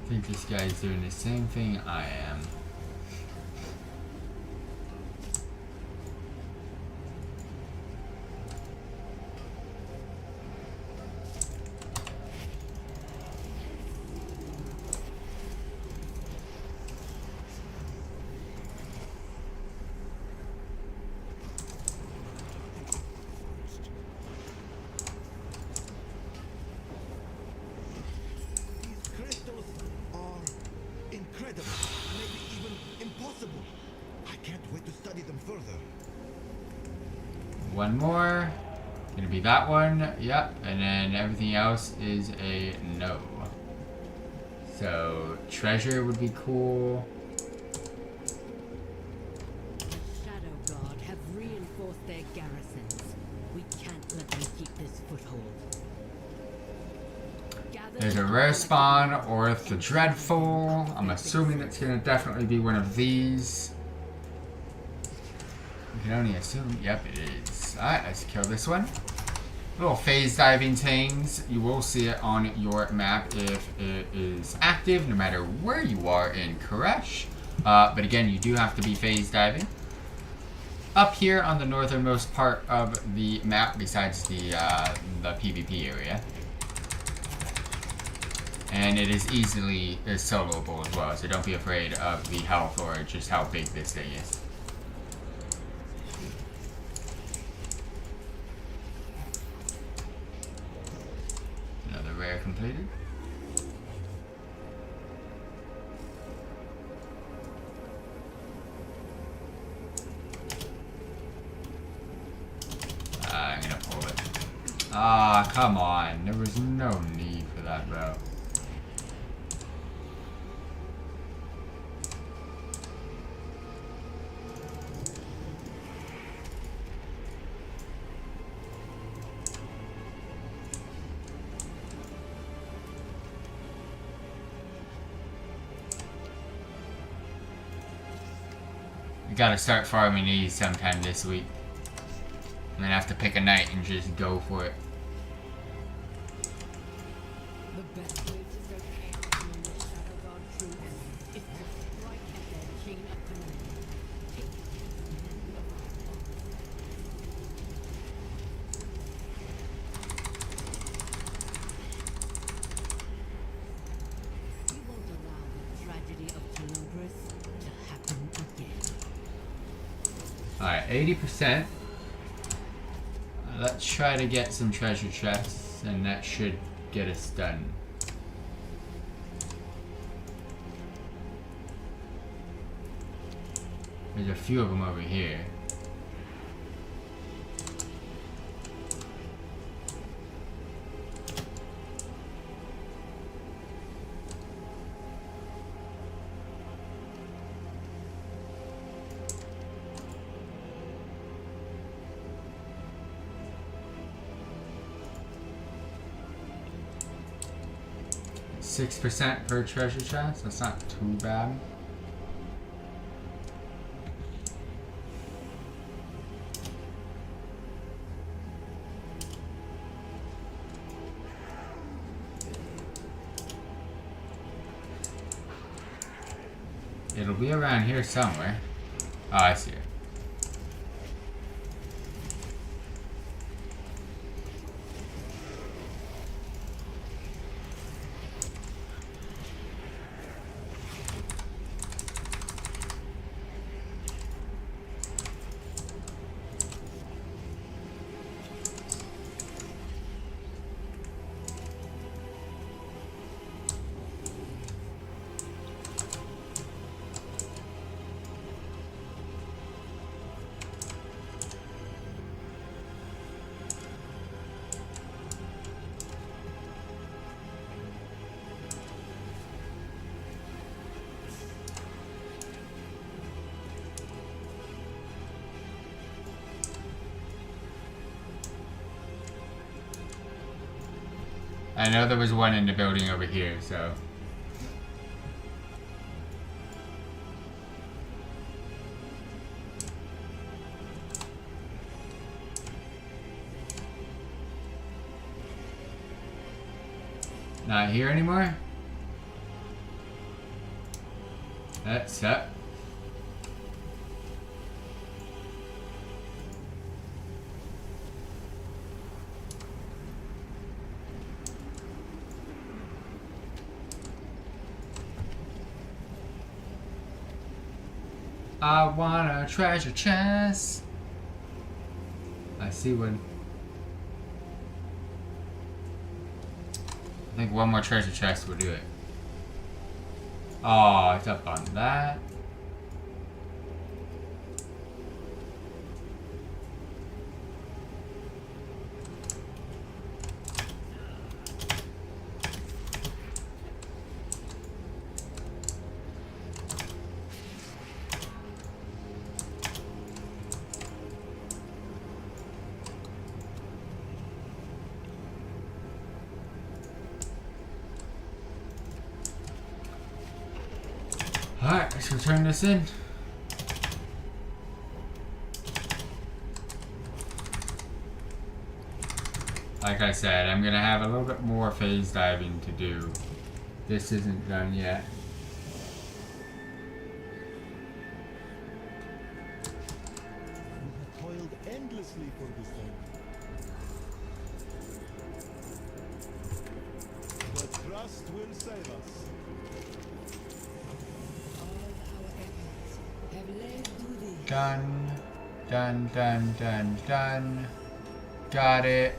A: I think this guy's doing the same thing I am. one more. Gonna be that one. Yep. And then everything else is a no. So treasure would be cool.
I: The Shadow Guard have reinforced their garrisons. We can't let them keep this foothold.
A: There's a rare spawn, or the Dreadful. I'm assuming it's gonna definitely be one of these. We can only assume. Yep, it is. Alright, let's kill this one. Little phase diving things. You will see it on your map if it is active, no matter where you are in Koresh. But again, you do have to be phase diving. Up here on the northernmost part of the map, besides the PvP area. And it is easily soloable as well, so don't be afraid of the health or just how big this thing is. Another rare completed. I'm gonna pull it. Ah, come on. There was no need for that, bro. I gotta start farming these sometime this week. I'm gonna have to pick a night and just go for it.
I: The best way to locate among the Shadow Guard troops is to strike at their chain of command. We won't allow the tragedy of Tenebris to happen again.
A: Alright, 80%. Let's try to get some treasure chests, and that should get us done. There's a few of them over here. Six 6% per treasure chest. That's not too bad. It'll be around here somewhere. Oh, I see it. I know there was one in the building over here, so. Not here anymore? That's up. I want a treasure chest. I see one. I think one more treasure chest will do it. Oh, it's up on that. Let's return this in. Like I said, I'm gonna have a little bit more phase diving to do. This isn't done yet.
J: Toiled endlessly for this thing. But trust will save us.
I: All our efforts have led to this.
A: Done. Done, done, done, done. Got it.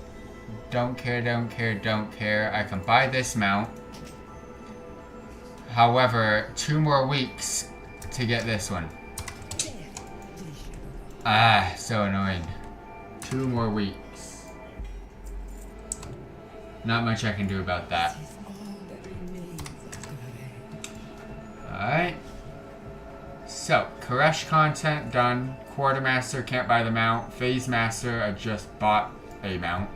A: Don't care, don't care, don't care. I can buy this mount. However, 2 more weeks to get this one. Ah, so annoying. 2 more weeks. Not much I can do about that. Alright. So, Koresh content done. Quartermaster can't buy the mount. Phase Master, I just bought a mount.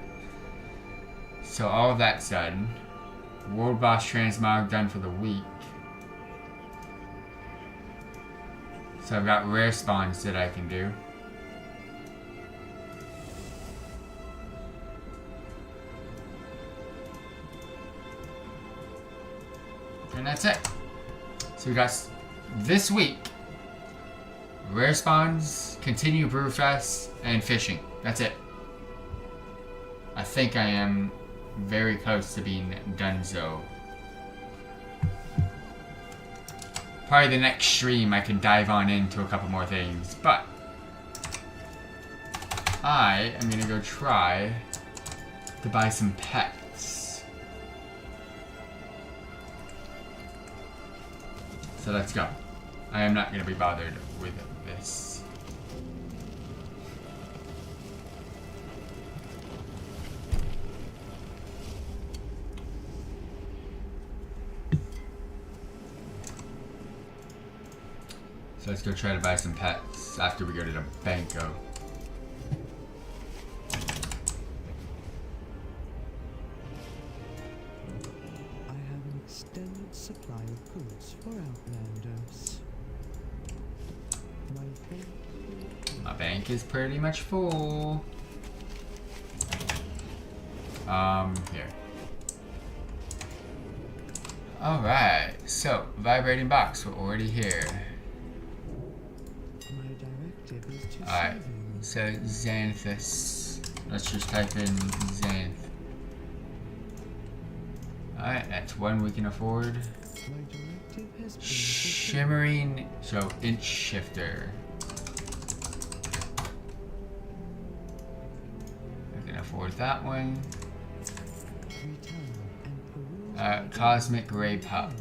A: So all of that's done. World Boss Transmog done for the week. So I've got rare spawns that I can do. And that's it. So we got this week. Rare spawns, continue Brewfest, and fishing. That's it. I think I am very close to being donezo. Probably the next stream I can dive on into a couple more things, but I am gonna go try to buy some pets. So let's go. I am not gonna be bothered with this. So let's go try to buy some pets after we go to the banco.
H: I have an extended supply of goods for Outlanders.
A: My bank is pretty much full. Here. Alright, so vibrating box, we're already here.
H: My directive is to
A: Alright, so Xanthus. Let's just type in Xanth. Alright, that's one we can afford.
H: My directive has been
A: Shimmering, so inch shifter. I can afford that one. Cosmic Ray Pup.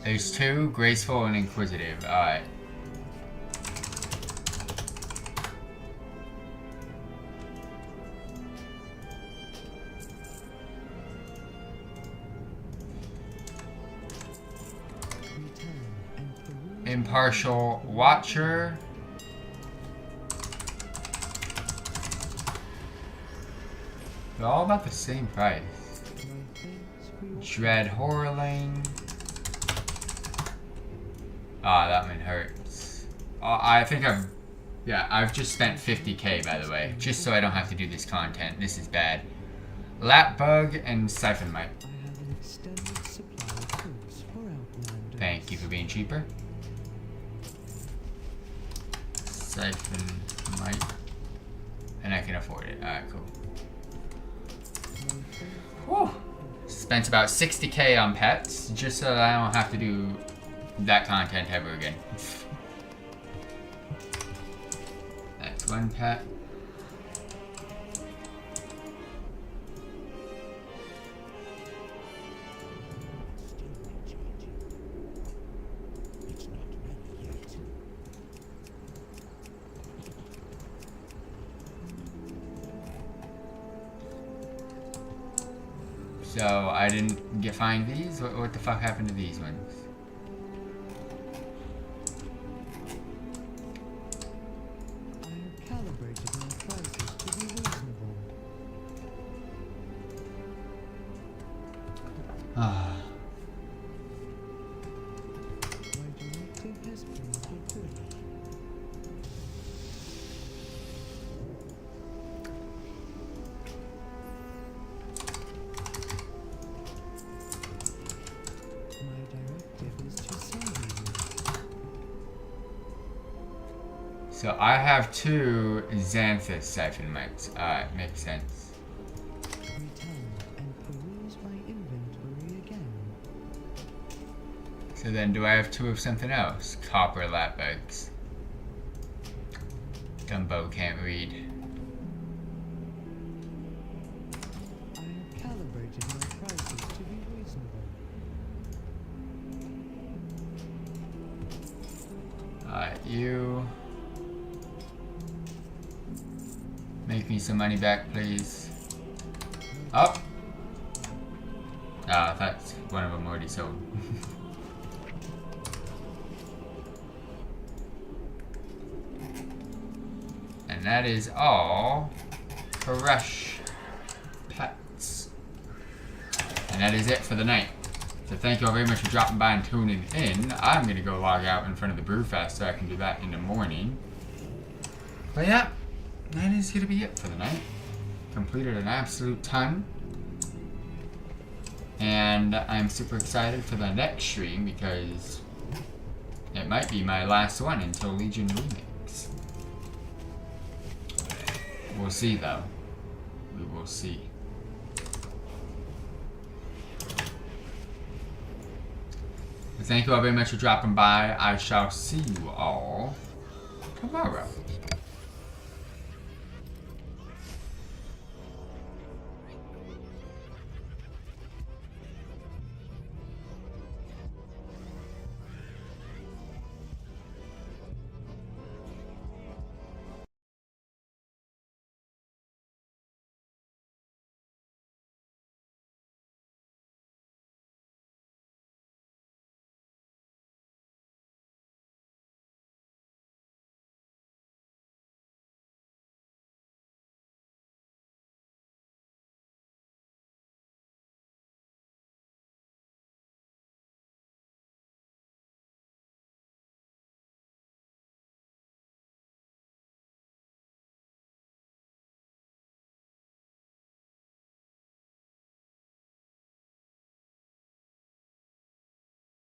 A: There's 2, Graceful and Inquisitive. Alright. Impartial Watcher. They're all about the same price. Dread Horrorling. Ah, that one hurts. I think I've just spent 50k by the way, just so I don't have to do this content. This is bad. Lapbug and Siphon Mite. Thank you for being cheaper. Siphon Mite. And I can afford it. Alright, cool. Whew. Spent about 60k on pets, just so that I don't have to do that content ever again. That's one pet. So I didn't find these? What the fuck happened to these ones?
H: I have calibrated my prices to be reasonable. whispering for good. My directive is to savor you.
A: So I have 2 Xanthus siphon mics. Makes sense.
H: Return and peruse my inventory again.
A: So then do I have 2 of something else? Copper lapbugs. Dumbo can't read.
H: I have calibrated my prices to be reasonable.
A: You make me some money back, please. Up. Ah, that's one of them already sold. And that is all for Rush Pets. And that is it for the night. So thank you all very much for dropping by and tuning in. I'm going to go log out in front of the Brewfest so I can do that in the morning. But yeah, that is going to be it for the night. Completed an absolute ton. And I'm super excited for the next stream because it might be my last one until Legion Remix. We'll see though. We will see. Thank you all very much for dropping by. I shall see you all tomorrow.